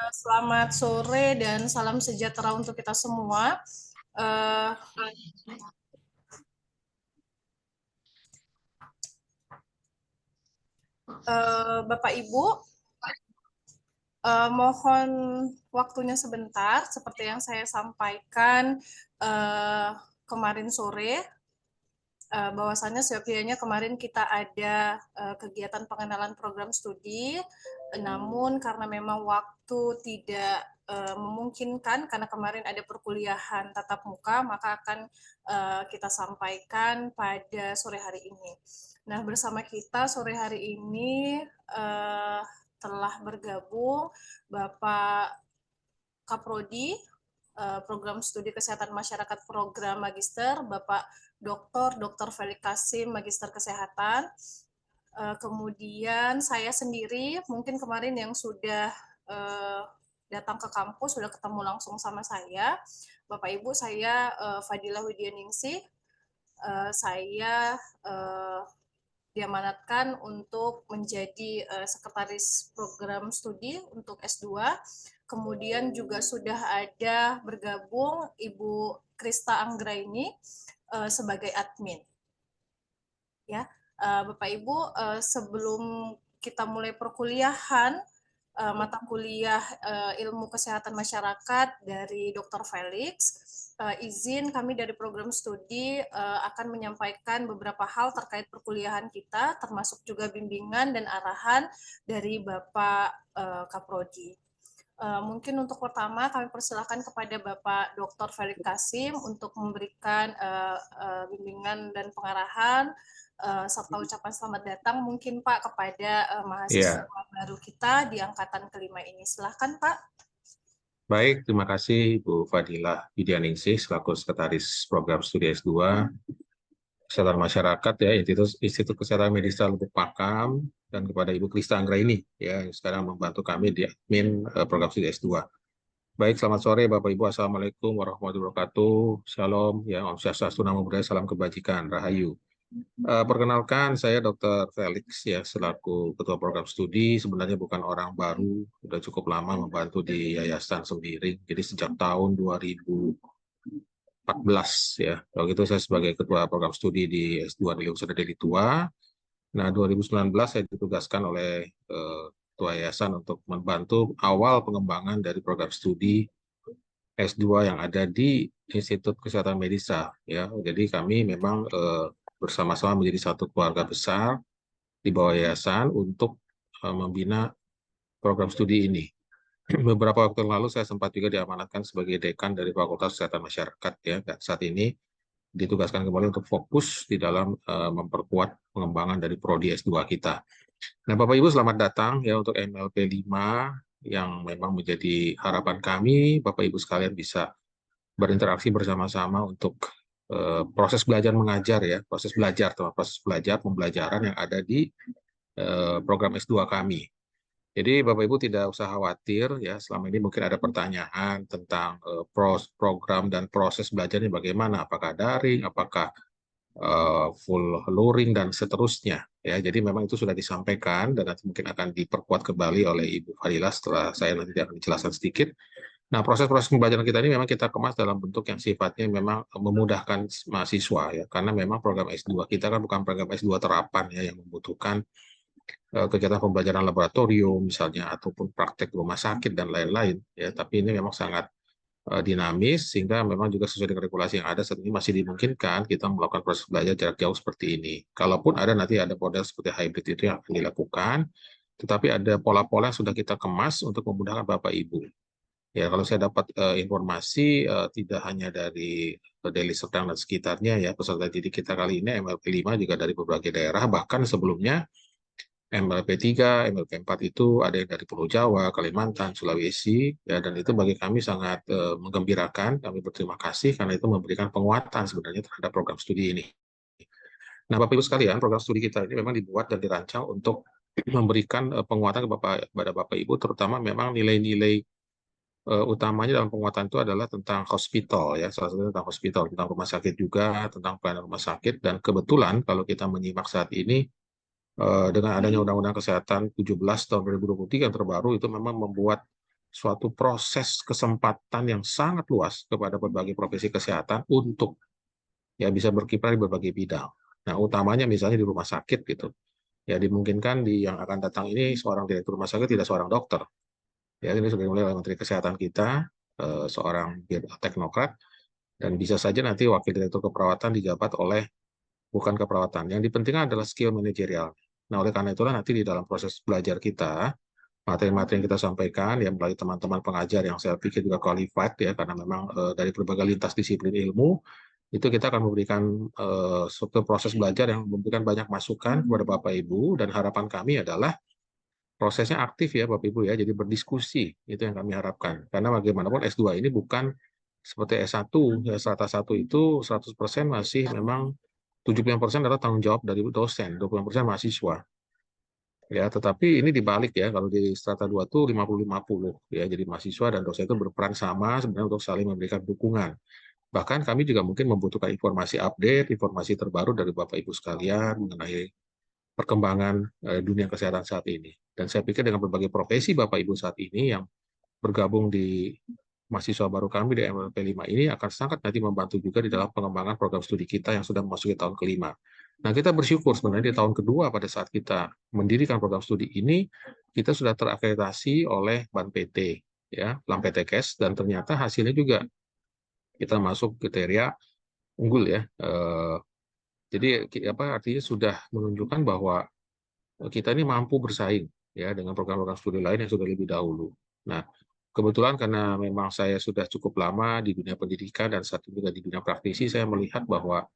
Selamat sore dan salam sejahtera untuk kita semua. Eh, Bapak Ibu, mohon waktunya sebentar, seperti yang saya sampaikan eh, kemarin sore, bahwasannya sebenarnya kemarin kita ada kegiatan pengenalan program studi, namun karena memang waktu tidak memungkinkan karena kemarin ada perkuliahan tatap muka, maka akan kita sampaikan pada sore hari ini. Nah, bersama kita sore hari ini telah bergabung Bapak Kaprodi, Program Studi Kesehatan Masyarakat Program Magister, Bapak Dr. Felix Kasim, Magister Kesehatan. Kemudian saya sendiri, mungkin kemarin yang sudah datang ke kampus, sudah ketemu langsung sama saya. Bapak Ibu, saya Fadila Widianingsih. Saya diamanatkan untuk menjadi sekretaris program studi untuk S2. Kemudian juga sudah ada bergabung Ibu Krista Anggraini sebagai admin. Ya, Bapak Ibu, sebelum kita mulai perkuliahan, mata kuliah ilmu kesehatan masyarakat dari Dr. Felix, izin kami dari program studi akan menyampaikan beberapa hal terkait perkuliahan kita, termasuk juga bimbingan dan arahan dari Bapak Kaprodi. Mungkin untuk pertama kami persilakan kepada Bapak Dr. Felix Kasim untuk memberikan bimbingan dan pengarahan serta ucapan selamat datang mungkin Pak kepada mahasiswa baru kita di angkatan kelima ini. Silahkan Pak. Baik, terima kasih Bu Fadilah Widianingsih selaku Sekretaris Program Studi S2 Kesehatan Masyarakat ya Institut Kesehatan Medis Lubuk Pakam, dan kepada Ibu Krista Anggraini ya yang sekarang membantu kami di admin Program Studi S2. Baik, selamat sore Bapak Ibu. Assalamualaikum warahmatullahi wabarakatuh. Shalom, ya Om Swastiastu, Namo Buddhaya, salam kebajikan, Rahayu. Perkenalkan, saya Dr. Felix ya selaku Ketua Program Studi. Sebenarnya bukan orang baru, sudah cukup lama membantu di Yayasan Sembiring. Jadi sejak tahun 2014 ya. Waktu itu saya sebagai Ketua Program Studi di S2 di Universitas Deli Tua. Nah, 2019 saya ditugaskan oleh Ketua Yayasan untuk membantu awal pengembangan dari program studi S2 yang ada di Institut Kesehatan Medisa ya. Jadi kami memang bersama-sama menjadi satu keluarga besar di bawah yayasan untuk membina program studi ini. Beberapa waktu lalu saya sempat juga diamanatkan sebagai dekan dari Fakultas Kesehatan Masyarakat ya. Dan saat ini ditugaskan kembali untuk fokus di dalam memperkuat pengembangan dari prodi S2 kita. Nah, Bapak Ibu selamat datang ya untuk MLP 5 yang memang menjadi harapan kami Bapak Ibu sekalian bisa berinteraksi bersama-sama untuk proses belajar mengajar ya, proses belajar pembelajaran yang ada di program S2 kami. Jadi Bapak Ibu tidak usah khawatir ya, selama ini mungkin ada pertanyaan tentang program dan proses belajarnya bagaimana, apakah daring, apakah full luring dan seterusnya ya. Jadi memang itu sudah disampaikan dan nanti mungkin akan diperkuat kembali oleh Ibu Fadila setelah saya nanti akan dijelaskan sedikit. Nah, proses-proses pembelajaran kita ini memang kita kemas dalam bentuk yang sifatnya memang memudahkan mahasiswa ya, karena memang program S2 kita kan bukan program S2 terapan ya yang membutuhkan kegiatan pembelajaran laboratorium misalnya ataupun praktek rumah sakit dan lain-lain ya, tapi ini memang sangat dinamis sehingga memang juga sesuai dengan regulasi yang ada saat ini masih dimungkinkan kita melakukan proses belajar jarak jauh seperti ini. Kalaupun ada nanti ada model seperti hybrid itu yang akan dilakukan, tetapi ada pola-pola yang sudah kita kemas untuk memudahkan Bapak Ibu. Ya, kalau saya dapat informasi tidak hanya dari Deli Serdang dan sekitarnya ya, peserta didik kita kali ini MLP 5 juga dari berbagai daerah, bahkan sebelumnya MLP 3, MLP 4 itu ada yang dari Pulau Jawa, Kalimantan, Sulawesi, ya, dan itu bagi kami sangat menggembirakan. Kami berterima kasih karena itu memberikan penguatan sebenarnya terhadap program studi ini. Nah, Bapak Ibu sekalian, program studi kita ini memang dibuat dan dirancang untuk memberikan penguatan kepada Bapak Ibu, terutama memang nilai-nilai utamanya dalam penguatan itu adalah tentang hospital ya, salah satunya tentang hospital, tentang rumah sakit juga, tentang pelayanan rumah sakit, dan kebetulan kalau kita menyimak saat ini dengan adanya Undang-Undang Kesehatan 17 tahun 2023 yang terbaru itu memang membuat suatu proses kesempatan yang sangat luas kepada berbagai profesi kesehatan untuk ya bisa berkiprah di berbagai bidang. Nah, utamanya misalnya di rumah sakit gitu. Ya dimungkinkan di yang akan datang ini seorang direktur rumah sakit tidak seorang dokter. Ya ini sudah dimulai oleh Menteri Kesehatan kita, seorang teknokrat, dan bisa saja nanti wakil direktur keperawatan dijabat oleh bukan keperawatan. Yang dipentingkan adalah skill manajerial. Nah, oleh karena itulah nanti di dalam proses belajar kita, materi-materi yang kita sampaikan ya melalui teman-teman pengajar yang saya pikir juga qualified ya karena memang dari berbagai lintas disiplin ilmu itu kita akan memberikan suatu proses belajar yang memberikan banyak masukan kepada Bapak Ibu dan harapan kami adalah prosesnya aktif ya Bapak Ibu ya jadi berdiskusi itu yang kami harapkan karena bagaimanapun S2 ini bukan seperti S1 ya strata 1 itu 100% masih memang 75% adalah tanggung jawab dari dosen, 20% mahasiswa. Ya, tetapi ini dibalik ya, kalau di strata 2 itu 50-50 ya. Jadi mahasiswa dan dosen itu berperan sama sebenarnya untuk saling memberikan dukungan. Bahkan kami juga mungkin membutuhkan informasi update, informasi terbaru dari Bapak Ibu sekalian mengenai perkembangan dunia kesehatan saat ini. Dan saya pikir dengan berbagai profesi Bapak Ibu saat ini yang bergabung di mahasiswa baru kami di MLP 5 ini akan sangat nanti membantu juga di dalam pengembangan program studi kita yang sudah memasuki tahun kelima. Nah, kita bersyukur sebenarnya di tahun kedua pada saat kita mendirikan program studi ini, kita sudah terakreditasi oleh Ban PT, ya, LAMPTKes, dan ternyata hasilnya juga kita masuk kriteria unggul ya. Jadi apa artinya sudah menunjukkan bahwa kita ini mampu bersaing ya dengan program-program studi lain yang sudah lebih dahulu. Nah, kebetulan karena memang saya sudah cukup lama di dunia pendidikan dan saat ini juga di dunia praktisi, saya melihat bahwa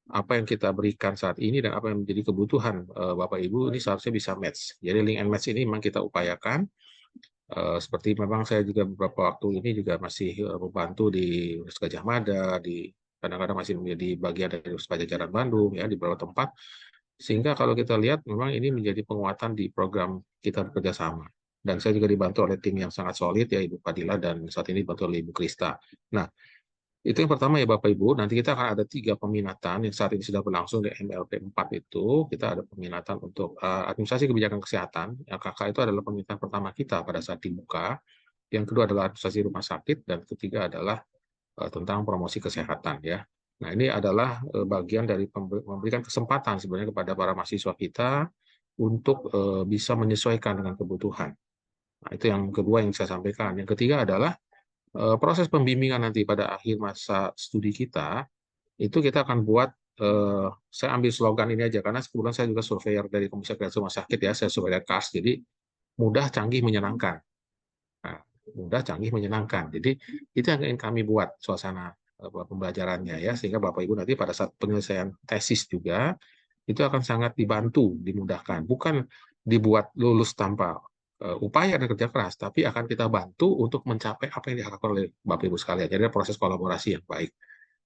apa yang kita berikan saat ini dan apa yang menjadi kebutuhan Bapak Ibu ini seharusnya bisa match. Jadi link and match ini memang kita upayakan. Seperti memang saya juga beberapa waktu ini juga masih membantu di Universitas Gajah Mada, di kadang-kadang masih menjadi bagian dari Universitas Pajajaran Bandung ya di beberapa tempat. Sehingga kalau kita lihat memang ini menjadi penguatan di program kita bekerja sama. Dan saya juga dibantu oleh tim yang sangat solid ya Ibu Padilla dan saat ini dibantu oleh Ibu Krista. Nah, itu yang pertama ya Bapak Ibu. Nanti kita akan ada 3 peminatan yang saat ini sudah berlangsung di MLP 4 itu. Kita ada peminatan untuk administrasi kebijakan kesehatan. Yang KK itu adalah peminatan pertama kita pada saat dibuka. Yang kedua adalah administrasi rumah sakit dan ketiga adalah tentang promosi kesehatan ya. Nah, ini adalah bagian dari memberikan kesempatan sebenarnya kepada para mahasiswa kita untuk bisa menyesuaikan dengan kebutuhan. Nah, itu yang kedua yang saya sampaikan. Yang ketiga adalah proses pembimbingan nanti pada akhir masa studi kita, itu kita akan buat, saya ambil slogan ini aja, karena kebetulan saya juga surveyor dari Komisi Kreatif Rumah Sakit ya, saya surveyor KAS, jadi mudah, canggih, menyenangkan. Nah, mudah, canggih, menyenangkan. Jadi itu yang ingin kami buat suasana pembelajarannya ya, sehingga Bapak Ibu nanti pada saat penyelesaian tesis juga itu akan sangat dibantu, dimudahkan. Bukan dibuat lulus tanpa upaya dan kerja keras, tapi akan kita bantu untuk mencapai apa yang diharapkan oleh Bapak Ibu sekalian. Jadi ada proses kolaborasi yang baik.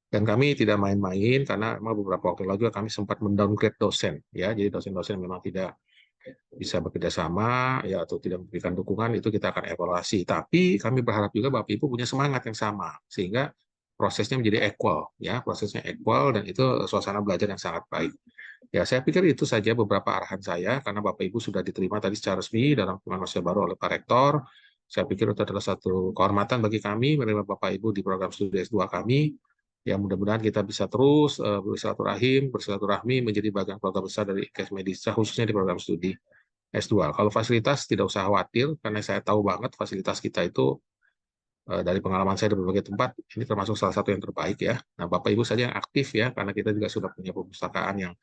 Dan kami tidak main-main karena memang beberapa waktu lalu kami sempat mendowngrade dosen ya. Jadi dosen-dosen memang tidak bisa bekerja sama ya atau tidak memberikan dukungan itu kita akan evaluasi. Tapi kami berharap juga Bapak Ibu punya semangat yang sama sehingga prosesnya menjadi equal ya, prosesnya equal dan itu suasana belajar yang sangat baik. Ya, saya pikir itu saja beberapa arahan saya karena Bapak Ibu sudah diterima tadi secara resmi dalam Perumahan Mahasiswa Baru oleh Pak Rektor. Saya pikir itu adalah satu kehormatan bagi kami menerima Bapak Ibu di program studi S2 kami. Ya, mudah-mudahan kita bisa terus bersilaturahmi menjadi bagian keluarga besar dari IKS Medisa, khususnya di program studi S2. Kalau fasilitas tidak usah khawatir, karena saya tahu banget fasilitas kita itu dari pengalaman saya di berbagai tempat, ini termasuk salah satu yang terbaik ya. Nah, Bapak Ibu saja yang aktif ya, karena kita juga sudah punya perpustakaan yang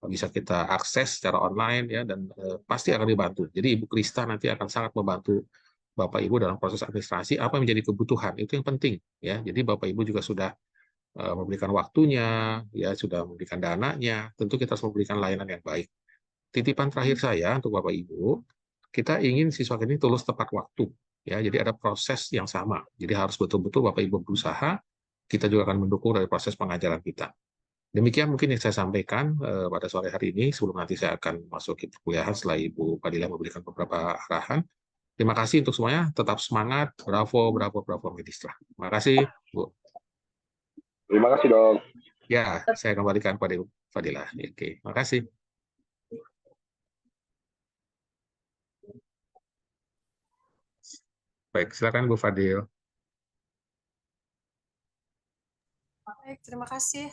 bisa kita akses secara online ya, dan pasti akan dibantu. Jadi Ibu Krista nanti akan sangat membantu Bapak Ibu dalam proses administrasi, apa yang menjadi kebutuhan, itu yang penting ya. Jadi Bapak Ibu juga sudah memberikan waktunya, ya sudah memberikan dananya, tentu kita harus memberikan layanan yang baik. Titipan terakhir saya untuk Bapak Ibu, kita ingin siswa ini tulus tepat waktu, ya. Jadi ada proses yang sama. Jadi harus betul-betul Bapak Ibu berusaha. Kita juga akan mendukung dari proses pengajaran kita. Demikian mungkin yang saya sampaikan pada sore hari ini. Sebelum nanti saya akan masuk ke perkuliahan setelah Ibu Padilla memberikan beberapa arahan. Terima kasih untuk semuanya. Tetap semangat. Bravo, bravo, bravo Medistra. Terima kasih, Bu. Terima kasih, Dok. Ya, saya kembalikan pada Ibu Fadila. Oke, makasih. Baik, silakan Bu Fadil. Baik, terima kasih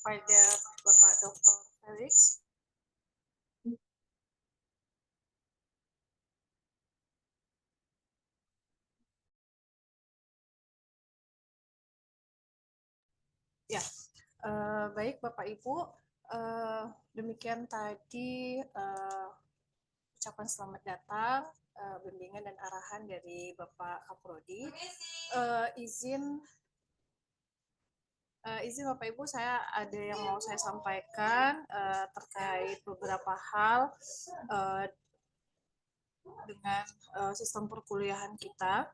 kepada Bapak Dr. Felix. Ya, baik Bapak Ibu, demikian tadi ucapan selamat datang, bimbingan dan arahan dari Bapak Kaprodi. Izin Bapak Ibu, saya ada yang mau saya sampaikan terkait beberapa hal dengan sistem perkuliahan kita.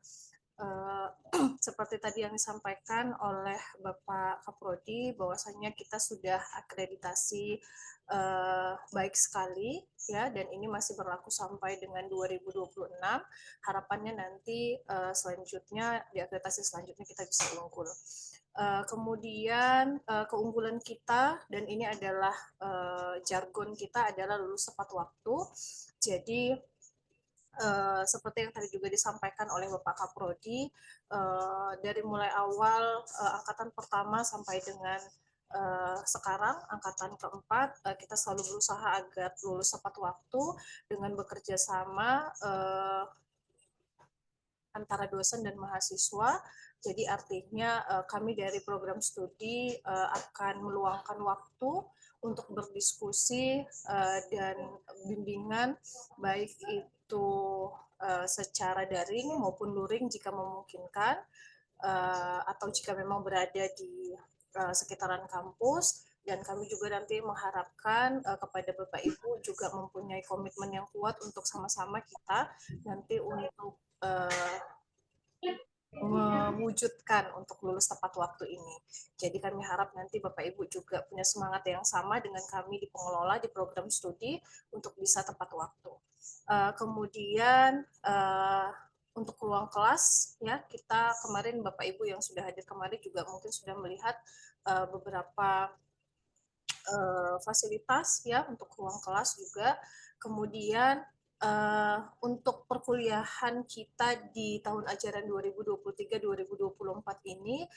Seperti tadi yang disampaikan oleh Bapak Kaprodi, bahwasanya kita sudah akreditasi baik sekali, ya, dan ini masih berlaku sampai dengan 2026. Harapannya nanti selanjutnya di akreditasi selanjutnya kita bisa unggul. Kemudian keunggulan kita, dan ini adalah jargon kita, adalah lulus tepat waktu. Jadi seperti yang tadi juga disampaikan oleh Bapak Kaprodi, dari mulai awal angkatan pertama sampai dengan sekarang angkatan keempat, kita selalu berusaha agar lulus tepat waktu dengan bekerja sama antara dosen dan mahasiswa. Jadi artinya kami dari program studi akan meluangkan waktu untuk berdiskusi dan bimbingan, baik itu secara daring maupun luring jika memungkinkan, atau jika memang berada di sekitaran kampus. Dan kami juga nanti mengharapkan kepada Bapak Ibu juga mempunyai komitmen yang kuat untuk sama-sama kita nanti untuk mewujudkan untuk lulus tepat waktu ini. Jadi kami harap nanti Bapak Ibu juga punya semangat yang sama dengan kami di pengelola di program studi untuk bisa tepat waktu. Kemudian untuk ruang kelas, ya, kita kemarin Bapak Ibu yang sudah hadir kemarin juga mungkin sudah melihat beberapa fasilitas, ya, untuk ruang kelas juga. Kemudian untuk perkuliahan kita di tahun ajaran 2023-2024 ini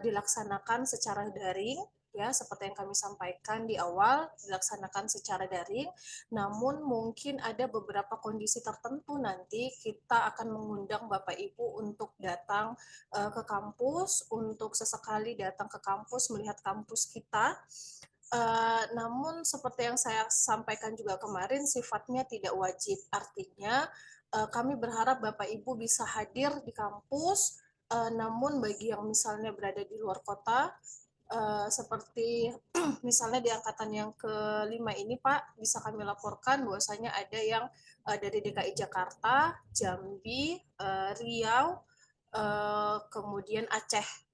dilaksanakan secara daring, ya, seperti yang kami sampaikan di awal, dilaksanakan secara daring. Namun mungkin ada beberapa kondisi tertentu nanti kita akan mengundang Bapak Ibu untuk datang ke kampus, untuk sesekali datang ke kampus melihat kampus kita. Namun seperti yang saya sampaikan juga kemarin, sifatnya tidak wajib. Artinya kami berharap Bapak Ibu bisa hadir di kampus, namun bagi yang misalnya berada di luar kota, seperti misalnya di angkatan yang kelima ini Pak, bisa kami laporkan bahwasanya ada yang dari DKI Jakarta, Jambi, Riau, kemudian Aceh.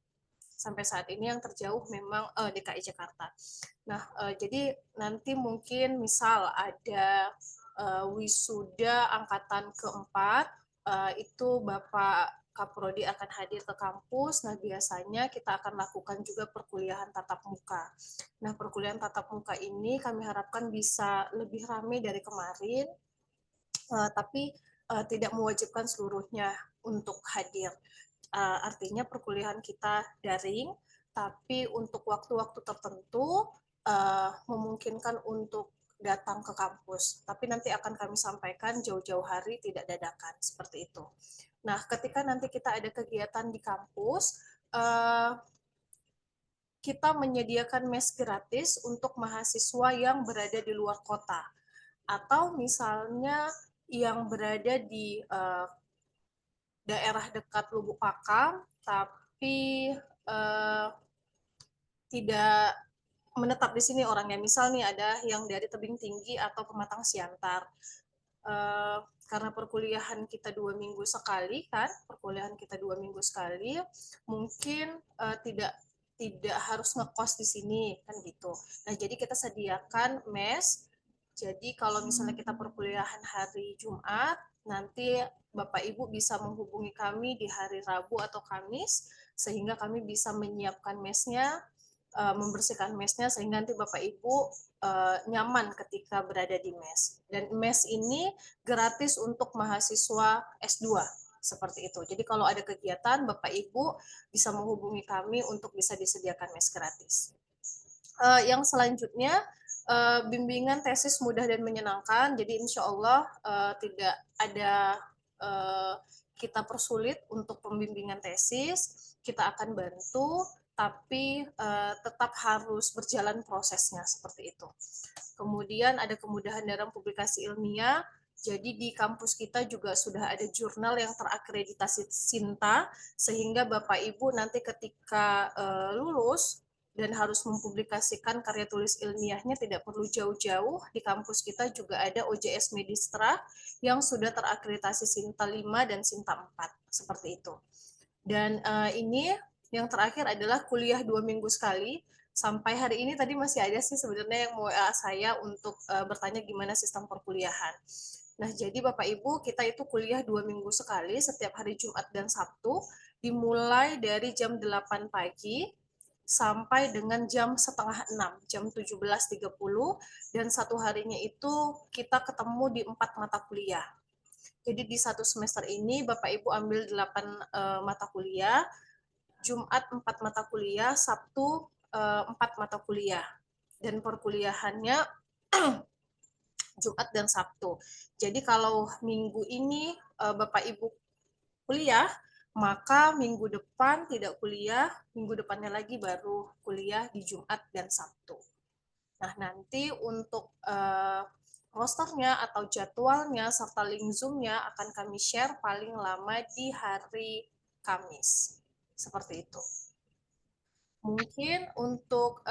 Sampai saat ini yang terjauh memang DKI Jakarta. Nah, jadi nanti mungkin misal ada wisuda angkatan keempat, itu Bapak Kaprodi akan hadir ke kampus. Nah, biasanya kita akan lakukan juga perkuliahan tatap muka. Nah, perkuliahan tatap muka ini kami harapkan bisa lebih ramai dari kemarin, tapi tidak mewajibkan seluruhnya untuk hadir. Artinya perkuliahan kita daring, tapi untuk waktu-waktu tertentu memungkinkan untuk datang ke kampus. Tapi nanti akan kami sampaikan jauh-jauh hari, tidak dadakan, seperti itu. Nah, ketika nanti kita ada kegiatan di kampus, kita menyediakan mes gratis untuk mahasiswa yang berada di luar kota. Atau misalnya yang berada di daerah dekat Lubuk Pakam, tapi tidak menetap di sini orangnya. Misal nih ada yang dari Tebing Tinggi atau Pematang Siantar. Karena perkuliahan kita 2 minggu sekali kan, mungkin tidak harus ngekos di sini kan gitu. Nah, jadi kita sediakan mes. Jadi kalau misalnya kita perkuliahan hari Jumat, nanti Bapak Ibu bisa menghubungi kami di hari Rabu atau Kamis, sehingga kami bisa menyiapkan mesnya, membersihkan mesnya, sehingga nanti Bapak Ibu nyaman ketika berada di mes. Dan mes ini gratis untuk mahasiswa S2. seperti itu. Jadi kalau ada kegiatan, Bapak Ibu bisa menghubungi kami untuk bisa disediakan mes gratis. Yang selanjutnya, bimbingan tesis mudah dan menyenangkan. Jadi insya Allah tidak ada kita persulit untuk pembimbingan tesis. Kita akan bantu, tapi tetap harus berjalan prosesnya seperti itu. Kemudian ada kemudahan dalam publikasi ilmiah. Jadi di kampus kita juga sudah ada jurnal yang terakreditasi SINTA, sehingga Bapak Ibu nanti ketika lulus dan harus mempublikasikan karya tulis ilmiahnya tidak perlu jauh-jauh. Di kampus kita juga ada OJS Medistra yang sudah terakreditasi SINTA 5 dan SINTA 4, seperti itu. Dan ini yang terakhir adalah kuliah 2 minggu sekali. Sampai hari ini tadi masih ada sih sebenarnya yang mau WA saya untuk bertanya gimana sistem perkuliahan. Nah, jadi Bapak Ibu, kita itu kuliah 2 minggu sekali, setiap hari Jumat dan Sabtu, dimulai dari jam 8 pagi sampai dengan jam setengah 6, jam 17.30, dan satu harinya itu kita ketemu di 4 mata kuliah. Jadi di satu semester ini Bapak Ibu ambil 8 mata kuliah, Jumat 4 mata kuliah, Sabtu 4 mata kuliah. Dan perkuliahannya Jumat dan Sabtu. Jadi kalau minggu ini Bapak Ibu kuliah, maka minggu depan tidak kuliah, minggu depannya lagi baru kuliah di Jumat dan Sabtu. Nah, nanti untuk rosternya atau jadwalnya serta link Zoom-nya akan kami share paling lama di hari Kamis. Seperti itu. Mungkin untuk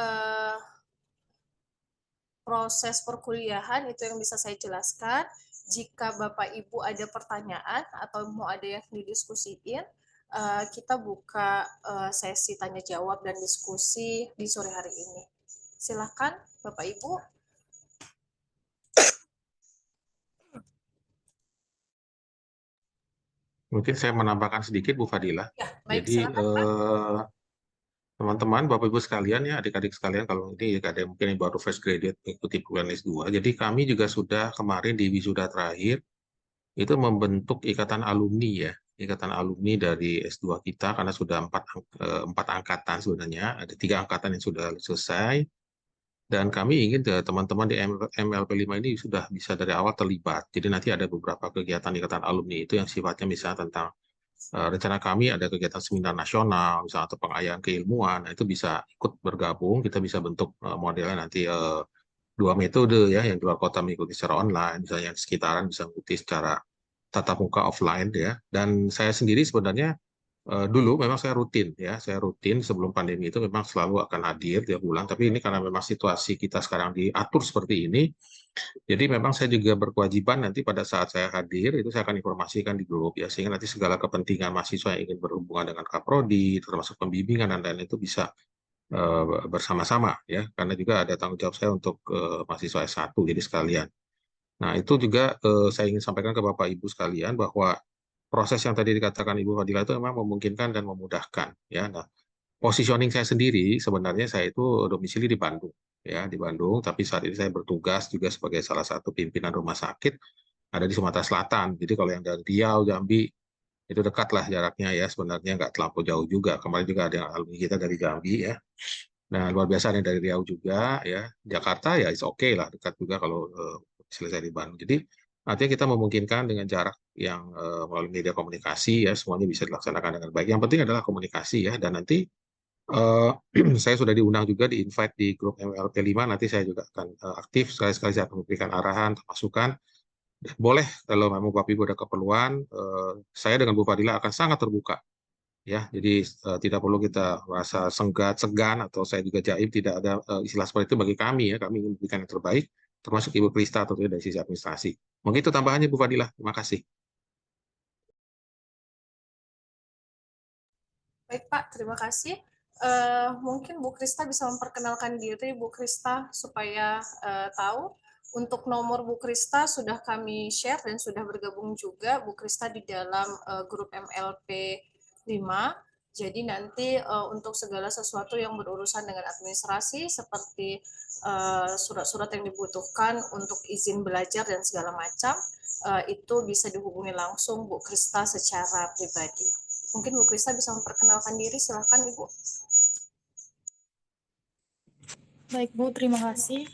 proses perkuliahan itu yang bisa saya jelaskan. Jika Bapak Ibu ada pertanyaan atau mau ada yang didiskusiin, kita buka sesi tanya jawab dan diskusi di sore hari ini. Silakan Bapak Ibu. Mungkin saya menambahkan sedikit, Bu Fadilah. Ya, baik, Jadi silakan Pak. teman-teman, Bapak Ibu sekalian ya, adik-adik sekalian, kalau ini ada yang mungkin yang baru fresh graduate mengikuti kuliah S2. Jadi kami juga sudah kemarin di wisuda terakhir itu membentuk ikatan alumni ya, ikatan alumni dari S2 kita karena sudah 4 angkatan sebenarnya, ada 3 angkatan yang sudah selesai. Dan kami ingin teman-teman di MLP5 ini sudah bisa dari awal terlibat. Jadi nanti ada beberapa kegiatan ikatan alumni itu yang sifatnya misalnya tentang rencana kami ada kegiatan seminar nasional, misalnya atau pengayaan keilmuan, nah itu bisa ikut bergabung, kita bisa bentuk modelnya nanti 2 metode ya, yang di luar kota mengikuti secara online, misalnya yang sekitaran bisa mengikuti secara tatap muka offline ya. Dan saya sendiri sebenarnya dulu memang saya rutin sebelum pandemi itu memang selalu akan hadir tiap bulan, tapi ini karena memang situasi kita sekarang diatur seperti ini, jadi memang saya juga berkewajiban nanti pada saat saya hadir itu saya akan informasikan di grup ya, sehingga nanti segala kepentingan mahasiswa yang ingin berhubungan dengan Kaprodi termasuk pembimbingan dan lain-lain itu bisa bersama-sama ya, karena juga ada tanggung jawab saya untuk mahasiswa S1 jadi sekalian. Nah itu juga saya ingin sampaikan ke Bapak Ibu sekalian bahwa proses yang tadi dikatakan Ibu Fadila itu memang memungkinkan dan memudahkan ya. Nah, positioning saya sendiri sebenarnya saya itu domisili di Bandung ya, di Bandung, tapi saat ini saya bertugas juga sebagai salah satu pimpinan rumah sakit ada di Sumatera Selatan. Jadi kalau yang dari Riau, Jambi itu dekat lah jaraknya ya, sebenarnya nggak terlampau jauh juga. Kemarin juga ada yang alumni kita dari Jambi ya. Nah, luar biasa ada yang dari Riau juga ya. Jakarta ya is oke lah, dekat juga kalau selesai di Bandung. Jadi artinya kita memungkinkan dengan jarak yang melalui media komunikasi ya, semuanya bisa dilaksanakan dengan baik. Yang penting adalah komunikasi ya, dan nanti saya sudah diundang juga di invite di grup MLP5, nanti saya juga akan aktif, sekali-sekali saya akan memberikan arahan, masukan. Boleh kalau memang Bapak Ibu ada keperluan, saya dengan Bu Fadila akan sangat terbuka. Ya, jadi tidak perlu kita merasa segan atau saya juga jaim, tidak ada istilah seperti itu bagi kami ya, kami ingin memberikan yang terbaik, termasuk Ibu Krista tentunya dari sisi administrasi. Mungkin itu tambahannya Bu Fadilah, terima kasih. Baik Pak, terima kasih. Mungkin Bu Krista bisa memperkenalkan diri Bu Krista supaya tahu. Untuk nomor Bu Krista sudah kami share dan sudah bergabung juga Bu Krista di dalam grup MLP 5. Jadi nanti untuk segala sesuatu yang berurusan dengan administrasi seperti surat-surat yang dibutuhkan untuk izin belajar dan segala macam, itu bisa dihubungi langsung Bu Krista secara pribadi. Mungkin Bu Krista bisa memperkenalkan diri, silakan Ibu. Baik Bu, terima kasih.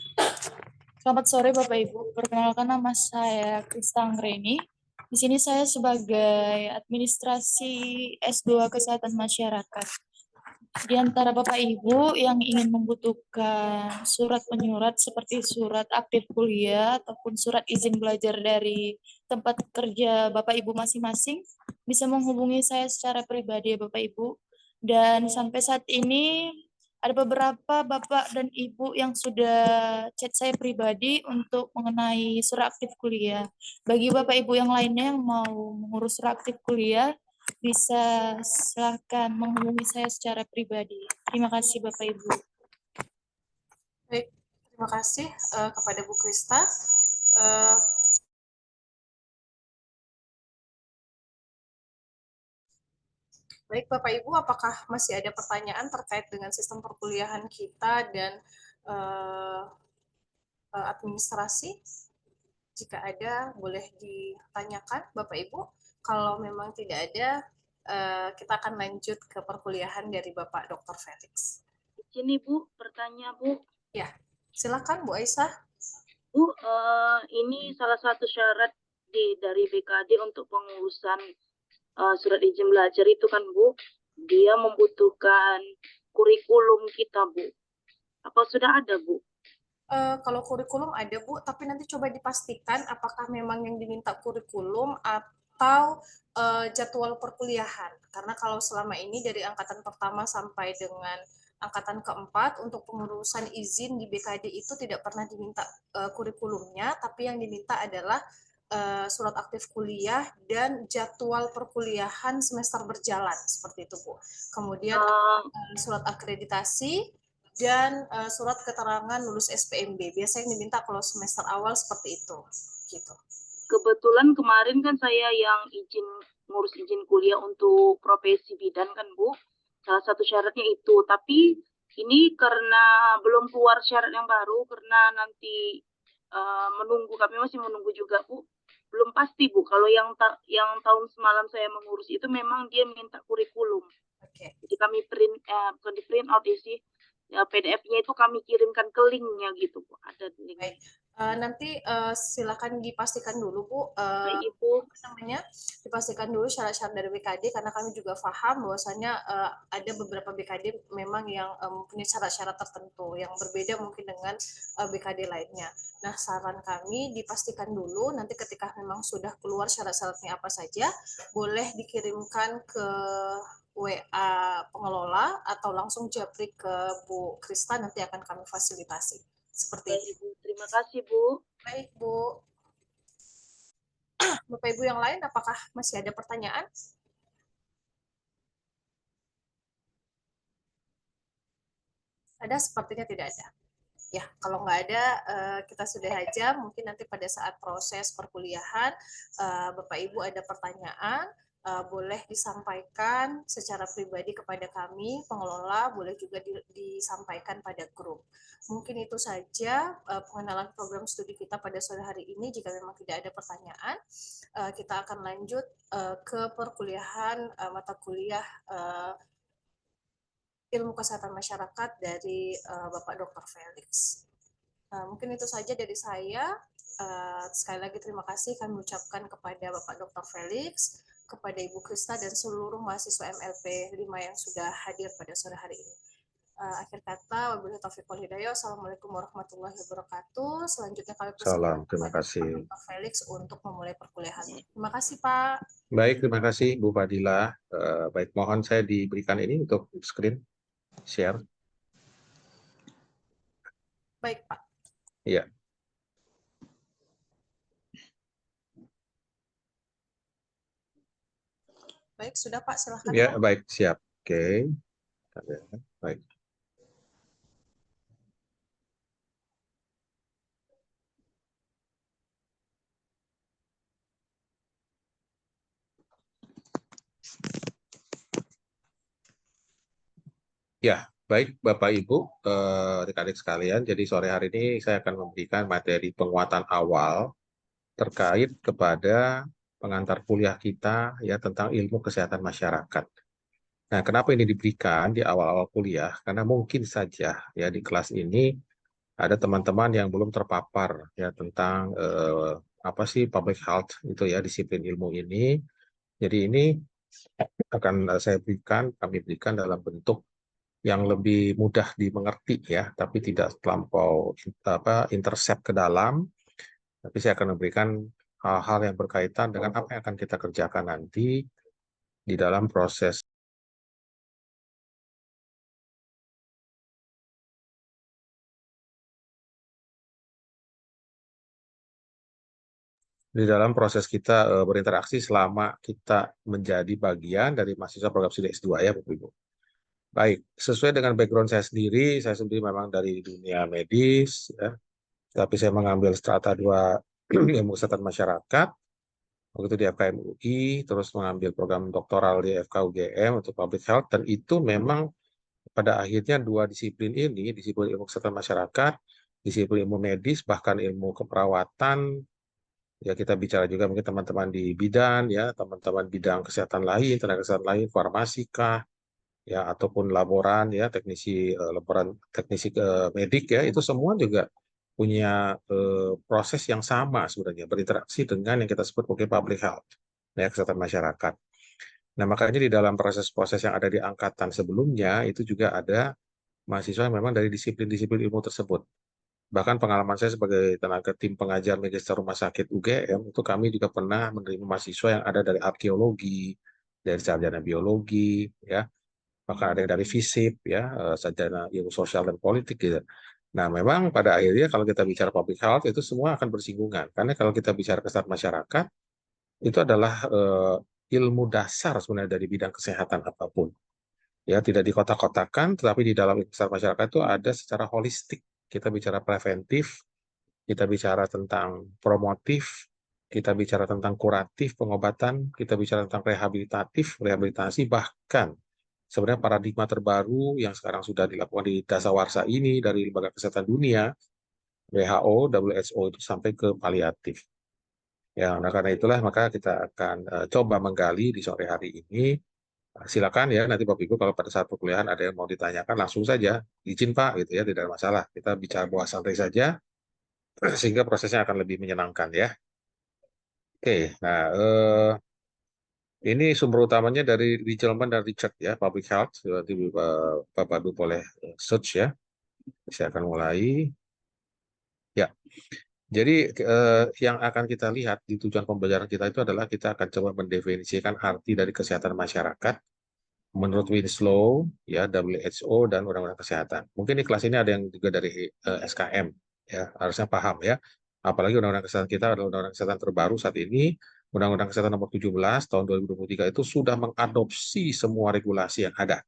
Selamat sore Bapak Ibu. Perkenalkan nama saya Krista Anggreni. Di sini saya sebagai administrasi S2 Kesehatan Masyarakat. Di antara Bapak Ibu yang ingin membutuhkan surat penyurat seperti surat aktif kuliah ataupun surat izin belajar dari tempat kerja Bapak Ibu masing-masing, bisa menghubungi saya secara pribadi ya Bapak Ibu. Dan sampai saat ini ada beberapa Bapak dan Ibu yang sudah chat saya pribadi untuk mengenai surat aktif kuliah. Bagi Bapak Ibu yang lainnya yang mau mengurus surat aktif kuliah, bisa silakan menghubungi saya secara pribadi. Terima kasih Bapak Ibu. Baik, terima kasih kepada Bu Krista. Baik Bapak Ibu, apakah masih ada pertanyaan terkait dengan sistem perkuliahan kita dan administrasi? Jika ada, boleh ditanyakan Bapak Ibu. Kalau memang tidak ada, kita akan lanjut ke perkuliahan dari Bapak Dr. Felix. Ini Bu, bertanya Bu. Ya, silakan Bu Aisyah. Bu, ini salah satu syarat dari BKD untuk pengurusan surat izin belajar itu kan Bu, dia membutuhkan kurikulum kita Bu. Apa sudah ada Bu? Kalau kurikulum ada Bu, tapi nanti coba dipastikan apakah memang yang diminta kurikulum atau jadwal perkuliahan. Karena kalau selama ini dari angkatan pertama sampai dengan angkatan keempat untuk pengurusan izin di BKD itu tidak pernah diminta kurikulumnya, tapi yang diminta adalah surat aktif kuliah dan jadwal perkuliahan semester berjalan seperti itu Bu. Kemudian surat akreditasi dan surat keterangan lulus SPMB. Biasanya yang diminta kalau semester awal seperti itu. Gitu. Kebetulan kemarin kan saya yang ngurus izin kuliah untuk profesi bidan kan Bu. Salah satu syaratnya itu. Tapi ini karena belum keluar syarat yang baru, karena nanti menunggu, kami masih menunggu juga Bu. Belum pasti Bu, kalau yang tahun semalam saya mengurus itu memang dia minta kurikulum. Okay. Jadi kami bukan di print out sih, ya, PDF-nya itu kami kirimkan ke link-nya gitu Bu. Ada link-nya. Nanti silakan dipastikan dulu Bu, Ibu. dipastikan dulu syarat-syarat dari BKD karena kami juga paham bahwasanya ada beberapa BKD memang yang punya syarat-syarat tertentu yang berbeda mungkin dengan BKD lainnya. Nah, saran kami dipastikan dulu nanti ketika memang sudah keluar syarat-syaratnya apa saja, boleh dikirimkan ke WA pengelola atau langsung japri ke Bu Krista, nanti akan kami fasilitasi. Seperti itu. Terima kasih Bu. Baik Bu. Bapak Ibu yang lain, apakah masih ada pertanyaan? Ada? Sepertinya tidak ada. Ya, kalau nggak ada, kita sudah aja. Mungkin nanti pada saat proses perkuliahan, Bapak Ibu ada pertanyaan, boleh disampaikan secara pribadi kepada kami, pengelola, boleh juga disampaikan pada grup. Mungkin itu saja pengenalan program studi kita pada sore hari ini. Jika memang tidak ada pertanyaan, kita akan lanjut ke perkuliahan mata kuliah Ilmu Kesehatan Masyarakat dari Bapak Dr. Felix. Mungkin itu saja dari saya. Sekali lagi terima kasih kami ucapkan kepada Bapak Dr. Felix, kepada Ibu Krista dan seluruh mahasiswa MLP 5 yang sudah hadir pada sore hari ini. Akhir kata, wabillahi taufiq wal hidayah. Assalamualaikum warahmatullahi wabarakatuh. Selanjutnya kami Salam, terima kasih. Dr. Felix untuk memulai perkuliahan. Terima kasih Pak. Baik, terima kasih Bu Fadila. Baik, mohon saya diberikan ini untuk screen share. Baik Pak. Iya. Baik, sudah Pak, silahkan. Ya, Pak. baik, siap. Oke. Baik. Ya, baik Bapak Ibu, adik-adik sekalian. Jadi sore hari ini saya akan memberikan materi penguatan awal terkait kepada pengantar kuliah kita ya tentang ilmu kesehatan masyarakat. Nah, kenapa ini diberikan di awal-awal kuliah? Karena mungkin saja ya di kelas ini ada teman-teman yang belum terpapar ya tentang apa sih public health itu ya, disiplin ilmu ini. Jadi ini akan kami berikan dalam bentuk yang lebih mudah dimengerti ya, tapi tidak terlampau intercept ke dalam. Tapi saya akan memberikan hal-hal yang berkaitan dengan apa yang akan kita kerjakan nanti di dalam proses kita berinteraksi selama kita menjadi bagian dari mahasiswa program studi S2 ya Bapak Ibu. Baik, sesuai dengan background saya sendiri memang dari dunia medis ya, tapi saya mengambil strata 2 ilmu kesehatan masyarakat waktu itu di FKM UI, terus mengambil program doktoral di FK UGM untuk public health, dan itu memang pada akhirnya dua disiplin ini, disiplin ilmu kesehatan masyarakat, disiplin ilmu medis, bahkan ilmu keperawatan, ya kita bicara juga mungkin teman-teman di bidan, ya teman-teman bidang kesehatan lain, tenaga kesehatan lain, farmasika, ya ataupun laboran, ya teknisi laboran, teknisi medik, ya itu semua juga punya proses yang sama sebenarnya, berinteraksi dengan yang kita sebut sebagai public health, ya kesehatan masyarakat. Nah makanya di dalam proses-proses yang ada di angkatan sebelumnya itu juga ada mahasiswa yang memang dari disiplin-disiplin ilmu tersebut. Bahkan pengalaman saya sebagai tenaga tim pengajar magister rumah sakit UGM, itu kami juga pernah menerima mahasiswa yang ada dari arkeologi, dari sarjana biologi, ya, bahkan ada yang dari FISIP, ya, sarjana ilmu sosial dan politik, gitu. Nah, memang pada akhirnya kalau kita bicara public health, itu semua akan bersinggungan. Karena kalau kita bicara kesehatan masyarakat, itu adalah ilmu dasar sebenarnya dari bidang kesehatan apapun. Ya, tidak dikotak-kotakan, tetapi di dalam kesehatan masyarakat itu ada secara holistik. Kita bicara preventif, kita bicara tentang promotif, kita bicara tentang kuratif, pengobatan, kita bicara tentang rehabilitatif, rehabilitasi, bahkan sebenarnya paradigma terbaru yang sekarang sudah dilakukan di dasawarsa ini dari Lembaga Kesehatan Dunia, WHO, WHO itu sampai ke paliatif. Ya, nah karena itulah maka kita akan coba menggali di sore hari ini. Silakan ya nanti Bapak Ibu kalau pada saat perkuliahan ada yang mau ditanyakan langsung saja, izin Pak gitu ya, tidak ada masalah. Kita bicara buah santai saja sehingga prosesnya akan lebih menyenangkan ya. Oke, nah ini sumber utamanya dari Rijelman dan Richard ya, Public Health. Nanti Bapak Ibu boleh search ya. Saya akan mulai. Ya, jadi yang akan kita lihat di tujuan pembelajaran kita itu adalah kita akan coba mendefinisikan arti dari kesehatan masyarakat menurut Winslow, ya WHO dan Undang-Undang Kesehatan. Mungkin di kelas ini ada yang juga dari SKM, ya harusnya paham ya. Apalagi Undang-Undang Kesehatan kita adalah Undang-Undang Kesehatan terbaru saat ini, Undang-Undang Kesehatan Nomor 17 Tahun 2023 itu sudah mengadopsi semua regulasi yang ada.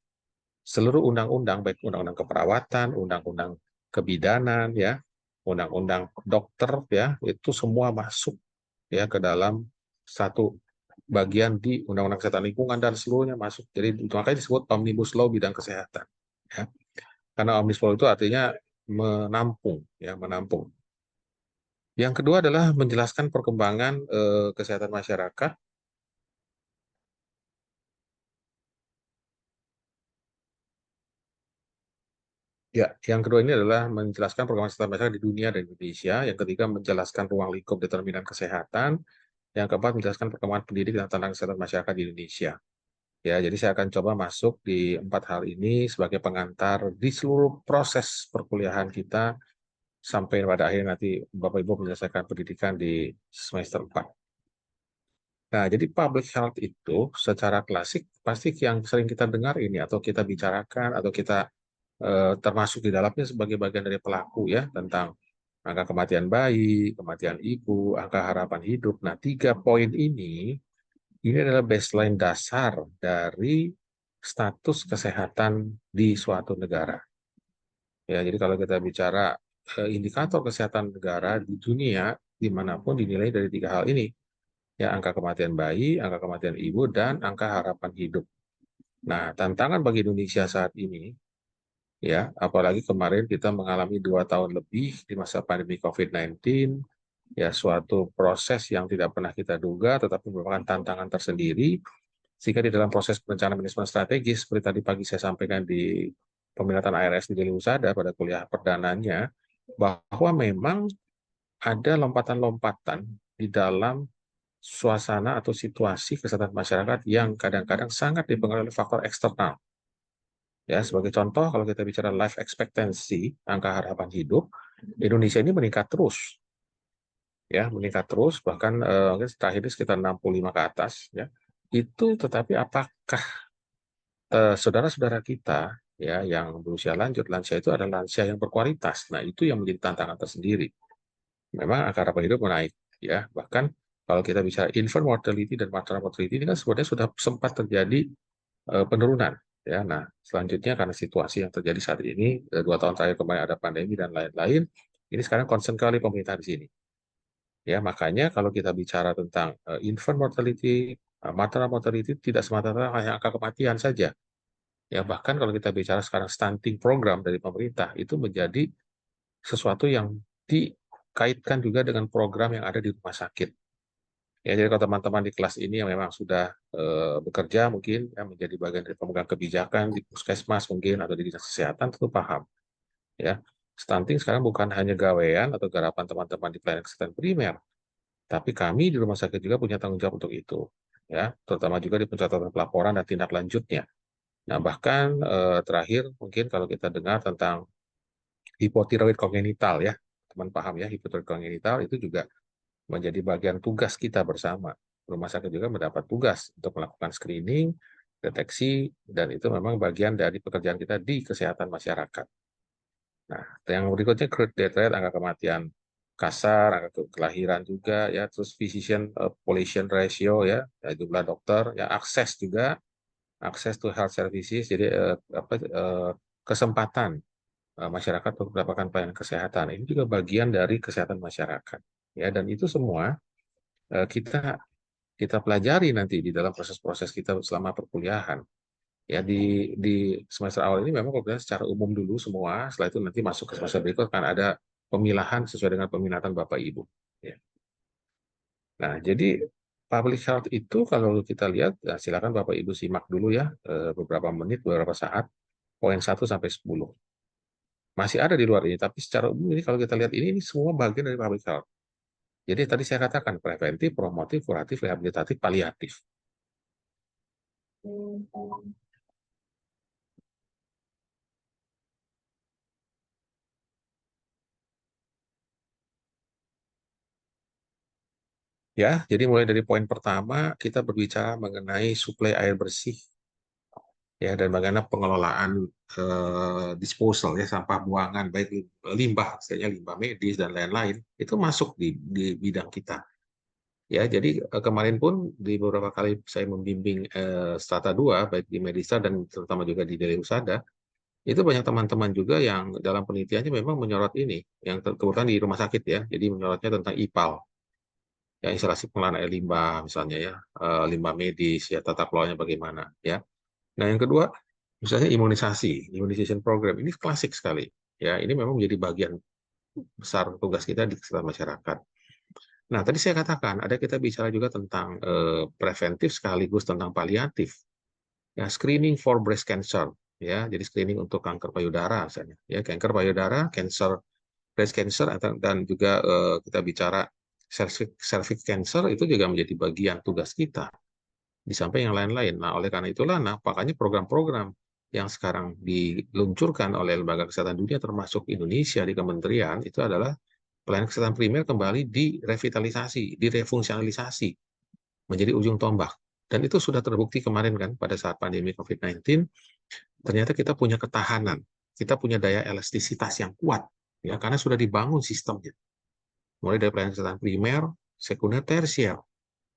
Seluruh undang-undang, baik undang-undang keperawatan, undang-undang kebidanan, ya, undang-undang dokter, ya, itu semua masuk ya ke dalam satu bagian di Undang-Undang Kesehatan Lingkungan dan seluruhnya masuk. Jadi makanya disebut Omnibus Law bidang kesehatan. Ya. Karena Omnibus Law itu artinya menampung, ya menampung. Yang kedua adalah menjelaskan perkembangan kesehatan masyarakat. Ya, yang kedua ini adalah menjelaskan perkembangan kesehatan masyarakat di dunia dan Indonesia. Yang ketiga menjelaskan ruang lingkup determinan kesehatan. Yang keempat menjelaskan perkembangan pendidikan dan tentang kesehatan masyarakat di Indonesia. Ya, jadi saya akan coba masuk di 4 hal ini sebagai pengantar di seluruh proses perkuliahan kita sampai pada akhir nanti Bapak Ibu menyelesaikan pendidikan di semester 4. Nah, jadi public health itu secara klasik pasti yang sering kita dengar ini atau kita bicarakan atau kita termasuk di dalamnya sebagai bagian dari pelaku ya tentang angka kematian bayi, kematian ibu, angka harapan hidup. Nah, 3 poin ini adalah baseline dasar dari status kesehatan di suatu negara. Ya, jadi kalau kita bicara indikator kesehatan negara di dunia, dimanapun dinilai dari 3 hal ini. Ya, angka kematian bayi, angka kematian ibu, dan angka harapan hidup. Nah, tantangan bagi Indonesia saat ini, ya, apalagi kemarin kita mengalami 2 tahun lebih di masa pandemi COVID-19, ya suatu proses yang tidak pernah kita duga, tetapi merupakan tantangan tersendiri, sehingga di dalam proses perencanaan manajemen strategis, seperti tadi pagi saya sampaikan di peminatan ARS di Deli Husada pada kuliah perdananya, bahwa memang ada lompatan-lompatan di dalam suasana atau situasi kesehatan masyarakat yang kadang-kadang sangat dipengaruhi oleh faktor eksternal. Ya, sebagai contoh, kalau kita bicara life expectancy, angka harapan hidup, Indonesia ini meningkat terus. Ya, meningkat terus, bahkan terakhir ini sekitar 65 ke atas. Ya. Itu, tetapi apakah saudara-saudara kita ya yang berusia lanjut, lansia itu adalah lansia yang berkualitas? Nah, itu yang menjadi tantangan tersendiri. Memang angka harapan hidup menaik. Ya, bahkan kalau kita bicara infant mortality dan maternal mortality ini kan sebenarnya sudah sempat terjadi penurunan. Ya, nah selanjutnya karena situasi yang terjadi saat ini 2 tahun terakhir kemarin ada pandemi dan lain-lain, ini sekarang concern kali pemerintah di sini. Ya, makanya kalau kita bicara tentang infant mortality, maternal mortality tidak semata-mata hanya angka kematian saja. Ya, bahkan kalau kita bicara sekarang stunting program dari pemerintah itu menjadi sesuatu yang dikaitkan juga dengan program yang ada di rumah sakit. Ya, jadi kalau teman-teman di kelas ini yang memang sudah bekerja mungkin ya, menjadi bagian dari pemegang kebijakan di puskesmas mungkin atau di dinas kesehatan tentu paham. Ya, stunting sekarang bukan hanya gawean atau garapan teman-teman di pelayanan kesehatan primer, tapi kami di rumah sakit juga punya tanggung jawab untuk itu. Ya, terutama juga di pencatatan pelaporan dan tindak lanjutnya. Nah, bahkan terakhir mungkin kalau kita dengar tentang hipotiroid kongenital ya, teman paham ya, hipotiroid kongenital itu juga menjadi bagian tugas kita bersama. Rumah sakit juga mendapat tugas untuk melakukan screening, deteksi, dan itu memang bagian dari pekerjaan kita di kesehatan masyarakat. Nah, yang berikutnya crude death rate, angka kematian kasar, angka kelahiran juga, ya, terus physician population ratio, ya, jumlah dokter, ya, akses juga, akses to health services, jadi kesempatan masyarakat untuk mendapatkan pelayanan kesehatan. Ini juga bagian dari kesehatan masyarakat. Ya, dan itu semua kita pelajari nanti di dalam proses-proses kita selama perkuliahan. Ya, di semester awal ini memang kalau secara umum dulu semua, setelah itu nanti masuk ke semester berikut kan ada pemilahan sesuai dengan peminatan Bapak Ibu. Ya. Nah, jadi public health itu kalau kita lihat, ya silakan Bapak Ibu simak dulu ya beberapa menit, beberapa saat, poin 1 sampai 10. Masih ada di luar ini, tapi secara umum ini kalau kita lihat ini semua bagian dari public health. Jadi tadi saya katakan preventif, promotif, kuratif, rehabilitatif, paliatif. Ya, jadi mulai dari poin pertama kita berbicara mengenai suplai air bersih, ya, dan bagaimana pengelolaan disposal ya sampah buangan baik limbah, misalnya limbah medis dan lain-lain itu masuk di bidang kita. Ya, jadi kemarin pun di beberapa kali saya membimbing strata 2 baik di Medisa dan terutama juga di Deli Husada, itu banyak teman-teman juga yang dalam penelitiannya memang menyorot ini, yang kebetulan di rumah sakit ya, jadi menyorotnya tentang IPAL. Ya, instalasi pengelolaan air limbah misalnya ya, limbah medis ya, tata kelolanya bagaimana ya. Nah, yang kedua misalnya imunisasi, immunization program ini klasik sekali ya, ini memang menjadi bagian besar tugas kita di kesehatan masyarakat. Nah, tadi saya katakan ada kita bicara juga tentang preventif sekaligus tentang paliatif ya, screening for breast cancer ya, jadi screening untuk kanker payudara misalnya ya, kanker payudara, cancer breast cancer, dan juga kita bicara cervix cancer itu juga menjadi bagian tugas kita di samping yang lain-lain. Nah, oleh karena itulah, makanya program-program yang sekarang diluncurkan oleh Lembaga Kesehatan Dunia termasuk Indonesia di kementerian itu adalah pelayanan kesehatan primer kembali direvitalisasi, direfungsionalisasi menjadi ujung tombak. Dan itu sudah terbukti kemarin kan pada saat pandemi COVID-19, ternyata kita punya ketahanan, kita punya daya elastisitas yang kuat ya, karena sudah dibangun sistemnya. Mulai dari pelayanan kesehatan primer, sekunder, tersier.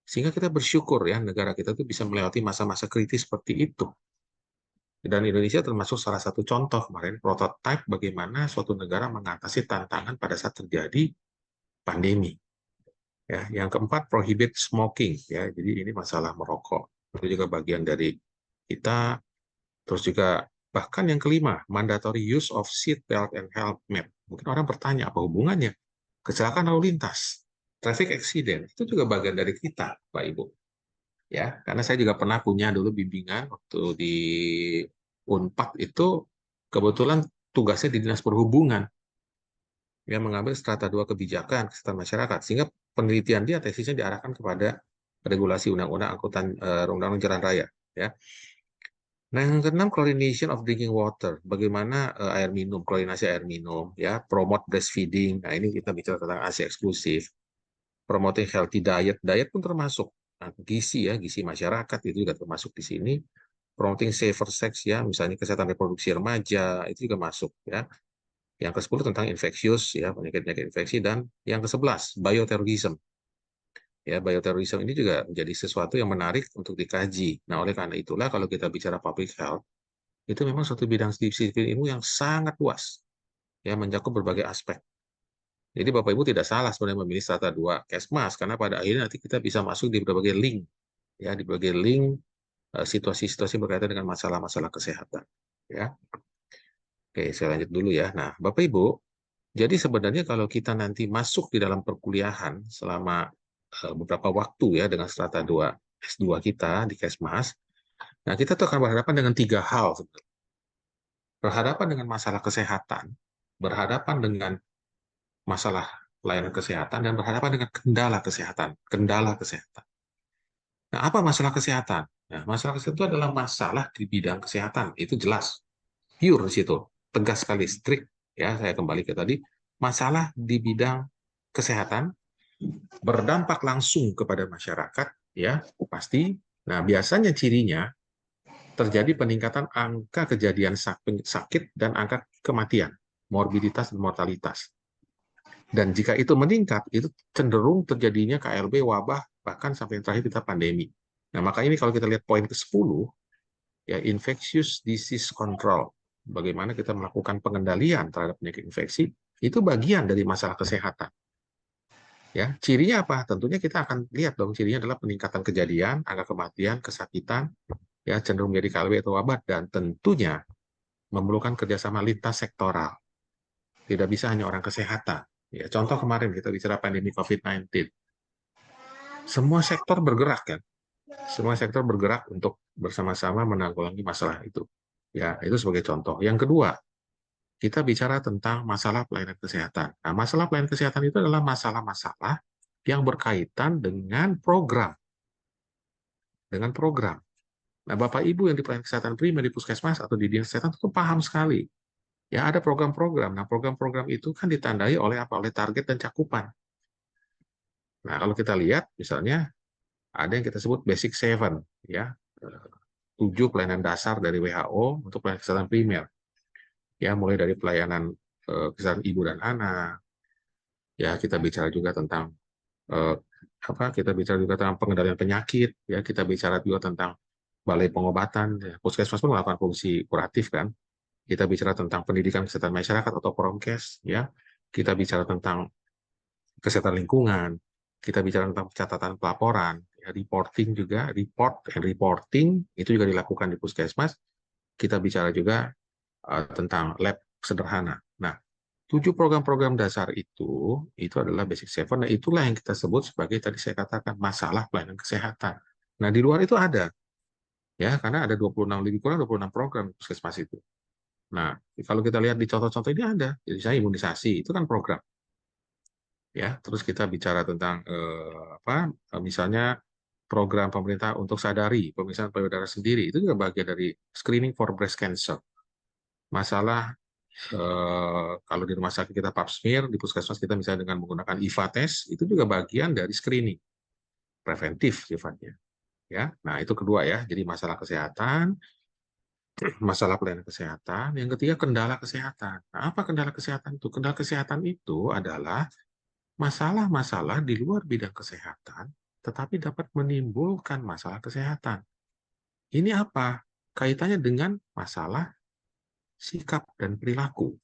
Sehingga kita bersyukur ya negara kita itu bisa melewati masa-masa kritis seperti itu. Dan Indonesia termasuk salah satu contoh kemarin prototipe bagaimana suatu negara mengatasi tantangan pada saat terjadi pandemi. Ya, yang keempat prohibit smoking ya. Jadi ini masalah merokok. Itu juga bagian dari kita. Terus juga bahkan yang kelima, mandatory use of seat belt and helmet. Mungkin orang bertanya apa hubungannya? Kecelakaan lalu lintas. traffic accident itu juga bagian dari kita, Pak Ibu. Ya, karena saya juga pernah punya dulu bimbingan waktu di Unpad itu kebetulan tugasnya di Dinas Perhubungan yang mengambil strata 2 kebijakan kesehatan masyarakat, sehingga penelitian dia tesisnya diarahkan kepada regulasi undang-undang angkutan undang-undang jalan raya, ya. Nah, yang keenam, chlorination of drinking water. Bagaimana air minum, klorinasi air minum, ya, promote breastfeeding. Nah, ini kita bicara tentang ASI eksklusif. Promoting healthy diet, diet pun termasuk. Nah, gizi ya, gizi masyarakat itu juga termasuk di sini. Promoting safer sex ya, misalnya kesehatan reproduksi remaja itu juga masuk ya. Yang ke-10 tentang infeksius ya, penyakit-penyakit infeksi, dan yang ke-11 bioterrorism. Ya, bioterrorism ini juga menjadi sesuatu yang menarik untuk dikaji. Nah, oleh karena itulah kalau kita bicara public health, itu memang suatu bidang disiplin ilmu yang sangat luas, ya, mencakup berbagai aspek. Jadi Bapak Ibu tidak salah sebenarnya memilih strata 2 Kesmas, karena pada akhirnya nanti kita bisa masuk di berbagai link, ya, di berbagai link situasi-situasi berkaitan dengan masalah-masalah kesehatan. Ya, oke, saya lanjut dulu ya. Nah, Bapak Ibu, jadi sebenarnya kalau kita nanti masuk di dalam perkuliahan selama beberapa waktu ya dengan strata 2 S2 kita di Kesmas, nah kita tuh akan berhadapan dengan 3 hal sebenarnya. Berhadapan dengan masalah kesehatan, berhadapan dengan masalah pelayanan kesehatan, dan berhadapan dengan kendala kesehatan. Kendala kesehatan. Nah, apa masalah kesehatan? Nah, masalah kesehatan itu adalah masalah di bidang kesehatan. Itu jelas. Pure di situ. Tegas sekali, strict. Ya, saya kembali ke tadi. Masalah di bidang kesehatan berdampak langsung kepada masyarakat, ya, pasti. Nah, biasanya cirinya terjadi peningkatan angka kejadian sakit dan angka kematian, morbiditas dan mortalitas. Dan jika itu meningkat, itu cenderung terjadinya KLB, wabah, bahkan sampai yang terakhir kita pandemi. Nah, makanya ini kalau kita lihat poin ke-10, ya, infectious disease control. Bagaimana kita melakukan pengendalian terhadap penyakit infeksi, itu bagian dari masalah kesehatan. Ya, cirinya apa? Tentunya kita akan lihat dong, cirinya adalah peningkatan kejadian, angka kematian, kesakitan, ya, cenderung menjadi KLB atau wabah, dan tentunya memerlukan kerjasama lintas sektoral. Tidak bisa hanya orang kesehatan. Ya, contoh kemarin kita bicara pandemi COVID-19. Semua sektor bergerak kan? Semua sektor bergerak untuk bersama-sama menanggulangi masalah itu. Ya, itu sebagai contoh. Yang kedua, kita bicara tentang masalah pelayanan kesehatan. Nah, masalah pelayanan kesehatan itu adalah masalah-masalah yang berkaitan dengan program. Dengan program. Nah, Bapak Ibu yang di pelayanan kesehatan primer di puskesmas atau di dinas kesehatan itu paham sekali. Ya, ada program-program. Nah, program-program itu kan ditandai oleh apa? Oleh target dan cakupan. Nah, kalau kita lihat, misalnya, ada yang kita sebut Basic 7, ya, 7 pelayanan dasar dari WHO untuk pelayanan kesehatan primer. Ya, mulai dari pelayanan kesehatan ibu dan anak. Ya, kita bicara juga tentang kita bicara juga tentang pengendalian penyakit. Ya, kita bicara juga tentang balai pengobatan. Ya, puskesmas pun melakukan fungsi kuratif kan. Kita bicara tentang pendidikan kesehatan masyarakat atau Promkes. Ya, kita bicara tentang kesehatan lingkungan. Kita bicara tentang catatan pelaporan. Reporting juga, report and reporting itu juga dilakukan di puskesmas. Kita bicara juga tentang lab sederhana. Nah, 7 program-program dasar itu adalah Basic 7. Nah, itulah yang kita sebut sebagai tadi saya katakan masalah pelayanan kesehatan. Nah, di luar itu ada, ya, karena ada 26 lebih kurang 26 program puskesmas itu. Nah, kalau kita lihat di contoh-contoh ini ada. Jadi saya imunisasi itu kan program. Ya, terus kita bicara tentang misalnya program pemerintah untuk sadari pemeriksaan payudara sendiri, itu juga bagian dari screening for breast cancer. Masalah kalau di rumah sakit kita pap smear, di puskesmas kita misalnya dengan menggunakan IVA test, itu juga bagian dari screening preventif sifatnya. Ya, nah itu kedua ya. Jadi masalah kesehatan, masalah pelayanan kesehatan. Yang ketiga kendala kesehatan. Nah, apa kendala kesehatan itu? Kendala kesehatan itu adalah masalah-masalah di luar bidang kesehatan, tetapi dapat menimbulkan masalah kesehatan. Ini apa? Kaitannya dengan masalah sikap dan perilaku.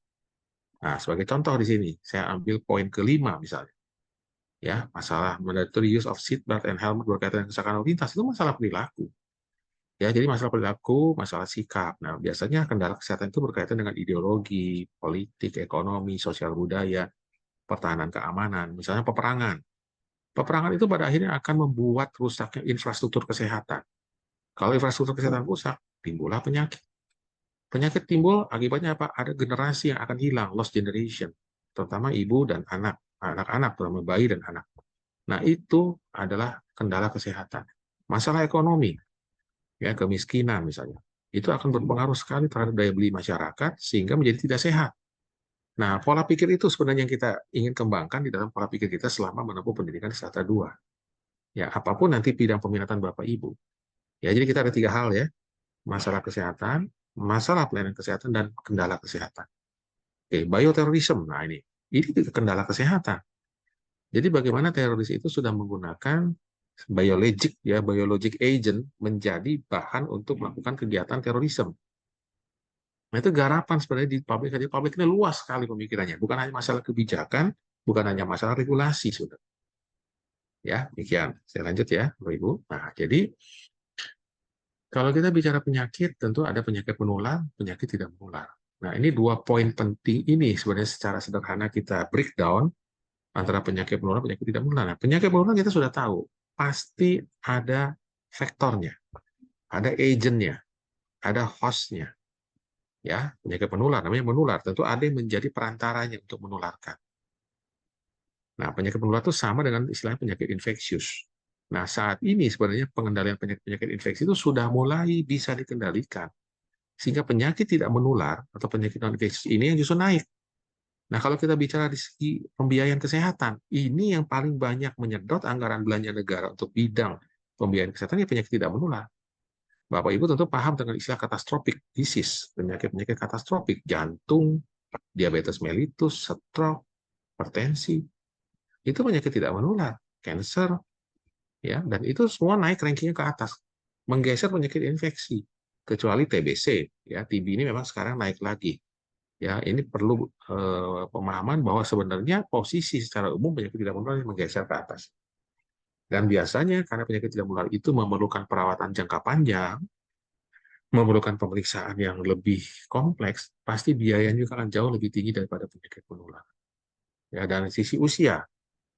Nah, sebagai contoh di sini, saya ambil poin ke-5 misalnya. Ya, masalah mandatory use of seatbelt and helmet berkaitan dengan kecelakaan lalu lintas, itu masalah perilaku. Ya, jadi masalah perilaku, masalah sikap. Nah, biasanya kendala kesehatan itu berkaitan dengan ideologi, politik, ekonomi, sosial budaya, pertahanan keamanan, misalnya peperangan. Peperangan itu pada akhirnya akan membuat rusaknya infrastruktur kesehatan. Kalau infrastruktur kesehatan rusak, timbullah penyakit. Penyakit timbul akibatnya apa? Ada generasi yang akan hilang, lost generation, terutama ibu dan anak, anak-anak, terutama bayi dan anak. Nah, itu adalah kendala kesehatan. Masalah ekonomi, ya kemiskinan misalnya, itu akan berpengaruh sekali terhadap daya beli masyarakat sehingga menjadi tidak sehat. Nah, pola pikir itu sebenarnya yang kita ingin kembangkan di dalam pola pikir kita selama menempuh pendidikan strata 2. Ya, apapun nanti bidang peminatan Bapak Ibu. Ya, jadi kita ada 3 hal ya, masalah kesehatan, masalah pelayanan kesehatan, dan kendala kesehatan. Oke, bioterorisme. Nah, ini kendala kesehatan. Jadi bagaimana teroris itu sudah menggunakan biologic agent menjadi bahan untuk melakukan kegiatan terorisme. Nah, itu garapan sebenarnya di publik. Jadi publik ini luas sekali pemikirannya. Bukan hanya masalah kebijakan, bukan hanya masalah regulasi, sudah. Ya, demikian. Saya lanjut ya, Bapak Ibu. Nah, jadi kalau kita bicara penyakit, tentu ada penyakit menular, penyakit tidak menular. Nah, ini 2 poin penting ini sebenarnya secara sederhana kita breakdown antara penyakit menular dan penyakit tidak menular. Nah, penyakit menular kita sudah tahu, pasti ada faktornya, ada agentnya, ada hostnya. Ya, penyakit menular namanya menular, tentu ada yang menjadi perantaranya untuk menularkan. Nah, penyakit menular itu sama dengan istilahnya penyakit infeksius. Nah, saat ini sebenarnya pengendalian penyakit infeksi itu sudah mulai bisa dikendalikan. Sehingga penyakit tidak menular atau penyakit non-infeksius ini yang justru naik. Nah, kalau kita bicara di segi pembiayaan kesehatan, ini yang paling banyak menyedot anggaran belanja negara untuk bidang pembiayaan kesehatan ya penyakit tidak menular. Bapak Ibu tentu paham dengan istilah catastrophic disease, penyakit-penyakit katastropik, jantung, diabetes mellitus, stroke, hipertensi. Itu penyakit tidak menular, cancer, ya, dan itu semua naik rankingnya ke atas, menggeser penyakit infeksi, kecuali TBC, ya, TB ini memang sekarang naik lagi. Ya, ini perlu pemahaman bahwa sebenarnya posisi secara umum penyakit tidak menular menggeser ke atas. Dan biasanya karena penyakit tidak menular itu memerlukan perawatan jangka panjang, memerlukan pemeriksaan yang lebih kompleks, pasti biayanya juga akan jauh lebih tinggi daripada penyakit menular. Ya, dan sisi usia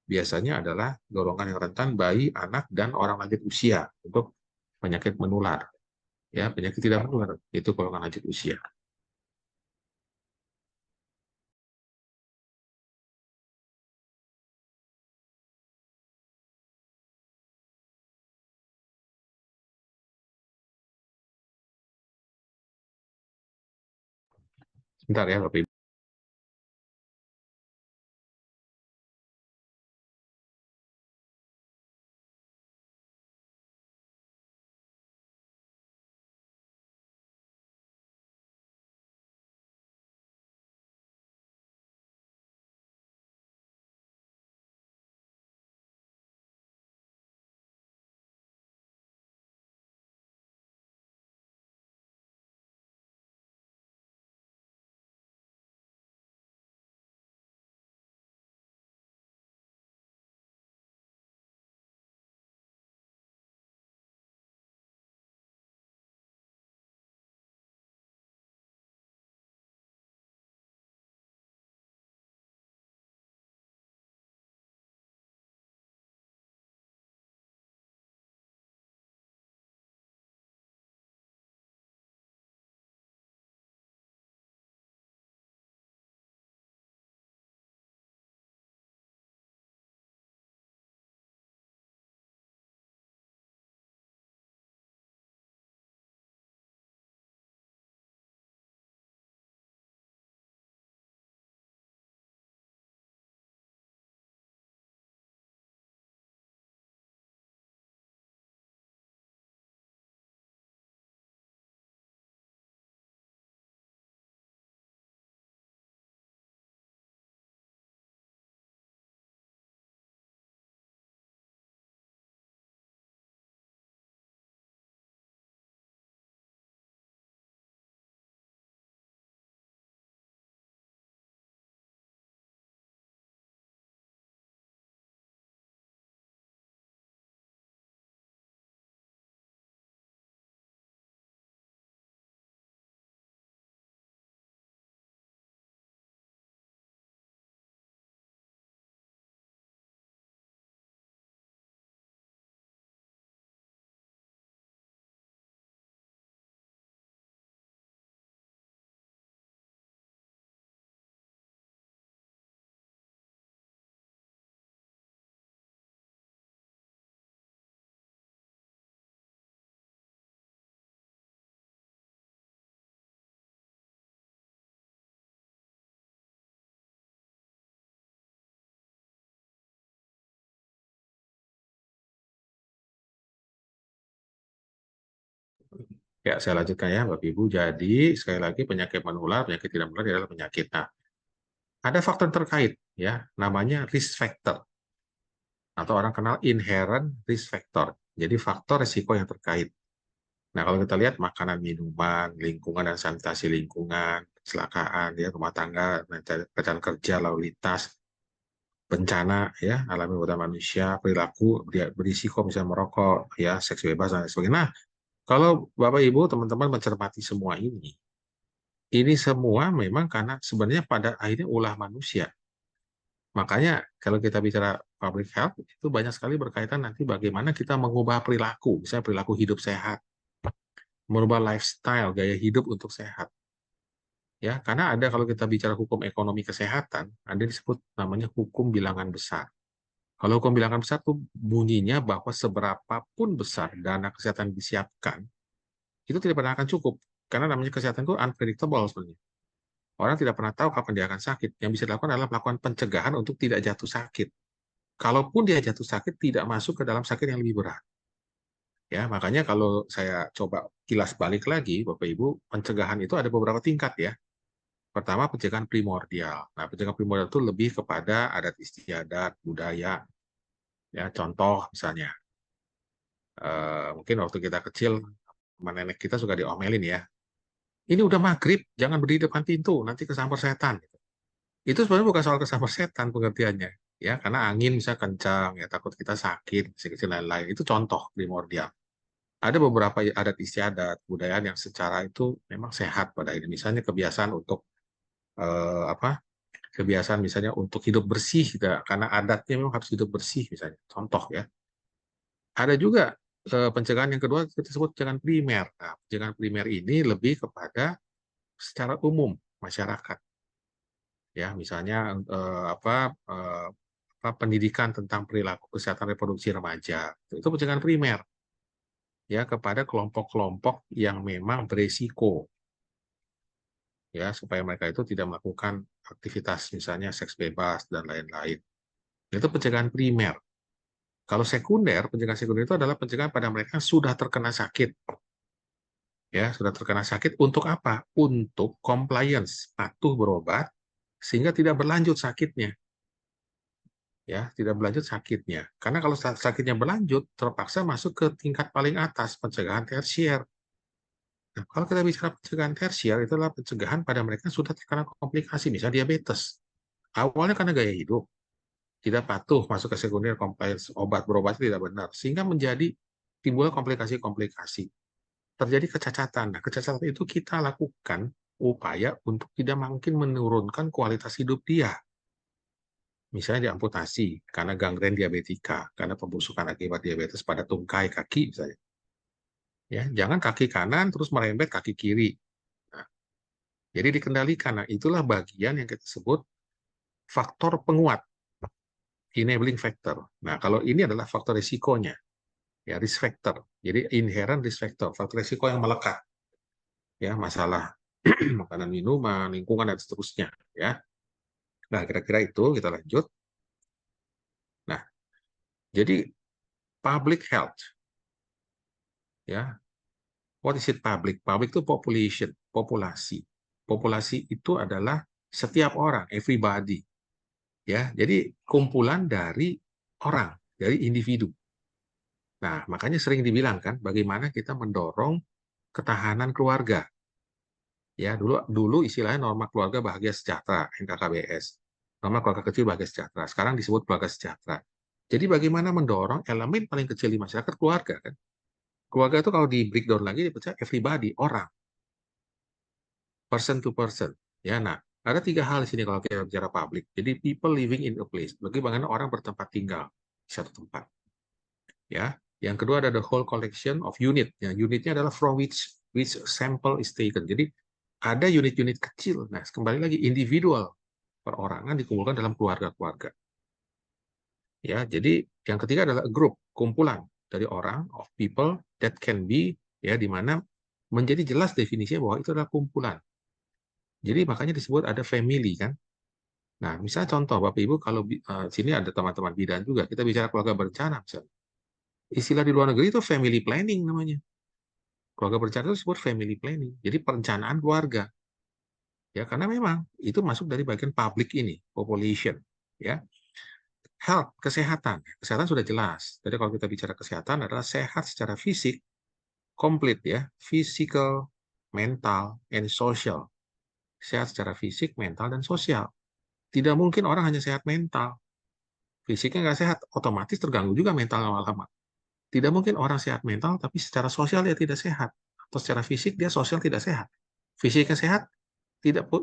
biasanya adalah golongan yang rentan bayi, anak, dan orang lanjut usia untuk penyakit menular. Ya, penyakit tidak menular itu golongan lanjut usia. Sebentar ya, Bapak Ibu. Ya, saya lanjutkan ya, Bapak Ibu. Jadi, sekali lagi penyakit menular, penyakit tidak menular adalah penyakit. Nah, ada faktor terkait, ya, namanya risk factor, atau orang kenal inherent risk factor. Jadi, faktor risiko yang terkait. Nah, kalau kita lihat makanan, minuman, lingkungan dan sanitasi lingkungan, kecelakaan, ya, rumah tangga, rencana kerja, lalu lintas, bencana, ya, alami pada manusia, perilaku berisiko, misalnya merokok, ya, seks bebas dan lain sebagainya. Nah, kalau Bapak Ibu teman-teman mencermati semua ini semua memang karena sebenarnya pada akhirnya ulah manusia. Makanya kalau kita bicara public health itu banyak sekali berkaitan nanti bagaimana kita mengubah perilaku, misalnya perilaku hidup sehat, merubah lifestyle, gaya hidup untuk sehat. Ya, karena ada kalau kita bicara hukum ekonomi kesehatan, ada disebut namanya hukum bilangan besar. Kalau hukum bilangan besar itu bunyinya bahwa seberapapun besar dana kesehatan disiapkan, itu tidak pernah akan cukup. Karena namanya kesehatan itu unpredictable sebenarnya. Orang tidak pernah tahu kapan dia akan sakit. Yang bisa dilakukan adalah melakukan pencegahan untuk tidak jatuh sakit. Kalaupun dia jatuh sakit, tidak masuk ke dalam sakit yang lebih berat. Ya, makanya kalau saya coba kilas balik lagi, Bapak Ibu, pencegahan itu ada beberapa tingkat ya. Pertama, pencegahan primordial. Nah, pencegahan primordial itu lebih kepada adat istiadat, budaya. Ya, contoh misalnya, mungkin waktu kita kecil, sama nenek kita suka diomelin ya. Ini udah maghrib, jangan berdiri depan pintu, nanti kesamper setan. Itu sebenarnya bukan soal kesamper setan pengertiannya. Ya, karena angin bisa kencang, ya takut kita sakit, kecil lain-lain. Itu contoh primordial. Ada beberapa adat istiadat, budaya yang secara itu memang sehat pada ini. Misalnya kebiasaan untuk kebiasaan misalnya untuk hidup bersih, karena adatnya memang harus hidup bersih misalnya. Contoh ya. Ada juga pencegahan yang kedua kita sebut pencegahan primer. Nah, pencegahan primer ini lebih kepada secara umum masyarakat. Ya, misalnya pendidikan tentang perilaku kesehatan reproduksi remaja. Itu pencegahan primer. Ya, kepada kelompok-kelompok yang memang beresiko. Ya, supaya mereka itu tidak melakukan aktivitas misalnya seks bebas dan lain-lain. Itu pencegahan primer. Kalau sekunder, pencegahan sekunder itu adalah pencegahan pada mereka yang sudah terkena sakit. Ya, sudah terkena sakit untuk apa? Untuk compliance, patuh berobat sehingga tidak berlanjut sakitnya. Ya, tidak berlanjut sakitnya. Karena kalau sakitnya berlanjut, terpaksa masuk ke tingkat paling atas, pencegahan tersier. Nah, kalau kita bicara pencegahan tersier, itu adalah pencegahan pada mereka yang sudah terkena komplikasi, misalnya diabetes. Awalnya karena gaya hidup, tidak patuh masuk ke sekunder, compliance, obat berobat tidak benar, sehingga menjadi timbul komplikasi-komplikasi. Terjadi kecacatan. Nah, kecacatan itu kita lakukan upaya untuk tidak makin menurunkan kualitas hidup dia. Misalnya diamputasi karena gangren diabetika, karena pembusukan akibat diabetes pada tungkai kaki misalnya. Ya, jangan kaki kanan terus merembet kaki kiri. Nah, jadi dikendalikan. Nah, itulah bagian yang kita sebut faktor penguat, enabling factor. Nah, kalau ini adalah faktor risikonya, ya risk factor. Jadi inherent risk factor, faktor risiko yang melekat. Ya, masalah makanan, minuman, lingkungan dan seterusnya, ya. Nah, kira-kira itu kita lanjut. Nah, jadi public health, ya. What is it public? Public itu population, populasi. Populasi itu adalah setiap orang, everybody. Ya, jadi kumpulan dari orang, dari individu. Nah, makanya sering dibilang kan, bagaimana kita mendorong ketahanan keluarga. Ya, dulu istilahnya norma keluarga bahagia sejahtera, NKKBS. Norma keluarga kecil bahagia sejahtera. Sekarang disebut keluarga sejahtera. Jadi bagaimana mendorong elemen paling kecil di masyarakat keluarga kan? Keluarga itu kalau di breakdown lagi dibaca everybody, orang. Person to person. Ya, nah, ada 3 hal di sini kalau kita bicara publik. Jadi people living in a place. Bagaimana orang bertempat tinggal di satu tempat. Ya, yang kedua ada the whole collection of unit. Ya, unitnya adalah from which sample is taken. Jadi ada unit-unit kecil. Nah, kembali lagi individual perorangan dikumpulkan dalam keluarga-keluarga. Ya, jadi yang ketiga adalah group, kumpulan dari orang of people that can be ya di mana menjadi jelas definisinya bahwa itu adalah kumpulan. Jadi makanya disebut ada family kan. Nah, misalnya contoh Bapak Ibu kalau sini ada teman-teman bidan juga, kita bicara keluarga berencana misalnya. Istilah di luar negeri itu family planning namanya. Keluarga berencana itu disebut family planning. Jadi perencanaan keluarga. Ya, karena memang itu masuk dari bagian public ini, population, ya. Health, kesehatan. Kesehatan sudah jelas. Jadi kalau kita bicara kesehatan adalah sehat secara fisik, komplit ya, physical, mental, and social. Sehat secara fisik, mental, dan sosial. Tidak mungkin orang hanya sehat mental. Fisiknya nggak sehat, otomatis terganggu juga mental lama-lama. Tidak mungkin orang sehat mental, tapi secara sosial dia tidak sehat. Atau secara fisik dia sosial tidak sehat. Fisiknya sehat,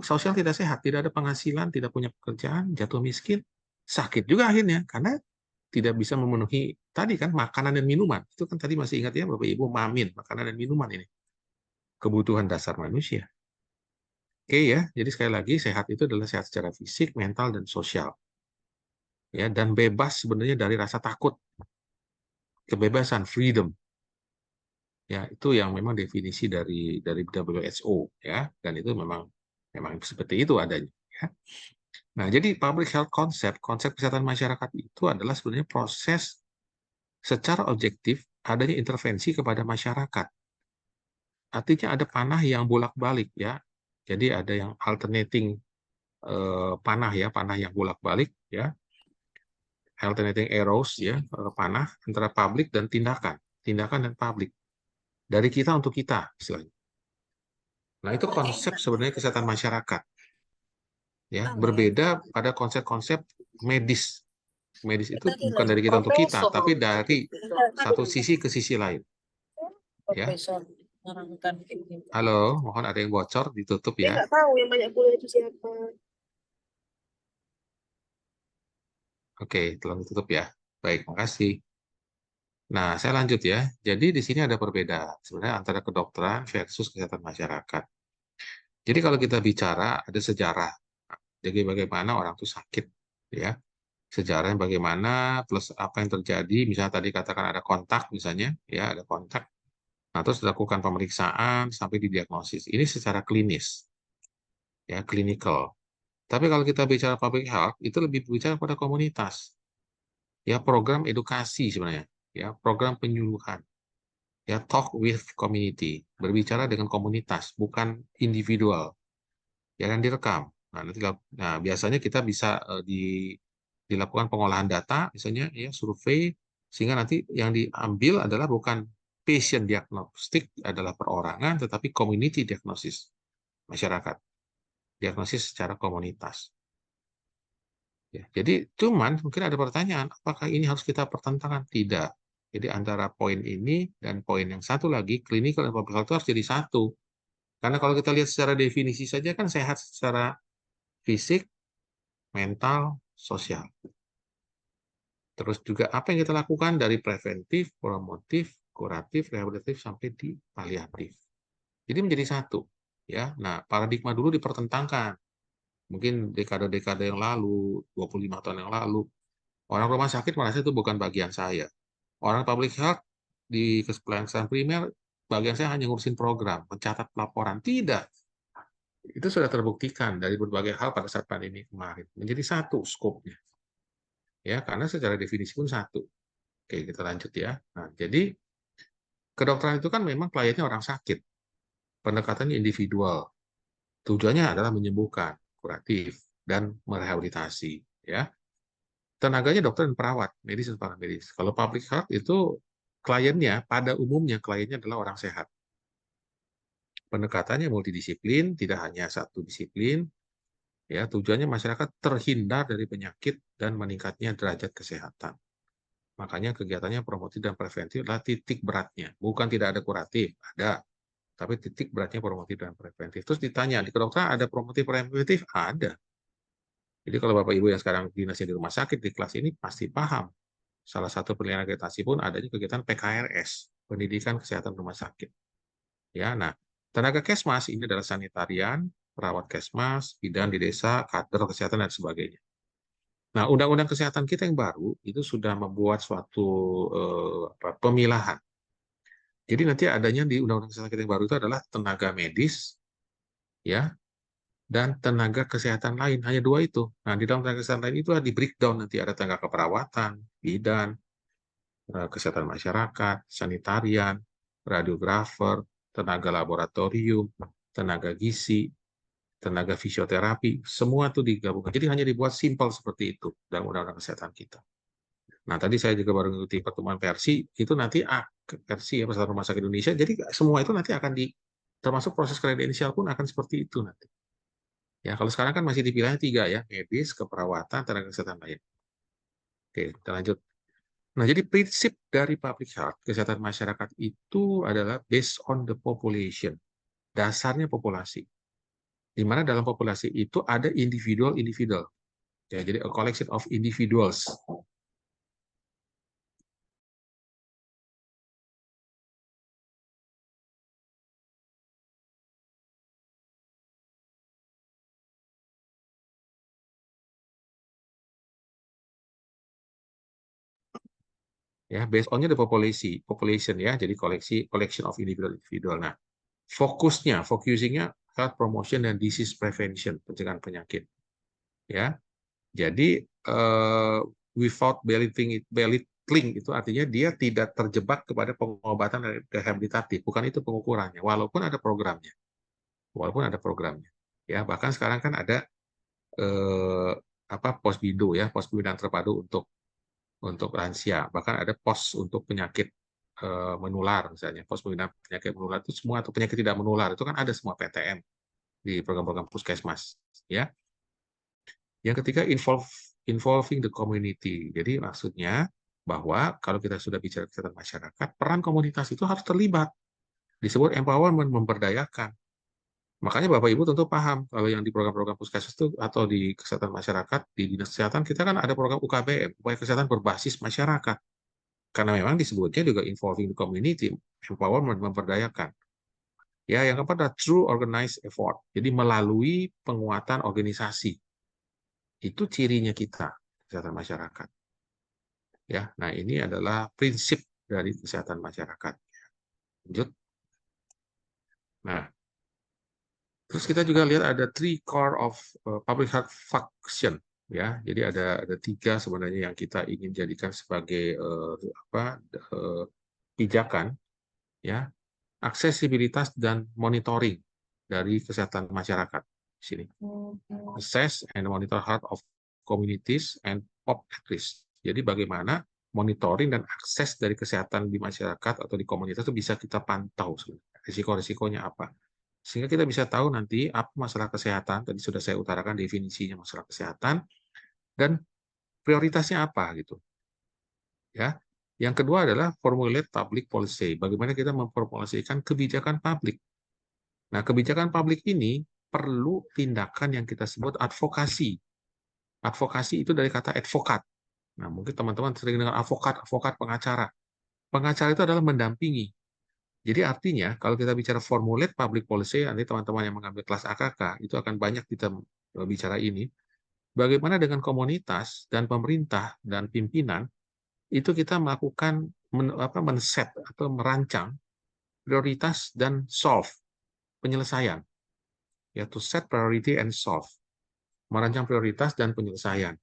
sosial tidak sehat, tidak ada penghasilan, tidak punya pekerjaan, jatuh miskin, sakit juga akhirnya, karena tidak bisa memenuhi tadi kan makanan dan minuman. Itu kan tadi masih ingat ya Bapak Ibu, mamin, makanan dan minuman ini. Kebutuhan dasar manusia. Oke ya, jadi sekali lagi sehat itu adalah sehat secara fisik, mental, dan sosial. Ya, dan bebas sebenarnya dari rasa takut. Kebebasan, freedom. Ya, itu yang memang definisi dari WHO ya, dan itu memang seperti itu adanya ya. Nah, jadi public health konsep kesehatan masyarakat itu adalah sebenarnya proses secara objektif adanya intervensi kepada masyarakat. Artinya ada panah yang bolak-balik ya. Jadi ada yang alternating panah ya, panah yang bolak-balik ya. Alternating arrows ya, panah antara publik dan tindakan dan publik. Dari kita untuk kita istilahnya. Nah, itu konsep sebenarnya kesehatan masyarakat. Ya, berbeda pada konsep-konsep medis. Medis itu bukan dari kita untuk kita, tapi dari satu sisi ke sisi lain. Ya. Halo, mohon ada yang bocor, ditutup ya. Nggak tahu yang banyak kuliah itu siapa. Oke, telah ditutup ya. Baik, makasih. Nah, saya lanjut ya. Jadi di sini ada perbedaan sebenarnya antara kedokteran versus kesehatan masyarakat. Jadi kalau kita bicara ada sejarah. Jadi bagaimana orang itu sakit, ya. Sejarahnya bagaimana, plus apa yang terjadi, misalnya tadi katakan ada kontak misalnya, ya ada kontak. Nah, terus dilakukan pemeriksaan sampai didiagnosis. Ini secara klinis, ya clinical. Tapi kalau kita bicara public health, itu lebih bicara pada komunitas, ya program edukasi sebenarnya, ya program penyuluhan, ya talk with community, berbicara dengan komunitas, bukan individual, ya kan direkam. Nah, biasanya kita bisa dilakukan pengolahan data, misalnya ya survei, sehingga nanti yang diambil adalah bukan patient diagnostik adalah perorangan, tetapi community diagnosis masyarakat, diagnosis secara komunitas. Ya, jadi cuman mungkin ada pertanyaan, apakah ini harus kita pertentangkan? Tidak. Jadi antara poin ini dan poin yang satu lagi, clinical dan public health itu harus jadi satu. Karena kalau kita lihat secara definisi saja kan sehat secara fisik, mental, sosial. Terus juga apa yang kita lakukan dari preventif, promotif, kuratif, rehabilitatif sampai di paliatif. Jadi menjadi satu. Ya, nah paradigma dulu dipertentangkan. Mungkin dekade-dekade yang lalu, 25 tahun yang lalu, orang rumah sakit merasa itu bukan bagian saya. Orang public health di kesehatan primer, bagian saya hanya ngurusin program, mencatat laporan. Tidak. Itu sudah terbuktikan dari berbagai hal pada saat pandemi kemarin. Menjadi satu skopnya. Ya, karena secara definisi pun satu. Oke, kita lanjut ya. Nah, jadi kedokteran itu kan memang kliennya orang sakit. Pendekatannya individual. Tujuannya adalah menyembuhkan, kuratif, dan merehabilitasi. Ya, tenaganya dokter dan perawat, medis dan paramedis. Kalau public health itu kliennya, pada umumnya kliennya adalah orang sehat. Pendekatannya multidisiplin, tidak hanya satu disiplin. Ya, tujuannya masyarakat terhindar dari penyakit dan meningkatnya derajat kesehatan. Makanya kegiatannya promotif dan preventif adalah titik beratnya. Bukan tidak ada kuratif, ada. Tapi titik beratnya promotif dan preventif. Terus ditanya, di kedokteran ada promotif preventif? Ada. Jadi kalau Bapak Ibu yang sekarang dinasnya di rumah sakit, di kelas ini pasti paham. Salah satu penilaian akreditasi pun adanya kegiatan PKRS, Pendidikan Kesehatan Rumah Sakit. Ya, nah, tenaga kesmas ini adalah sanitarian, perawat kesmas, bidan di desa, kader kesehatan, dan sebagainya. Nah, undang-undang kesehatan kita yang baru itu sudah membuat suatu pemilahan. Jadi nanti adanya di undang-undang kesehatan kita yang baru itu adalah tenaga medis, ya, dan tenaga kesehatan lain. Hanya dua itu. Nah, di dalam tenaga kesehatan lain itu di breakdown nanti ada tenaga keperawatan, bidan, kesehatan masyarakat, sanitarian, radiografer, tenaga laboratorium, tenaga gizi, tenaga fisioterapi, semua itu digabungkan. Jadi hanya dibuat simpel seperti itu dalam undang-undang kesehatan kita. Nah, tadi saya juga baru mengikuti pertemuan versi, itu nanti versi ya, Persatuan Rumah Sakit Indonesia, jadi semua itu nanti akan termasuk proses kredensial pun akan seperti itu nanti. Ya, kalau sekarang kan masih dipilihnya 3 ya, medis, keperawatan, tenaga kesehatan lain. Oke, kita lanjut. Nah, jadi prinsip dari public health, kesehatan masyarakat itu adalah based on the population. Dasarnya populasi. Di mana dalam populasi itu ada individual. Ya, jadi a collection of individuals. Ya, based on-nya the population ya, jadi collection of individual. Nah, focusing-nya health promotion dan disease prevention, pencegahan penyakit. Ya, jadi without belittling itu artinya dia tidak terjebak kepada pengobatan rehabilitatif, bukan itu pengukurannya, walaupun ada programnya. Ya, bahkan sekarang kan ada Posbido ya, pos pembinaan terpadu untuk lansia, bahkan ada pos untuk penyakit menular, misalnya pos pembinaan penyakit menular itu semua, atau penyakit tidak menular itu kan ada semua PTM di program-program puskesmas, ya. Yang ketiga, involving the community. Jadi maksudnya bahwa kalau kita sudah bicara kesehatan masyarakat, peran komunitas itu harus terlibat. Disebut empowerment, memberdayakan. Makanya Bapak Ibu tentu paham kalau yang di program-program puskesmas itu atau di kesehatan masyarakat, di dinas kesehatan kita kan ada program UKBM, upaya kesehatan berbasis masyarakat. Karena memang disebutnya juga involving the community, empowerment, memberdayakan. Ya, yang keempat adalah true organized effort. Jadi melalui penguatan organisasi. Itu cirinya kita, kesehatan masyarakat. Ya, nah ini adalah prinsip dari kesehatan masyarakat. Lanjut. Nah, terus kita juga lihat ada 3 core of public health function. Ya, jadi ada 3 sebenarnya yang kita ingin jadikan sebagai pijakan, ya, aksesibilitas dan monitoring dari kesehatan masyarakat. Di sini. Assess and monitor health of communities and pop at risk. Jadi bagaimana monitoring dan akses dari kesehatan di masyarakat atau di komunitas itu bisa kita pantau, risiko-risikonya apa. Sehingga kita bisa tahu nanti apa masalah kesehatan, tadi sudah saya utarakan definisinya masalah kesehatan, dan prioritasnya apa gitu. Ya. Yang kedua adalah formulate public policy. Bagaimana kita memformulasikan kebijakan publik. Nah, kebijakan publik ini perlu tindakan yang kita sebut advokasi. Advokasi itu dari kata advokat. Nah, mungkin teman-teman sering dengar advokat pengacara. Pengacara itu adalah mendampingi. Jadi artinya, kalau kita bicara formulate public policy, nanti teman-teman yang mengambil kelas AKK, itu akan banyak kita bicara ini. Bagaimana dengan komunitas dan pemerintah dan pimpinan, itu kita melakukan men-set atau merancang prioritas dan solve penyelesaian. Ya, to set priority and solve. Merancang prioritas dan penyelesaian.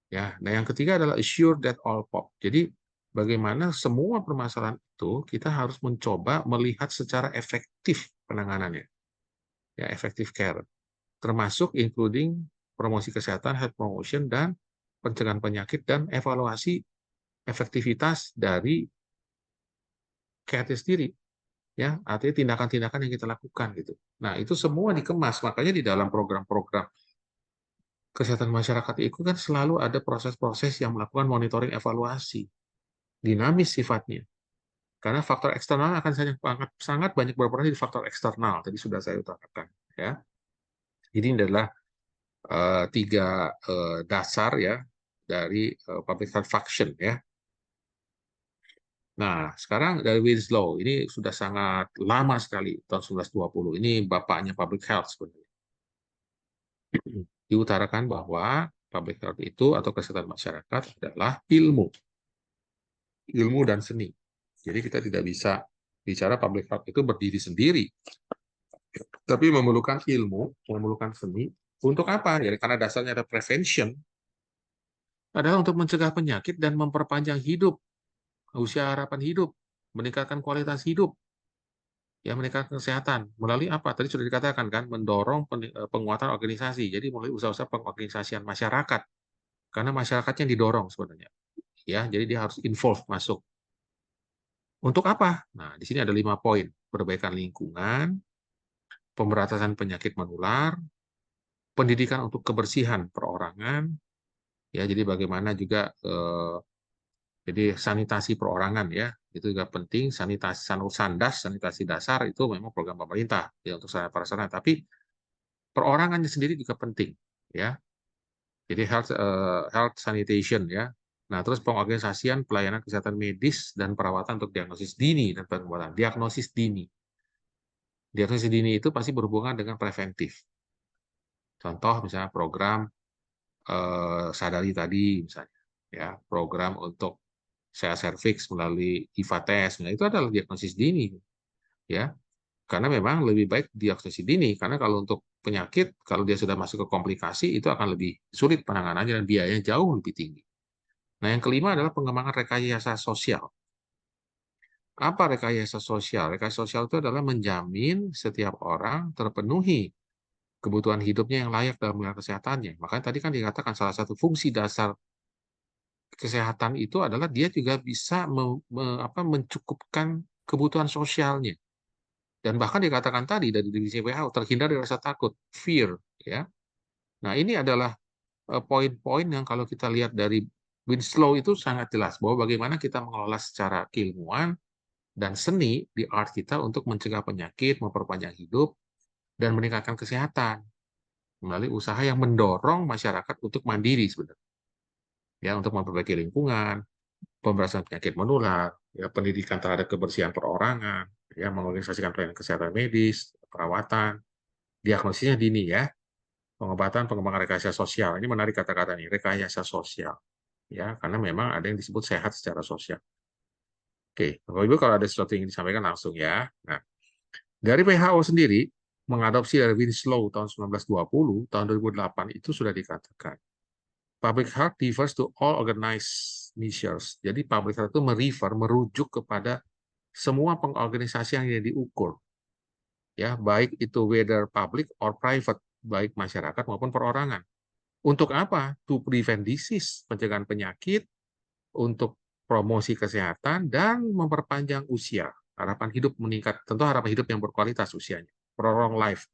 Ya, nah yang ketiga adalah assure that all pop. Jadi bagaimana semua permasalahan itu kita harus mencoba melihat secara efektif penanganannya. Ya, effective care. Termasuk including promosi kesehatan, health promotion, dan pencegahan penyakit, dan evaluasi efektivitas dari care itu sendiri. Ya, artinya tindakan-tindakan yang kita lakukan gitu. Nah, itu semua dikemas, makanya di dalam program-program kesehatan masyarakat itu kan selalu ada proses-proses yang melakukan monitoring evaluasi. Dinamis sifatnya. Karena faktor eksternal akan sangat banyak berperan di faktor eksternal. Tadi sudah saya utarakan. Ya. Jadi ini adalah 3 dasar ya dari public health function ya. Nah, sekarang dari Winslow, ini sudah sangat lama sekali, tahun 1920. Ini bapaknya public health sebenarnya. Diutarakan bahwa public health itu atau kesehatan masyarakat adalah ilmu dan seni. Jadi kita tidak bisa bicara public health itu berdiri sendiri, tapi memerlukan ilmu, memerlukan seni. Untuk apa? Ya, karena dasarnya ada prevention, adalah untuk mencegah penyakit dan memperpanjang hidup, usia harapan hidup, meningkatkan kualitas hidup. ya meningkatkan kesehatan melalui apa? Tadi sudah dikatakan kan, mendorong penguatan organisasi. Jadi melalui usaha-usaha pengorganisasian masyarakat, karena masyarakatnya yang didorong sebenarnya. Ya, jadi dia harus involve masuk. Untuk apa? Nah, di sini ada 5 poin: perbaikan lingkungan, pemberantasan penyakit menular, pendidikan untuk kebersihan perorangan, ya. Jadi bagaimana juga jadi sanitasi perorangan, ya, itu juga penting. Sanitasi sanitasi dasar itu memang program pemerintah ya untuk sarana prasarana, tapi perorangannya sendiri juga penting, ya. Jadi health sanitation, ya. Nah, terus pengorganisasian pelayanan kesehatan medis dan perawatan untuk diagnosis dini dan pengobatan. Diagnosis dini. Diagnosis dini itu pasti berhubungan dengan preventif. Contoh misalnya program Sadari tadi misalnya, ya, program untuk serviks melalui IVA test. Nah, itu adalah diagnosis dini, ya. Karena memang lebih baik diagnosis dini, karena kalau untuk penyakit, kalau dia sudah masuk ke komplikasi, itu akan lebih sulit penanganannya dan biayanya jauh lebih tinggi. Nah, yang kelima adalah pengembangan rekayasa sosial. Apa rekayasa sosial? Rekayasa sosial itu adalah menjamin setiap orang terpenuhi kebutuhan hidupnya yang layak dalam bidang kesehatannya. Makanya tadi kan dikatakan salah satu fungsi dasar kesehatan itu adalah dia juga bisa mencukupkan kebutuhan sosialnya. Dan bahkan dikatakan tadi dari divisi WHO, terhindar dari rasa takut, fear, ya. Nah, ini adalah poin-poin yang kalau kita lihat dari Winslow itu sangat jelas bahwa bagaimana kita mengelola secara keilmuan dan seni di art kita untuk mencegah penyakit, memperpanjang hidup, dan meningkatkan kesehatan melalui usaha yang mendorong masyarakat untuk mandiri sebenarnya, ya, untuk memperbaiki lingkungan, pemberantasan penyakit menular, ya, pendidikan terhadap kebersihan perorangan, ya, mengorganisasikan pelayanan kesehatan medis, perawatan, diagnosisnya dini, ya, pengobatan, pengembangan rekayasa sosial. Ini menarik kata-kata ini, rekayasa sosial, ya, karena memang ada yang disebut sehat secara sosial. Oke, Bapak Ibu kalau ada sesuatu yang ingin disampaikan langsung, ya. Nah, dari WHO sendiri mengadopsi dari Winslow tahun 1920, tahun 2008 itu sudah dikatakan public health refers to all organized measures. Jadi public health itu merujuk kepada semua pengorganisasian yang diukur, ya, baik itu whether public or private, baik masyarakat maupun perorangan. Untuk apa? To prevent disease, pencegahan penyakit, untuk promosi kesehatan dan memperpanjang usia, harapan hidup meningkat, tentu harapan hidup yang berkualitas usianya, prolong life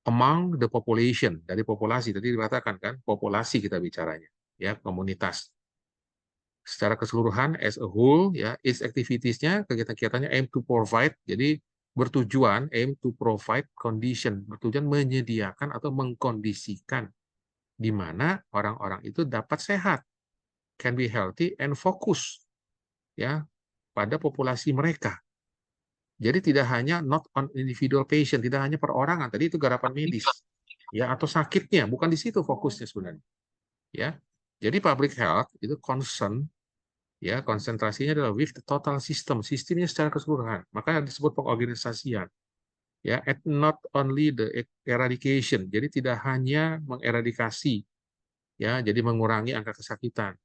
among the population, dari populasi. Tadi dikatakan kan, populasi kita bicaranya, ya, komunitas. Secara keseluruhan as a whole, ya, its activities-nya, kegiatan-kegiatannya aim to provide, jadi bertujuan aim to provide condition, bertujuan menyediakan atau mengkondisikan di mana orang-orang itu dapat sehat, can be healthy and focus, ya, pada populasi mereka. Jadi tidak hanya not on individual patient, tidak hanya perorangan. Tadi itu garapan medis, ya, atau sakitnya, bukan di situ fokusnya sebenarnya, ya. Jadi public health itu concern, ya, konsentrasinya adalah with the total system, sistemnya secara keseluruhan. Makanya disebut pengorganisasian, ya, and not only the eradication. Jadi tidak hanya mengeradikasi, ya, jadi mengurangi angka kesakitan,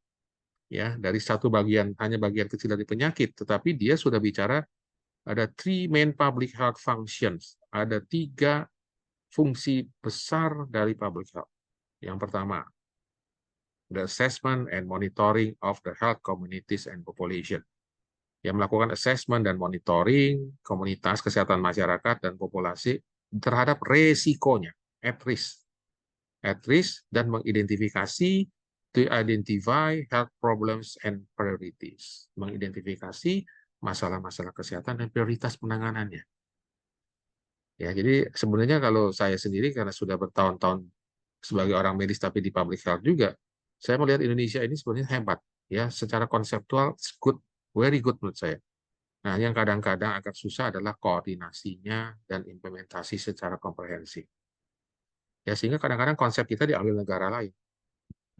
ya, dari satu bagian, hanya bagian kecil dari penyakit, tetapi dia sudah bicara ada 3 main public health functions. Ada 3 fungsi besar dari public health. Yang pertama, the assessment and monitoring of the health communities and population. Yang melakukan assessment dan monitoring komunitas, kesehatan masyarakat, dan populasi terhadap resikonya, at risk, dan mengidentifikasi, to identify health problems and priorities. Mengidentifikasi masalah-masalah kesehatan dan prioritas penanganannya. Ya, jadi sebenarnya kalau saya sendiri karena sudah bertahun-tahun sebagai orang medis tapi di public health juga, saya melihat Indonesia ini sebenarnya hebat, ya, secara konseptual good, very good menurut saya. Nah, yang kadang-kadang agak susah adalah koordinasinya dan implementasi secara komprehensif. Ya, sehingga kadang-kadang konsep kita diambil negara lain.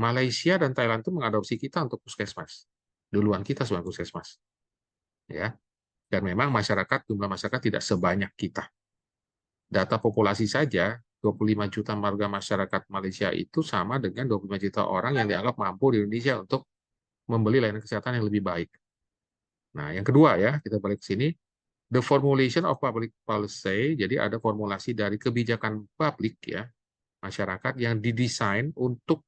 Malaysia dan Thailand itu mengadopsi kita untuk puskesmas. Duluan kita sebagai puskesmas. Ya. Dan memang jumlah masyarakat tidak sebanyak kita. Data populasi saja, 25 juta warga masyarakat Malaysia itu sama dengan 25 juta orang yang dianggap mampu di Indonesia untuk membeli layanan kesehatan yang lebih baik. Nah, yang kedua, ya, kita balik ke sini, the formulation of public policy, jadi ada formulasi dari kebijakan publik ya masyarakat yang didesain untuk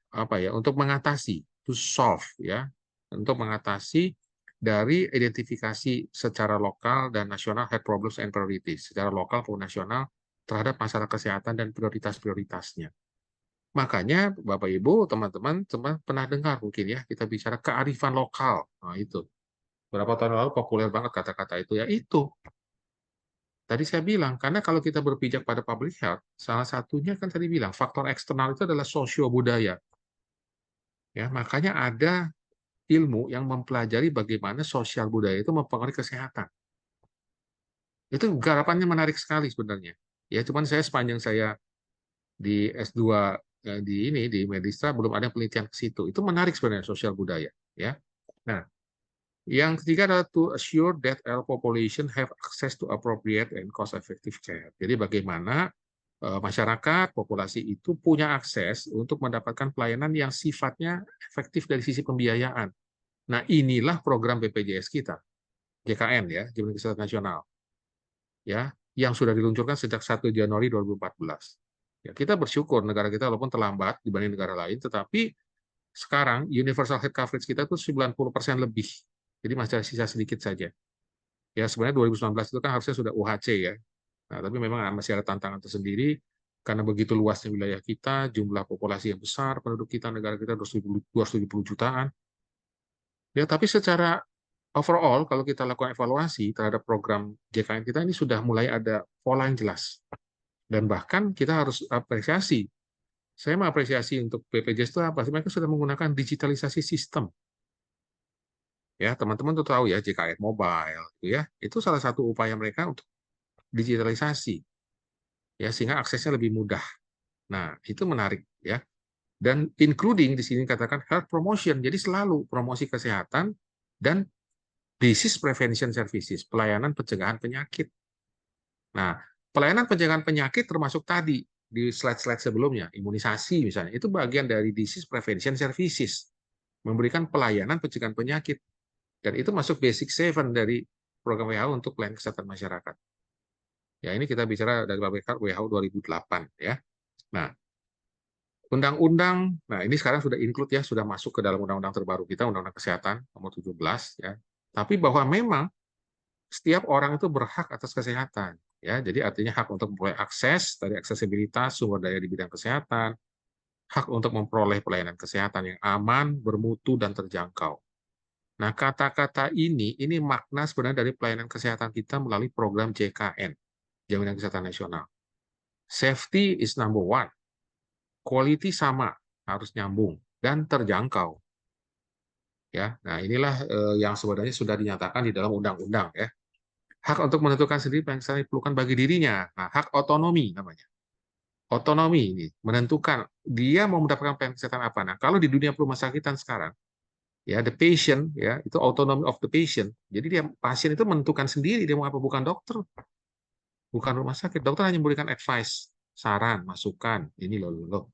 apa ya, untuk mengatasi, to solve ya, untuk mengatasi dari identifikasi secara lokal dan nasional health problems and priorities, secara lokal maupun nasional terhadap masalah kesehatan dan prioritas-prioritasnya. Makanya Bapak Ibu, teman-teman pernah dengar mungkin ya kita bicara kearifan lokal. Nah, itu. Berapa tahun lalu populer banget kata-kata itu ya itu. Tadi saya bilang, karena kalau kita berpijak pada public health, salah satunya kan tadi bilang faktor eksternal itu adalah sosio-budaya. Ya, makanya ada ilmu yang mempelajari bagaimana sosial budaya itu mempengaruhi kesehatan. Itu garapannya menarik sekali sebenarnya. Ya, cuman saya sepanjang saya di S2 di Medistra belum ada penelitian ke situ. Itu menarik sebenarnya sosial budaya, ya. Nah, yang ketiga adalah to assure that all population have access to appropriate and cost-effective care. Jadi bagaimana masyarakat, populasi itu punya akses untuk mendapatkan pelayanan yang sifatnya efektif dari sisi pembiayaan. Nah, inilah program BPJS kita, JKN ya, Jaminan Kesehatan Nasional, ya, yang sudah diluncurkan sejak 1 Januari 2014. Ya, kita bersyukur negara kita walaupun terlambat dibanding negara lain, tetapi sekarang universal health coverage kita itu 90% lebih. Jadi masih ada sisa sedikit saja. Ya, sebenarnya 2019 itu kan harusnya sudah UHC ya. Nah, tapi memang masih ada tantangan tersendiri karena begitu luasnya wilayah kita, jumlah populasi yang besar, penduduk kita, negara kita 270 jutaan. Ya, tapi secara overall kalau kita lakukan evaluasi terhadap program JKN kita ini sudah mulai ada pola yang jelas. Dan bahkan kita harus apresiasi. Saya mengapresiasi untuk BPJS itu apa? Mereka sudah menggunakan digitalisasi sistem. Ya, teman-teman tuh tahu ya JKN Mobile gitu ya. Itu salah satu upaya mereka untuk digitalisasi. Ya, sehingga aksesnya lebih mudah. Nah, itu menarik ya. Dan including di sini katakan health promotion. Jadi selalu promosi kesehatan dan disease prevention services, pelayanan pencegahan penyakit. Nah, pelayanan pencegahan penyakit termasuk tadi di slide-slide sebelumnya, imunisasi misalnya, itu bagian dari disease prevention services, memberikan pelayanan pencegahan penyakit. Dan itu masuk basic 7 dari program WHO untuk pelayanan kesehatan masyarakat. Ya, ini kita bicara dari WHO 2008 ya. Nah, undang-undang, nah ini sekarang sudah include ya, sudah masuk ke dalam undang-undang terbaru kita, Undang-Undang Kesehatan nomor 17 ya. Tapi bahwa memang setiap orang itu berhak atas kesehatan ya. Jadi artinya hak untuk memperoleh akses dari aksesibilitas sumber daya di bidang kesehatan, hak untuk memperoleh pelayanan kesehatan yang aman, bermutu dan terjangkau. Nah, kata-kata ini makna sebenarnya dari pelayanan kesehatan kita melalui program JKN, Jaminan Kesehatan Nasional. Safety is number one. Quality sama, harus nyambung dan terjangkau. Ya, nah inilah yang sebenarnya sudah dinyatakan di dalam undang-undang ya. Hak untuk menentukan sendiri apa yang saya perlukan bagi dirinya. Nah, hak otonomi namanya. Otonomi ini menentukan dia mau mendapatkan pelayanan kesehatan apa. Nah, kalau di dunia rumah sakitan sekarang, ya the patient ya itu autonomy of the patient. Jadi dia pasien itu menentukan sendiri dia mau apa, bukan dokter, bukan rumah sakit. Dokter hanya memberikan advice, saran, masukan. Ini loh.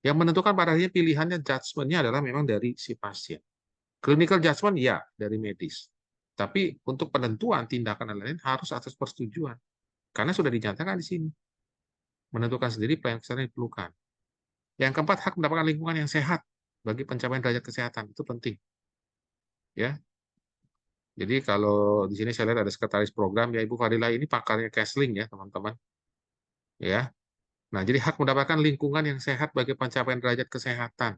Yang menentukan pada akhirnya pilihannya, judgement-nya adalah memang dari si pasien. Clinical judgment ya dari medis. Tapi untuk penentuan tindakan dan lain-lain harus atas persetujuan. Karena sudah dinyatakan di sini. Menentukan sendiri pelayanan kesehatan yang diperlukan. Yang keempat, hak mendapatkan lingkungan yang sehat bagi pencapaian derajat kesehatan. Itu penting. Ya. Jadi kalau di sini saya lihat ada sekretaris program, ya Ibu Fadila ini pakarnya Kesling ya teman-teman. Ya. Nah, jadi hak mendapatkan lingkungan yang sehat bagi pencapaian derajat kesehatan.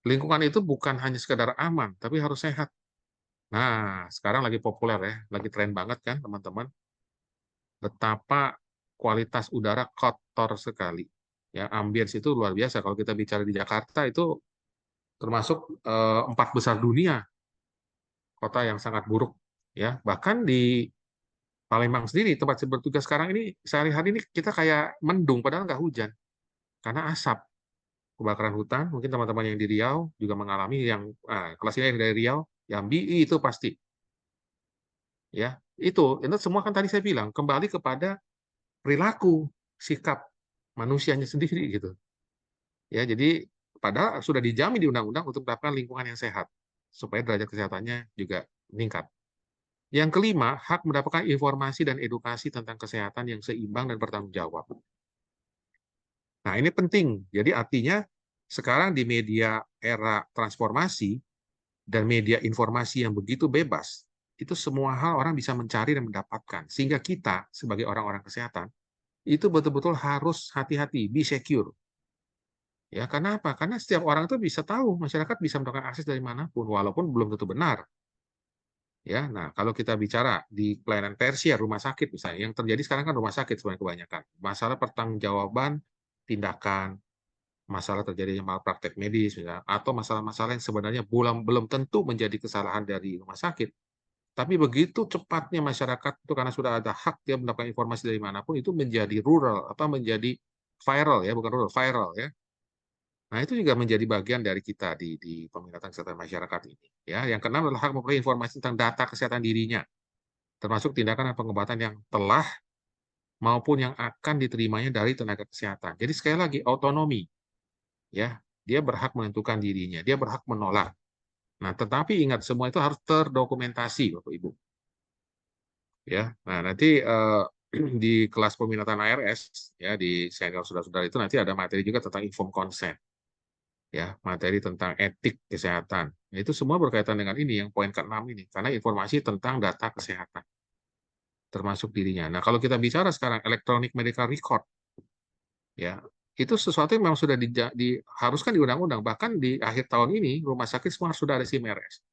Lingkungan itu bukan hanya sekedar aman, tapi harus sehat. Nah, sekarang lagi populer ya, lagi tren banget kan teman-teman. Betapa kualitas udara kotor sekali. Ya, ambience itu luar biasa. Kalau kita bicara di Jakarta itu termasuk 4 besar dunia, kota yang sangat buruk. Ya, bahkan di Palembang sendiri tempat saya bertugas sekarang ini sehari-hari ini kita kayak mendung padahal nggak hujan karena asap kebakaran hutan. Mungkin teman-teman yang di Riau juga mengalami yang kelasnya yang dari Riau, yang BI itu pasti. Ya, itu semua kan tadi saya bilang kembali kepada perilaku, sikap manusianya sendiri gitu. Ya, jadi padahal sudah dijamin di undang-undang untuk mendapatkan lingkungan yang sehat supaya derajat kesehatannya juga meningkat. Yang kelima, hak mendapatkan informasi dan edukasi tentang kesehatan yang seimbang dan bertanggung jawab. Nah, ini penting. Jadi artinya sekarang di media era transformasi dan media informasi yang begitu bebas, itu semua hal orang bisa mencari dan mendapatkan. Sehingga kita sebagai orang-orang kesehatan itu betul-betul harus hati-hati, be secure. Ya, karena apa? Karena setiap orang itu bisa tahu, masyarakat bisa mendapatkan akses dari manapun, walaupun belum tentu benar. Ya, nah kalau kita bicara di pelayanan tersier rumah sakit misalnya, yang terjadi sekarang kan rumah sakit sebenarnya kebanyakan. Masalah pertanggungjawaban tindakan, masalah terjadinya malpraktek medis misalnya, atau masalah-masalah yang sebenarnya belum tentu menjadi kesalahan dari rumah sakit. Tapi begitu cepatnya masyarakat itu karena sudah ada hak dia mendapatkan informasi dari manapun itu menjadi menjadi viral ya, bukan rural, viral ya. Nah, itu juga menjadi bagian dari kita di peminatan kesehatan masyarakat ini. Ya, yang keenam adalah hak memperoleh informasi tentang data kesehatan dirinya, termasuk tindakan dan pengobatan yang telah maupun yang akan diterimanya dari tenaga kesehatan. Jadi sekali lagi otonomi, ya, dia berhak menentukan dirinya, dia berhak menolak. Nah, tetapi ingat semua itu harus terdokumentasi, Bapak Ibu. Ya, nah nanti di kelas peminatan ARS ya di senior saudara-saudara itu nanti ada materi juga tentang informed consent. Ya, materi tentang etik kesehatan. Nah, itu semua berkaitan dengan ini yang poin ke-6 ini karena informasi tentang data kesehatan termasuk dirinya. Nah, kalau kita bicara sekarang electronic medical record ya, itu sesuatu yang memang sudah diharuskan di undang-undang. Bahkan di akhir tahun ini rumah sakit semua sudah ada SIM RS.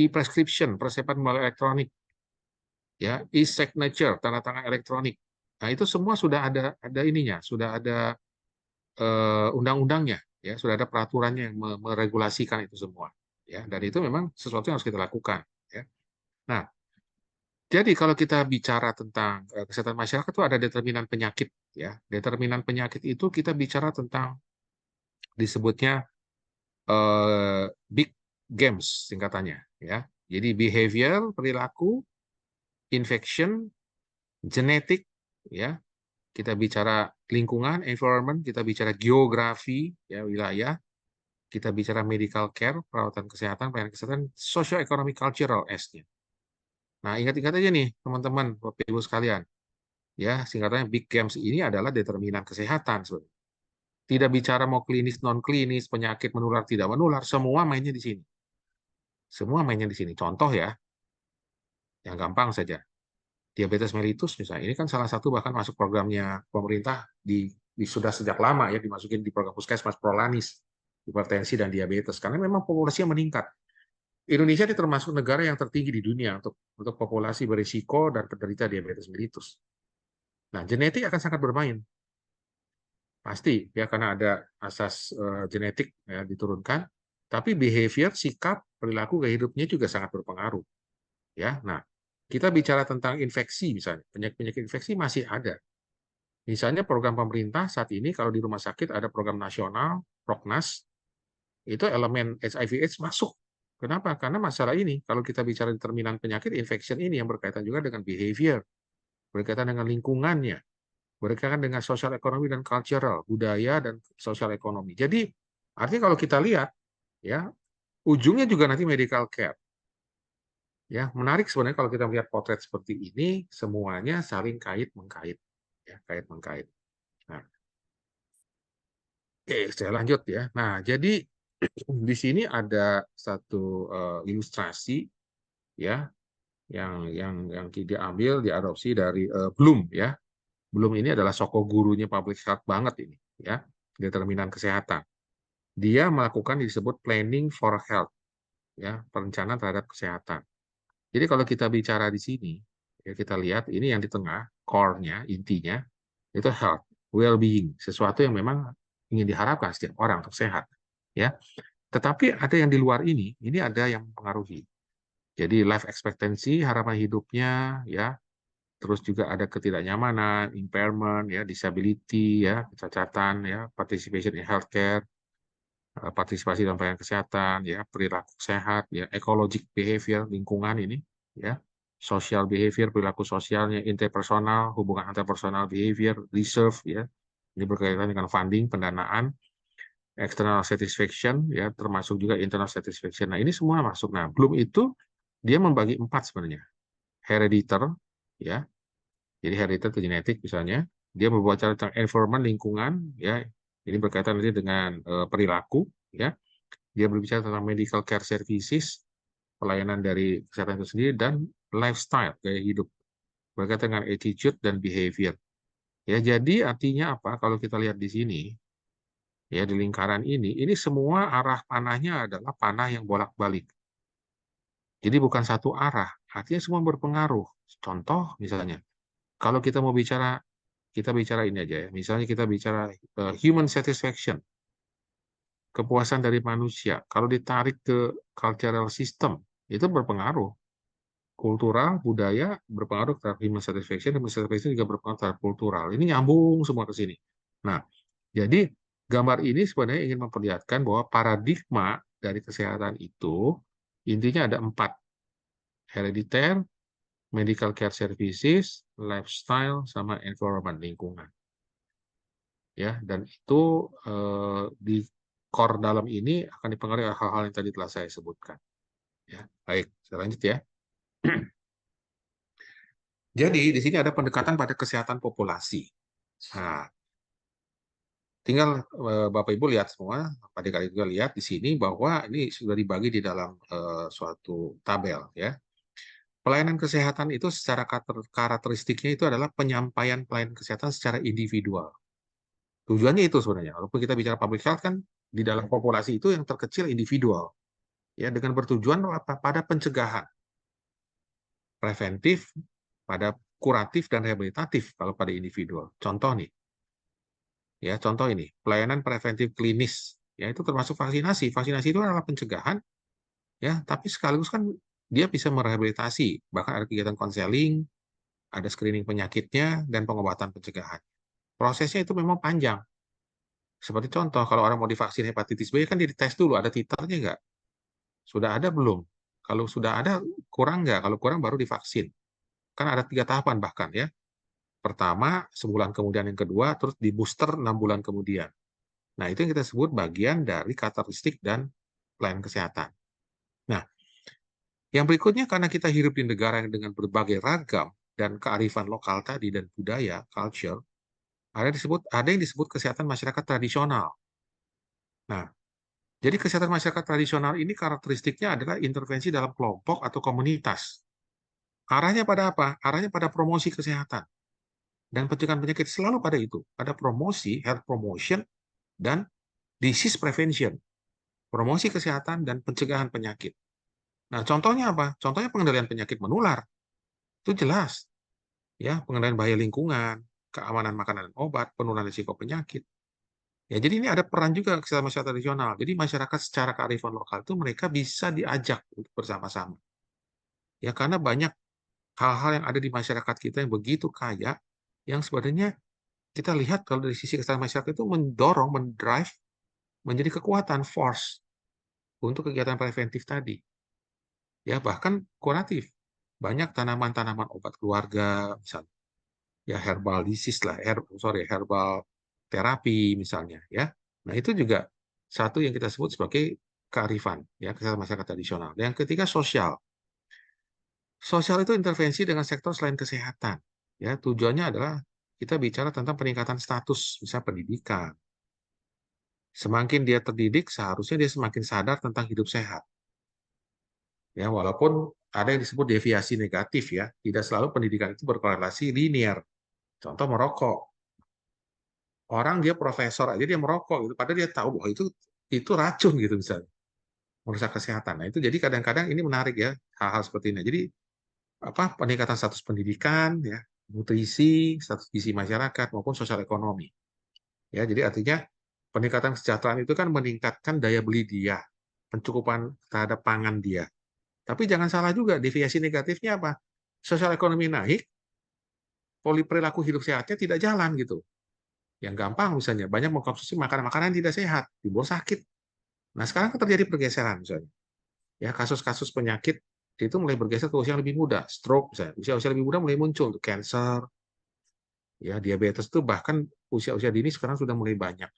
E-prescription, prescription melalui elektronik. Ya, e-signature, tanda tangan elektronik. Nah, itu semua sudah ada ininya, sudah ada undang-undangnya. Ya, sudah ada peraturannya yang meregulasikan itu semua. Ya, dan itu memang sesuatu yang harus kita lakukan. Ya. Nah, jadi kalau kita bicara tentang kesehatan masyarakat itu ada determinan penyakit. Ya, determinan penyakit itu kita bicara tentang disebutnya big games singkatannya. Ya, jadi behavior perilaku, infection, genetik, ya. Kita bicara lingkungan, environment, kita bicara geografi, ya wilayah, kita bicara medical care, perawatan kesehatan, pelayanan kesehatan, socio-economic cultural S-nya. Nah, ingat-ingat aja nih, teman-teman, Bapak Ibu sekalian. Ya, singkatannya Big Games ini adalah determinan kesehatan. Tidak bicara mau klinis, non-klinis, penyakit menular, tidak menular, semua mainnya di sini. Semua mainnya di sini. Contoh ya, yang gampang saja. Diabetes mellitus misalnya, ini kan salah satu bahkan masuk programnya pemerintah sudah sejak lama ya, dimasukin di program Puskesmas Prolanis, hipertensi dan diabetes, karena memang populasinya meningkat. Indonesia ini termasuk negara yang tertinggi di dunia untuk populasi berisiko dan penderita diabetes mellitus. Nah, genetik akan sangat bermain. Pasti ya karena ada asas genetik ya, diturunkan, tapi behavior, sikap, perilaku gaya hidupnya juga sangat berpengaruh. Ya, nah kita bicara tentang infeksi misalnya, penyakit infeksi masih ada. Misalnya program pemerintah saat ini kalau di rumah sakit ada program nasional Proknas, itu elemen HIV/AIDS masuk. Kenapa? Karena masalah ini kalau kita bicara determinan penyakit infection ini yang berkaitan juga dengan behavior, berkaitan dengan lingkungannya, berkaitan dengan sosial ekonomi dan cultural, budaya dan sosial ekonomi. Jadi artinya kalau kita lihat ya ujungnya juga nanti medical care. Ya, menarik sebenarnya kalau kita melihat potret seperti ini, semuanya saling kait-mengkait. Ya, kait-mengkait. Nah, oke, saya lanjut ya. Nah, jadi di sini ada satu ilustrasi ya yang diambil diadopsi dari Bloom ya. Bloom ini adalah soko gurunya public health banget ini ya, determinan kesehatan. Dia melakukan disebut planning for health ya, perencanaan terhadap kesehatan. Jadi kalau kita bicara di sini, ya kita lihat ini yang di tengah, core-nya, intinya, itu health, well-being, sesuatu yang memang ingin diharapkan setiap orang untuk sehat. Ya, tetapi ada yang di luar ini ada yang mempengaruhi. Jadi life expectancy, harapan hidupnya, ya, terus juga ada ketidaknyamanan, impairment, ya, disability, ya, kecacatan, ya, participation in healthcare, partisipasi dalam pelayanan kesehatan, ya, perilaku sehat, ya, ecologic behavior, lingkungan ini, ya, social behavior, perilaku sosialnya, interpersonal, hubungan antarpersonal behavior, reserve, ya, ini berkaitan dengan funding, pendanaan, external satisfaction, ya, termasuk juga internal satisfaction. Nah, ini semua masuk. Nah, belum itu dia membagi 4 sebenarnya. herediter, ya. Jadi herediter itu genetik misalnya. Dia berbicara tentang environment, lingkungan, ya. Ini berkaitan nanti dengan perilaku, ya. Dia berbicara tentang medical care services, pelayanan dari kesehatan itu sendiri, dan lifestyle, gaya hidup, berkaitan dengan attitude dan behavior. Ya, jadi artinya apa? Kalau kita lihat di sini, ya di lingkaran ini semua arah panahnya adalah panah yang bolak-balik. Jadi bukan satu arah, artinya semua berpengaruh. Contoh misalnya, kalau kita mau bicara, kita bicara ini aja ya. Misalnya kita bicara human satisfaction, kepuasan dari manusia. Kalau ditarik ke cultural system, itu berpengaruh. Kultural, budaya berpengaruh terhadap human satisfaction juga berpengaruh terhadap kultural. Ini nyambung semua ke sini. Nah, jadi gambar ini sebenarnya ingin memperlihatkan bahwa paradigma dari kesehatan itu intinya ada 4. Herediter, medical care services, lifestyle, sama environment, lingkungan. Ya, dan itu di core dalam ini akan dipengaruhi oleh hal-hal yang tadi telah saya sebutkan. Ya, baik, saya lanjut ya. Jadi di sini ada pendekatan pada kesehatan populasi. Nah, tinggal Bapak Ibu lihat semua, adik-adik juga lihat di sini bahwa ini sudah dibagi di dalam suatu tabel ya. Pelayanan kesehatan itu secara karakteristiknya itu adalah penyampaian pelayanan kesehatan secara individual. Tujuannya itu sebenarnya. Walaupun kita bicara public health kan di dalam populasi itu yang terkecil individual. Ya, dengan bertujuan pada pencegahan. Preventif, pada kuratif dan rehabilitatif kalau pada individual. Contoh nih. Ya, contoh ini, pelayanan preventif klinis. Ya, itu termasuk vaksinasi. Vaksinasi itu adalah pencegahan, ya, tapi sekaligus kan dia bisa merehabilitasi. Bahkan ada kegiatan konseling, ada screening penyakitnya, dan pengobatan pencegahan. Prosesnya itu memang panjang. Seperti contoh, kalau orang mau divaksin hepatitis B, kan dites dulu, ada titernya nggak? Sudah ada belum? Kalau sudah ada, kurang nggak? Kalau kurang baru divaksin. Kan ada 3 tahapan bahkan ya. Pertama, sebulan kemudian yang kedua, terus di booster 6 bulan kemudian. Nah, itu yang kita sebut bagian dari karakteristik dan pelayanan kesehatan. Nah, yang berikutnya karena kita hidup di negara yang dengan berbagai ragam dan kearifan lokal tadi dan budaya, culture, ada yang disebut kesehatan masyarakat tradisional. Nah, jadi kesehatan masyarakat tradisional ini karakteristiknya adalah intervensi dalam kelompok atau komunitas. Arahnya pada apa? Arahnya pada promosi kesehatan. Dan pencegahan penyakit selalu pada itu. Ada promosi, health promotion, dan disease prevention. Promosi kesehatan dan pencegahan penyakit. Nah, contohnya apa? Contohnya pengendalian penyakit menular. Itu jelas. Ya, pengendalian bahaya lingkungan, keamanan makanan dan obat, penurunan risiko penyakit. Ya, jadi ini ada peran juga kesehatan masyarakat tradisional. Jadi masyarakat secara kearifan lokal itu mereka bisa diajak untuk bersama-sama. Ya, karena banyak hal-hal yang ada di masyarakat kita yang begitu kaya, yang sebenarnya kita lihat kalau dari sisi kesehatan masyarakat itu mendorong, mendrive, menjadi kekuatan, force untuk kegiatan preventif tadi. Ya, bahkan kuratif. Banyak tanaman-tanaman obat keluarga, misalnya. Ya, herbal disease lah, herbal terapi misalnya. Ya, nah itu juga satu yang kita sebut sebagai kearifan, ya, kesehatan masyarakat tradisional. Yang ketiga, sosial. Sosial itu intervensi dengan sektor selain kesehatan. Ya, tujuannya adalah kita bicara tentang peningkatan status, misalnya pendidikan. Semakin dia terdidik, seharusnya dia semakin sadar tentang hidup sehat. Ya, walaupun ada yang disebut deviasi negatif ya, tidak selalu pendidikan itu berkorelasi linear. Contoh merokok. Orang dia profesor aja dia merokok gitu, padahal dia tahu bahwa itu racun gitu misalnya. Merusak kesehatan. Nah, itu jadi kadang-kadang ini menarik ya, hal-hal seperti ini. Jadi apa peningkatan status pendidikan ya, nutrisi, status gizi masyarakat maupun sosial ekonomi. Ya, jadi artinya peningkatan kesejahteraan itu kan meningkatkan daya beli dia, pencukupan terhadap pangan dia. Tapi jangan salah juga, deviasi negatifnya apa? Sosial ekonomi naik, perilaku hidup sehatnya tidak jalan gitu. Yang gampang misalnya, banyak mengkonsumsi makanan-makanan yang tidak sehat, timbul sakit. Nah, sekarang kan terjadi pergeseran misalnya. Ya, kasus-kasus penyakit itu mulai bergeser ke usia yang lebih muda, stroke misalnya. Usia-usia lebih muda mulai muncul, cancer, ya, diabetes itu bahkan usia-usia dini sekarang sudah mulai banyak.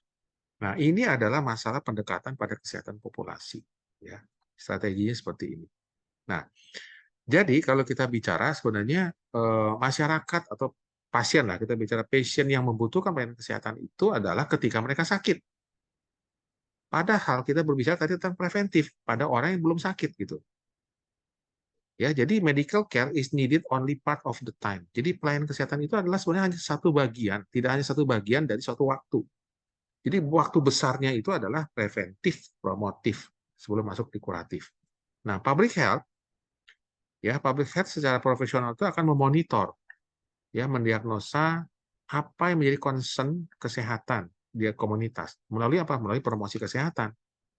Nah, ini adalah masalah pendekatan pada kesehatan populasi. Ya, strateginya seperti ini. Nah, Jadi kalau kita bicara sebenarnya masyarakat atau pasien lah, kita bicara pasien yang membutuhkan pelayanan kesehatan itu adalah ketika mereka sakit. Padahal kita berbicara tadi tentang preventif pada orang yang belum sakit gitu. Ya, jadi medical care is needed only part of the time. Jadi pelayanan kesehatan itu adalah sebenarnya hanya satu bagian, tidak hanya satu bagian dari suatu waktu. Jadi waktu besarnya itu adalah preventif, promotif sebelum masuk di kuratif. Nah, public health secara profesional itu akan memonitor, ya, mendiagnosa apa yang menjadi concern kesehatan di komunitas melalui apa? Melalui promosi kesehatan,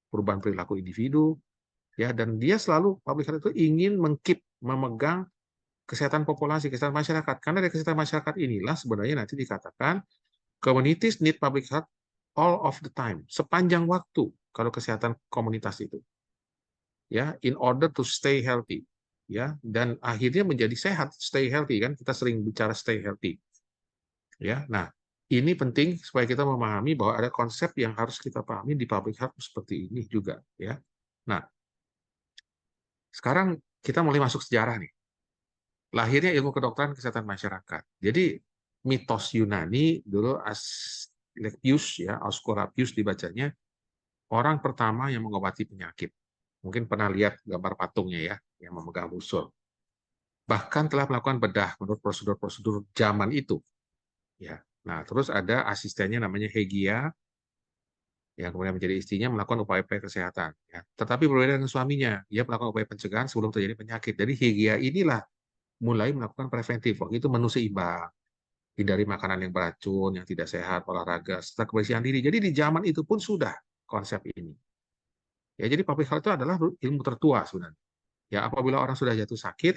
perubahan perilaku individu, ya, dan dia selalu public health itu ingin memegang kesehatan populasi, kesehatan masyarakat. Karena dari kesehatan masyarakat inilah sebenarnya nanti dikatakan communities need public health all of the time, sepanjang waktu kalau kesehatan komunitas itu. Ya, in order to stay healthy. Ya, dan akhirnya menjadi sehat, stay healthy kan, kita sering bicara stay healthy. Ya, nah, ini penting supaya kita memahami bahwa ada konsep yang harus kita pahami di public health seperti ini juga, ya. Nah, sekarang kita mulai masuk sejarah nih. Lahirnya ilmu kedokteran kesehatan masyarakat. Jadi mitos Yunani dulu Asclepius, ya, Asclepius dibacanya, orang pertama yang mengobati penyakit. Mungkin pernah lihat gambar patungnya ya, yang memegang busur. Bahkan telah melakukan bedah menurut prosedur-prosedur zaman itu. Ya. Nah, terus ada asistennya namanya Hegia, yang kemudian menjadi istrinya melakukan upaya-upaya kesehatan. Ya. Tetapi berbeda dengan suaminya, ia melakukan upaya pencegahan sebelum terjadi penyakit. Jadi Hegia inilah mulai melakukan preventif. Waktu itu menu seimbang, hindari makanan yang beracun, yang tidak sehat, olahraga, serta kebersihan diri. Jadi di zaman itu pun sudah konsep ini. Ya, jadi public health itu adalah ilmu tertua sebenarnya. Ya, apabila orang sudah jatuh sakit,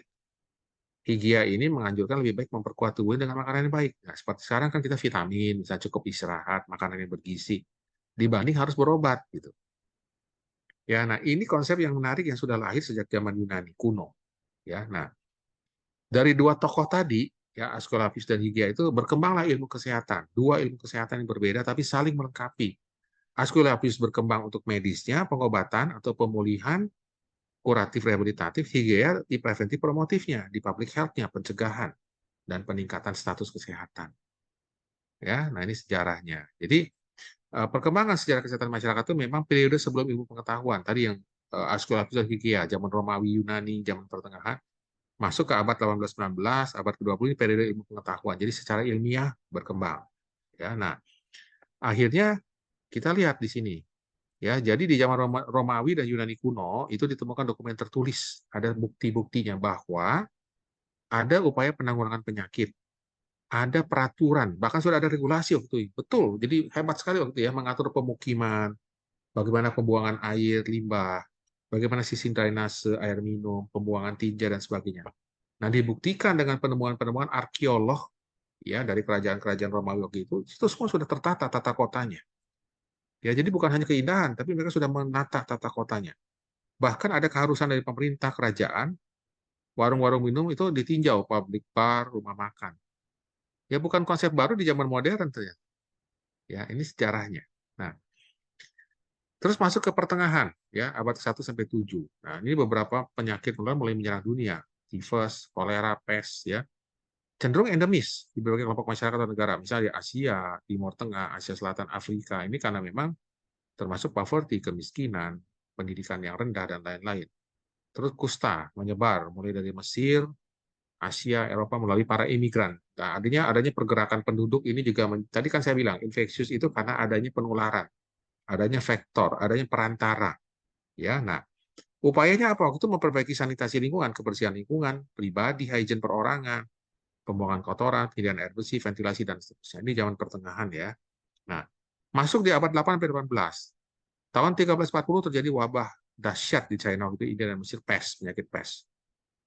Higia ini menganjurkan lebih baik memperkuat tubuh dengan makanan yang baik. Nah, seperti sekarang kan kita vitamin, bisa cukup istirahat, makanan yang bergizi, dibanding harus berobat gitu. Ya, nah ini konsep yang menarik yang sudah lahir sejak zaman Yunani kuno. Ya, nah dari dua tokoh tadi, ya Asklepius dan Higia itu berkembanglah ilmu kesehatan. Dua ilmu kesehatan yang berbeda tapi saling melengkapi. Asklepius berkembang untuk medisnya, pengobatan atau pemulihan, kuratif rehabilitatif, Higia di preventif promotifnya, di public health-nya, pencegahan dan peningkatan status kesehatan. Ya, nah ini sejarahnya. Jadi perkembangan sejarah kesehatan masyarakat itu memang periode sebelum ilmu pengetahuan. Tadi yang Asklepius dan Higia, zaman Romawi, Yunani, zaman pertengahan, masuk ke abad 18-19, abad ke-20 ini periode ilmu pengetahuan. Jadi secara ilmiah berkembang. Ya, nah akhirnya kita lihat di sini. Ya, jadi di zaman Romawi dan Yunani kuno itu ditemukan dokumen tertulis, ada bukti-buktinya bahwa ada upaya penanggulangan penyakit, ada peraturan, bahkan sudah ada regulasi waktu itu. Betul, jadi hebat sekali waktu itu ya, mengatur pemukiman, bagaimana pembuangan air, limbah, bagaimana sistem drainase, air minum, pembuangan tinja, dan sebagainya. Nah, dibuktikan dengan penemuan-penemuan arkeolog ya dari kerajaan-kerajaan Romawi waktu itu semua sudah tertata tata kotanya. Ya, jadi bukan hanya keindahan, tapi mereka sudah menata tata kotanya. Bahkan ada keharusan dari pemerintah kerajaan, warung-warung minum itu ditinjau, public bar, rumah makan. Ya, bukan konsep baru di zaman modern ternyata. Ya, ini sejarahnya. Nah, terus masuk ke pertengahan, ya, abad 1 sampai 7. Nah, ini beberapa penyakit mulai menyerang dunia, tifus, kolera, pes, ya. Cenderung endemis di berbagai kelompok masyarakat atau negara, misalnya di Asia, Timur Tengah, Asia Selatan, Afrika. Ini karena memang termasuk poverty, kemiskinan, pendidikan yang rendah, dan lain-lain. Terus kusta menyebar mulai dari Mesir, Asia, Eropa melalui para imigran. Nah, adanya pergerakan penduduk ini juga, tadi kan saya bilang, infeksius itu karena adanya penularan, adanya vektor, adanya perantara. Ya, nah, upayanya apa? Waktu itu memperbaiki sanitasi lingkungan, kebersihan lingkungan, pribadi, hygiene perorangan, pembuangan kotoran, pengirian air bersih, ventilasi, dan seterusnya. Ini zaman pertengahan ya. Nah, masuk di abad 8 sampai 18. Tahun 1340 terjadi wabah dahsyat di China, itu India dan Mesir, pes, penyakit pes.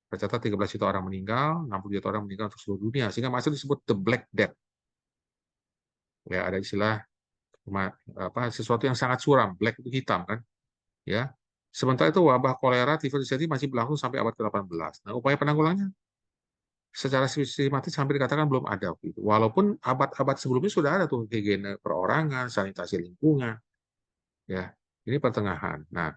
Tercatat 13 juta orang meninggal, 60 juta orang meninggal untuk seluruh dunia, sehingga masih disebut the Black Death. Ya, ada istilah sesuatu yang sangat suram, black itu hitam kan. Ya. Sementara itu wabah kolera, tifus, masih berlangsung sampai abad ke-18. Nah, upaya penanggulangannya secara sistematis hampir dikatakan belum ada. Walaupun abad-abad sebelumnya sudah ada tuh higiene perorangan, sanitasi lingkungan. Ya, ini pertengahan. Nah,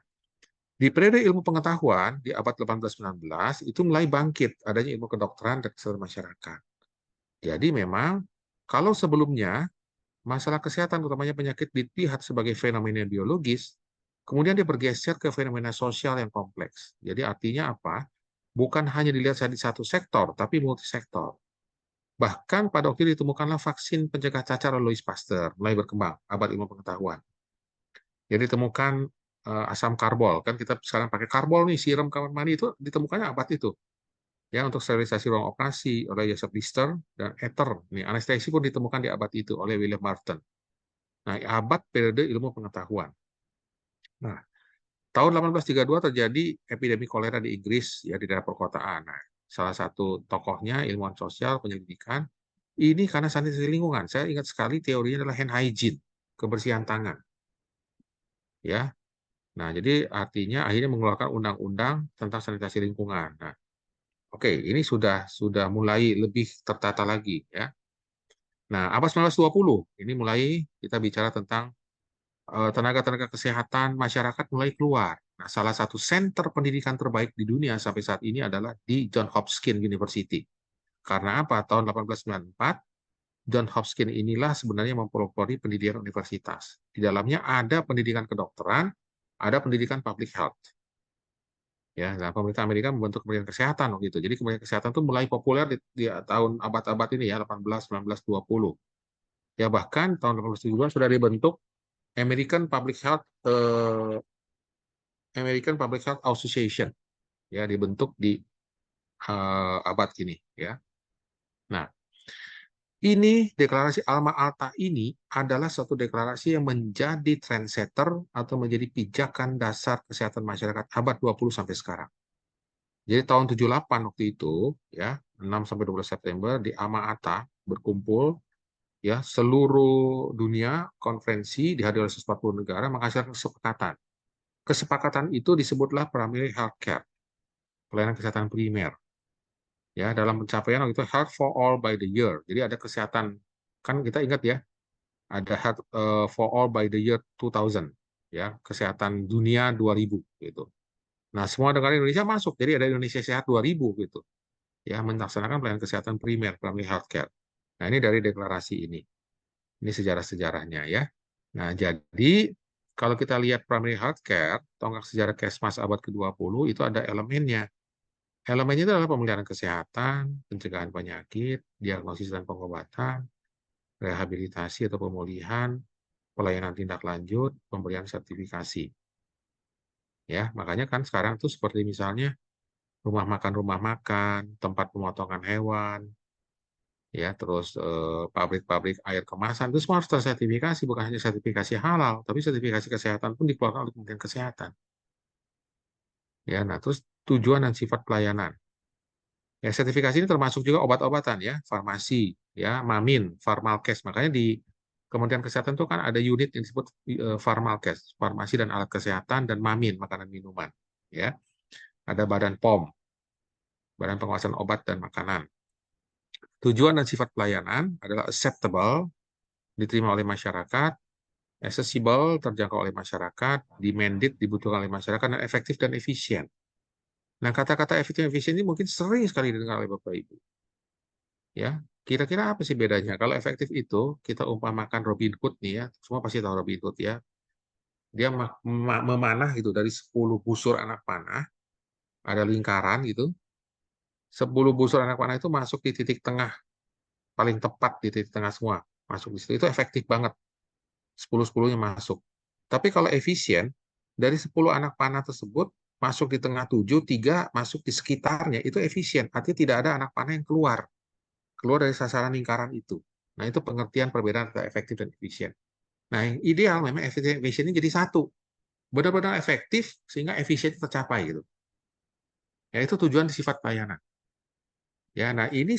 Di periode ilmu pengetahuan di abad 18-19 itu mulai bangkit adanya ilmu kedokteran dan kesehatan masyarakat. Jadi memang kalau sebelumnya masalah kesehatan, utamanya penyakit, dilihat sebagai fenomena biologis, kemudian dia bergeser ke fenomena sosial yang kompleks. Jadi artinya apa? Bukan hanya dilihat di satu sektor, tapi multisektor. Bahkan pada waktu itu ditemukanlah vaksin pencegah cacar oleh Louis Pasteur, mulai berkembang, abad ilmu pengetahuan. Jadi ditemukan asam karbol, kan kita sekarang pakai karbol nih, siram kamar mandi, itu ditemukannya abad itu. Ya, untuk sterilisasi ruang operasi oleh Joseph Lister, dan ether, nih, anestesi pun ditemukan di abad itu oleh William Barton. Nah, abad periode ilmu pengetahuan. Nah, tahun 1832 terjadi epidemi kolera di Inggris, ya, di daerah perkotaan. Nah, salah satu tokohnya ilmuwan sosial penyelidikan ini karena sanitasi lingkungan. Saya ingat sekali teorinya adalah hand hygiene, kebersihan tangan. Ya. Nah, jadi artinya akhirnya mengeluarkan undang-undang tentang sanitasi lingkungan. Nah, oke, ini sudah mulai lebih tertata lagi, ya. Nah, abad 1920 ini mulai kita bicara tentang tenaga-tenaga kesehatan masyarakat mulai keluar. Nah, salah satu center pendidikan terbaik di dunia sampai saat ini adalah di Johns Hopkins University. Karena apa? Tahun 1894, Johns Hopkins inilah sebenarnya mempelopori pendidikan universitas. Di dalamnya ada pendidikan kedokteran, ada pendidikan public health. Ya, nah, pemerintah Amerika membentuk Kementerian Kesehatan waktu itu. Jadi Kementerian Kesehatan itu mulai populer di tahun abad-abad ini, ya, 18, 19, 20. Ya, bahkan tahun 1870 sudah dibentuk American Public Health Association, ya, dibentuk di abad ini, ya. Nah, ini deklarasi Alma Ata ini adalah suatu deklarasi yang menjadi trendsetter atau menjadi pijakan dasar kesehatan masyarakat abad 20 sampai sekarang. Jadi tahun 78 waktu itu, ya, 6 sampai 12 September di Alma Ata berkumpul, ya, seluruh dunia, konferensi dihadiri oleh 140 negara, menghasilkan kesepakatan. Kesepakatan itu disebutlah primary health care, pelayanan kesehatan primer. Ya, dalam pencapaian itu health for all by the year. Jadi ada kesehatan, kan kita ingat, ya, ada health for all by the year 2000, ya, kesehatan dunia 2000 gitu. Nah, semua negara Indonesia masuk. Jadi ada Indonesia Sehat 2000 gitu. Ya, melaksanakan pelayanan kesehatan primer, primary health care. Nah, ini dari deklarasi ini. Ini sejarah-sejarahnya, ya. Nah, jadi kalau kita lihat primary health care, tonggak sejarah Kesmas abad ke-20 itu ada elemennya. Elemennya itu adalah pemeliharaan kesehatan, pencegahan penyakit, diagnosis dan pengobatan, rehabilitasi atau pemulihan, pelayanan tindak lanjut, pemberian sertifikasi. Ya, makanya kan sekarang tuh seperti misalnya rumah makan, tempat pemotongan hewan, ya, terus pabrik-pabrik air kemasan, itu semua harus tersertifikasi, bukan hanya sertifikasi halal, tapi sertifikasi kesehatan pun dikeluarkan oleh Kementerian Kesehatan. Ya, nah, terus tujuan dan sifat pelayanan. Ya, sertifikasi ini termasuk juga obat-obatan, ya, farmasi, ya, Mamin, Farmalkes. Makanya di Kementerian Kesehatan itu kan ada unit yang disebut Farmalkes, farmasi dan alat kesehatan, dan Mamin, makanan minuman, ya. Ada Badan POM, Badan Pengawasan Obat dan Makanan. Tujuan dan sifat pelayanan adalah acceptable, diterima oleh masyarakat, accessible, terjangkau oleh masyarakat, demanded, dibutuhkan oleh masyarakat, dan efektif dan efisien. Nah, kata-kata efektif dan efisien ini mungkin sering sekali didengar oleh Bapak Ibu. Ya, kira-kira apa sih bedanya? Kalau efektif itu kita umpamakan Robin Hood nih, ya, semua pasti tahu Robin Hood, ya. Dia memanah gitu dari 10 busur anak panah, ada lingkaran gitu. 10 busur anak panah itu masuk di titik tengah, paling tepat di titik tengah semua, masuk di situ. Itu efektif banget. 10-10-nya masuk. Tapi kalau efisien, dari 10 anak panah tersebut masuk di tengah 7, 3 masuk di sekitarnya, itu efisien. Artinya tidak ada anak panah yang keluar dari sasaran lingkaran itu. Nah, itu pengertian perbedaan antara efektif dan efisien. Nah, yang ideal memang efisien ini jadi satu. Benar-benar efektif sehingga efisien tercapai gitu. Ya, itu tujuan sifat pelayanan. Ya, nah ini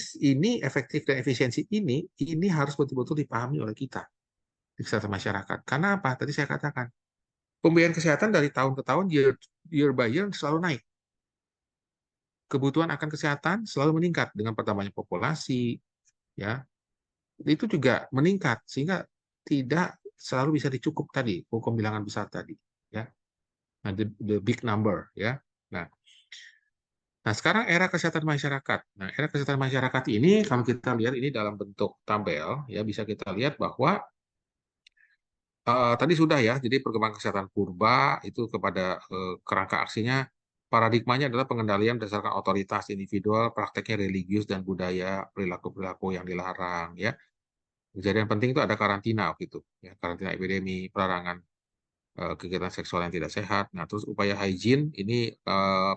efektif dan efisiensi ini harus betul-betul dipahami oleh kita di kesehatan masyarakat. Karena apa? Tadi saya katakan, pembiayaan kesehatan dari tahun ke tahun, year by year selalu naik. Kebutuhan akan kesehatan selalu meningkat dengan pertambahan populasi, ya. Itu juga meningkat sehingga tidak selalu bisa dicukup tadi hukum bilangan besar tadi, ya. Nah, the big number ya. Nah, sekarang era kesehatan masyarakat. Nah, era kesehatan masyarakat ini kalau kita lihat ini dalam bentuk tabel ya bisa kita lihat bahwa tadi sudah ya. Jadi perkembangan kesehatan purba itu kepada kerangka aksinya paradigmanya adalah pengendalian berdasarkan otoritas individual, prakteknya religius dan budaya, perilaku-perilaku yang dilarang ya. Kejadian penting itu ada karantina gitu ya, karantina epidemi, pelarangan kegiatan seksual yang tidak sehat. Nah, terus upaya hygiene ini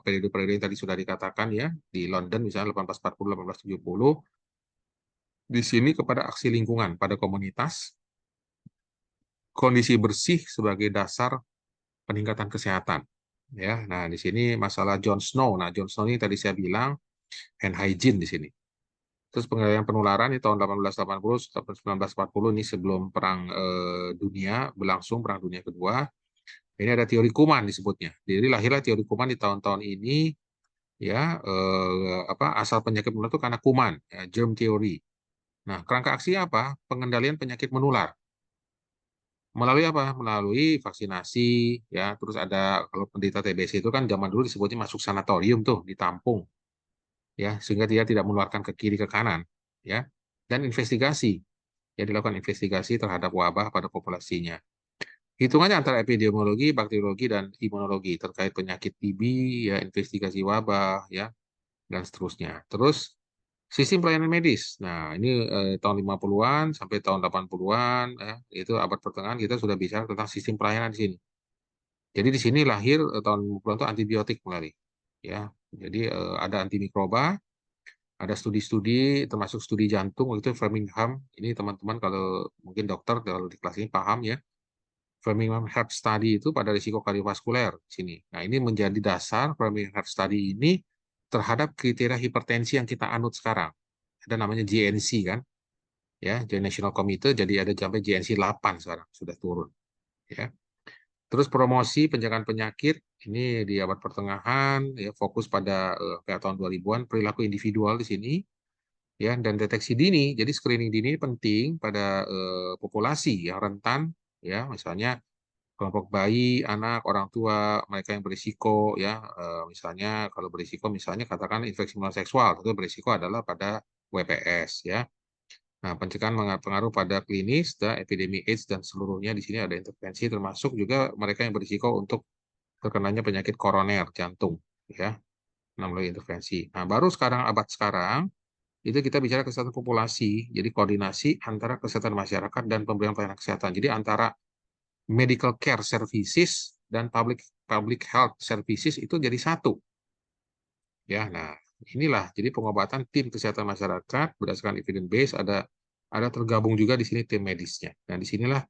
periode-periode yang tadi sudah dikatakan ya, di London misalnya 1840, 1870. Di sini kepada aksi lingkungan pada komunitas, kondisi bersih sebagai dasar peningkatan kesehatan. Ya, nah di sini masalah John Snow. Nah, John Snow ini tadi saya bilang hand hygiene di sini. Terus pengendalian penularan di tahun 1880 sampai 1940 ini sebelum perang dunia berlangsung, perang dunia kedua. Ini ada teori kuman disebutnya. Jadi lahirlah teori kuman di tahun-tahun ini ya asal penyakit menular itu karena kuman, ya, germ theory. Nah, kerangka aksinya apa? Pengendalian penyakit menular. Melalui apa? Melalui vaksinasi ya. Terus ada kalau penderita TBC itu kan zaman dulu disebutnya masuk sanatorium tuh, ditampung ya sehingga dia tidak menularkan ke kiri ke kanan ya. Dan investigasi. Ya dilakukan investigasi terhadap wabah pada populasinya. Hitungannya antara epidemiologi, bakteriologi, dan imunologi terkait penyakit TB, ya, investigasi wabah, ya, dan seterusnya. Terus sistem pelayanan medis. Nah, ini tahun 50-an sampai tahun 80-an, ya, itu abad pertengahan kita sudah bicara tentang sistem pelayanan di sini. Jadi di sini lahir tahun 50-an itu antibiotik mulai. Ya, jadi ada antimikroba, ada studi-studi termasuk studi jantung waktu itu Framingham. Ini teman-teman kalau mungkin dokter kalau di kelas ini paham ya. Framingham Heart Study itu pada risiko kardiovaskuler di sini. Nah, ini menjadi dasar Framingham Heart Study ini terhadap kriteria hipertensi yang kita anut sekarang. Ada namanya GNC kan, ya, Joint National Committee, jadi ada sampai GNC 8 sekarang sudah turun, ya. Terus promosi pencegahan penyakit ini di abad pertengahan, ya, fokus pada kayak tahun 2000-an perilaku individual di sini, ya, dan deteksi dini. Jadi screening dini penting pada populasi yang rentan, ya, misalnya kelompok bayi, anak, orang tua, mereka yang berisiko, ya, misalnya kalau berisiko, misalnya katakan infeksi menular seksual, itu berisiko adalah pada WPS, ya. Nah, pencegahan pengaruh pada klinis, epidemi AIDS dan seluruhnya di sini ada intervensi, termasuk juga mereka yang berisiko untuk terkenanya penyakit koroner, jantung, ya, melalui intervensi. Nah, baru sekarang abad sekarang itu kita bicara kesehatan populasi, jadi koordinasi antara kesehatan masyarakat dan pemberian pelayanan kesehatan. Jadi antara medical care services dan public health services itu jadi satu. Ya, nah inilah jadi pengobatan tim kesehatan masyarakat berdasarkan evidence base ada tergabung juga di sini tim medisnya. Dan disinilah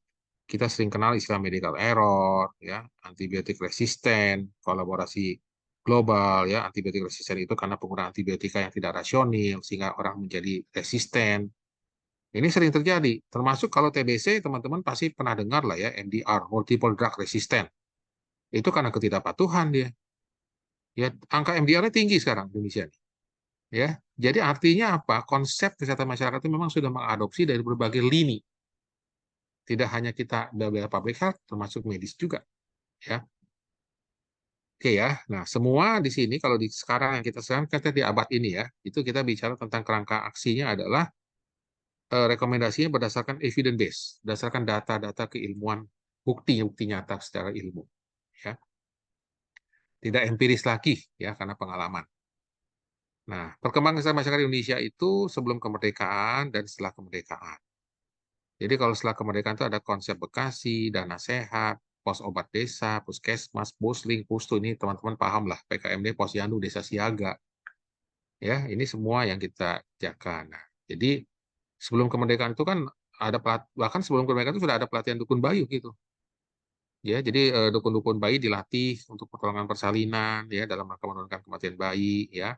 kita sering kenal istilah medical error, ya, antibiotik resisten, kolaborasi global, ya, antibiotik resisten itu karena penggunaan antibiotika yang tidak rasional sehingga orang menjadi resisten. Ini sering terjadi, termasuk kalau TBC, teman-teman pasti pernah dengar lah ya, MDR, multiple drug resistant. Itu karena ketidakpatuhan dia. Ya, angka MDR-nya tinggi sekarang di Indonesia. Ya, jadi artinya apa? Konsep kesehatan masyarakat itu memang sudah mengadopsi dari berbagai lini. Tidak hanya kita dari public health, termasuk medis juga. Ya, oke ya. Nah, semua di sini kalau di sekarang yang kita sekarang di abad ini ya, itu kita bicara tentang kerangka aksinya adalah rekomendasinya berdasarkan evidence base, berdasarkan data-data keilmuan, bukti nyata secara ilmu, ya. Tidak empiris lagi, ya, karena pengalaman. Nah, perkembangan kesehatan masyarakat Indonesia itu sebelum kemerdekaan dan setelah kemerdekaan. Jadi kalau setelah kemerdekaan itu ada konsep Bekasi, dana sehat, pos obat desa, puskesmas, pusling, pustu, ini teman-teman paham lah, PKMD, posyandu, desa siaga. Ya, ini semua yang kita jaga. Nah, jadi sebelum kemerdekaan itu kan ada bahkan sebelum kemerdekaan itu sudah ada pelatihan dukun bayu gitu. Ya, jadi dukun-dukun bayi dilatih untuk pertolongan persalinan ya dalam rangka menurunkan kematian bayi ya.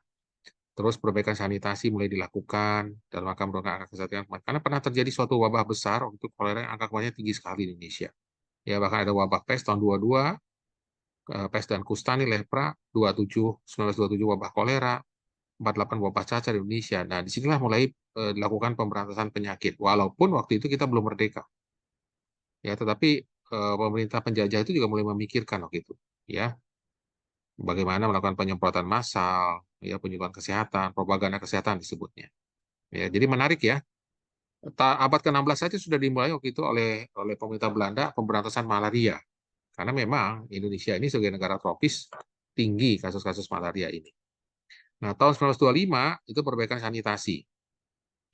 Terus perbaikan sanitasi mulai dilakukan dalam rangka menurunkan angka kesehatan karena pernah terjadi suatu wabah besar untuk kolera yang angka kematian tinggi sekali di Indonesia. Ya, bahkan ada wabah pes tahun 22, pes dan kusta nih lepra, 1927 wabah kolera, 48 wabah cacar di Indonesia. Nah, disinilah mulai dilakukan pemberantasan penyakit. Walaupun waktu itu kita belum merdeka. Ya, tetapi pemerintah penjajah itu juga mulai memikirkan waktu itu. ya. Bagaimana melakukan penyemprotan massal, ya, penyuluhan kesehatan, propaganda kesehatan disebutnya. Ya, jadi menarik ya. Abad ke-16 saja sudah dimulai waktu itu oleh pemerintah Belanda pemberantasan malaria. Karena memang Indonesia ini sebagai negara tropis tinggi kasus-kasus malaria ini. Nah, tahun 1925 itu perbaikan sanitasi.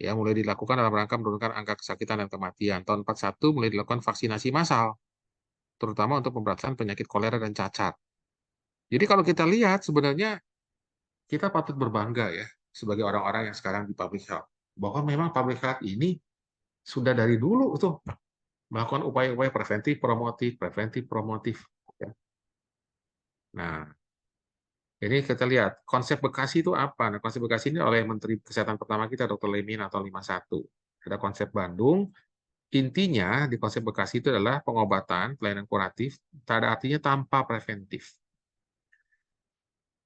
Ya, mulai dilakukan dalam rangka menurunkan angka kesakitan dan kematian. Tahun 41 mulai dilakukan vaksinasi massal, terutama untuk pemberantasan penyakit kolera dan cacar. Jadi kalau kita lihat sebenarnya kita patut berbangga ya sebagai orang-orang yang sekarang di public health, bahwa memang public health ini sudah dari dulu tuh melakukan upaya-upaya preventif promotif. Ya. Nah, ini kita lihat konsep Bekasi itu apa? Nah, konsep Bekasi ini oleh Menteri Kesehatan pertama kita Dr. Lemin atau 51. Ada konsep Bandung. Intinya di konsep Bekasi itu adalah pengobatan, pelayanan kuratif, tak ada artinya tanpa preventif.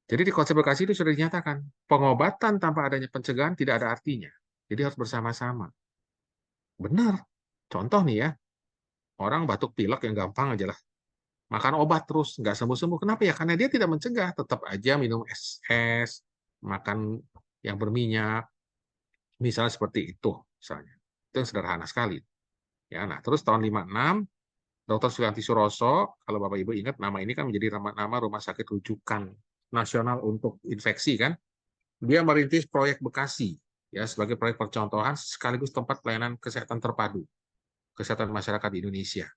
Jadi di konsep Bekasi itu sudah dinyatakan, pengobatan tanpa adanya pencegahan tidak ada artinya. Jadi harus bersama-sama. Benar. Contoh nih ya, orang batuk pilek yang gampang aja lah. Makan obat terus, nggak sembuh-sembuh. Kenapa ya? Karena dia tidak mencegah. Tetap aja minum es, makan yang berminyak, misalnya seperti itu. Misalnya. Itu yang sederhana sekali. Ya, nah, terus tahun 56, Dr. Sulianti Suroso, kalau Bapak Ibu ingat, nama ini kan menjadi nama rumah sakit rujukan nasional untuk infeksi kan. Dia merintis proyek Bekasi ya sebagai proyek percontohan sekaligus tempat pelayanan kesehatan terpadu kesehatan masyarakat di Indonesia.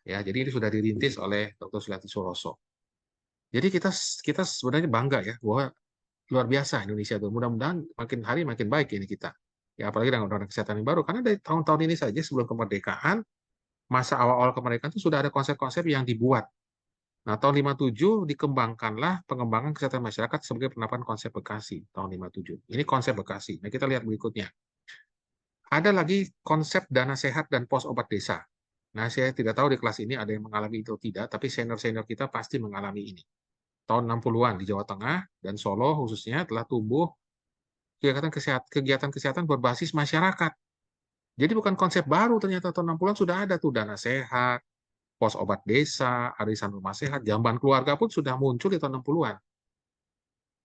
Ya, jadi ini sudah dirintis oleh Dr. Sulianti Suroso. Jadi kita sebenarnya bangga ya bahwa luar biasa Indonesia itu. Mudah-mudahan makin hari makin baik ini kita. Ya, apalagi dengan undang-undang kesehatan yang baru karena dari tahun-tahun ini saja sebelum kemerdekaan, masa awal-awal kemerdekaan itu sudah ada konsep-konsep yang dibuat. Nah, tahun 57 dikembangkanlah pengembangan kesehatan masyarakat sebagai penerapan konsep Bekasi tahun 57. Ini konsep Bekasi. Nah, kita lihat berikutnya. Ada lagi konsep dana sehat dan pos obat desa. Nah, saya tidak tahu di kelas ini ada yang mengalami itu atau tidak, tapi senior-senior kita pasti mengalami ini. Tahun 60-an di Jawa Tengah dan Solo khususnya telah tumbuh kegiatan kesehatan berbasis masyarakat. Jadi bukan konsep baru, ternyata tahun 60-an sudah ada tuh dana sehat, pos obat desa, arisan rumah sehat, jamban keluarga pun sudah muncul di tahun 60-an.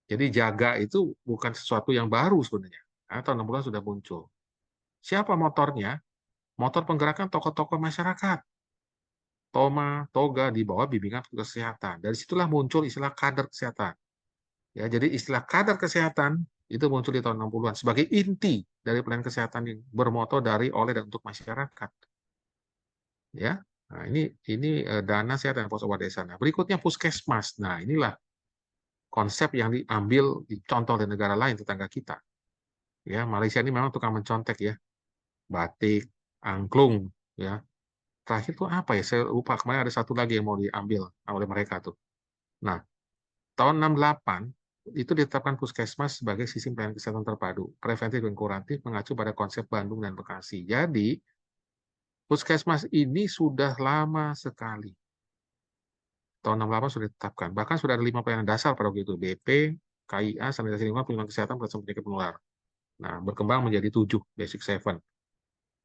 Jadi jaga itu bukan sesuatu yang baru sebenarnya. Nah, tahun 60-an sudah muncul. Siapa motornya? Motor penggerakan tokoh-tokoh masyarakat. Toma, Toga di bawah bimbingan petugas kesehatan. Dari situlah muncul istilah kader kesehatan. Ya, jadi istilah kader kesehatan itu muncul di tahun 60-an sebagai inti dari pelayanan kesehatan yang bermoto dari, oleh, dan untuk masyarakat. Ya, nah ini dana sehat dan pos obat desa. Nah, berikutnya puskesmas. Nah, inilah konsep yang diambil dicontoh oleh negara lain tetangga kita. Ya, Malaysia ini memang tukang mencontek ya. Batik, angklung, ya. Terakhir itu apa ya? Saya lupa, kemarin ada satu lagi yang mau diambil oleh mereka tuh. Nah, tahun 68 itu ditetapkan puskesmas sebagai sistem pelayanan kesehatan terpadu, preventif dan kuratif mengacu pada konsep Bandung dan Bekasi. Jadi, puskesmas ini sudah lama sekali. Tahun 68 sudah ditetapkan. Bahkan sudah ada 5 pelayanan dasar pada waktu itu. BP, KIA, sanitasi lingkungan, penyuluhan kesehatan, preventif penyakit menular. Nah, berkembang menjadi 7, basic 7.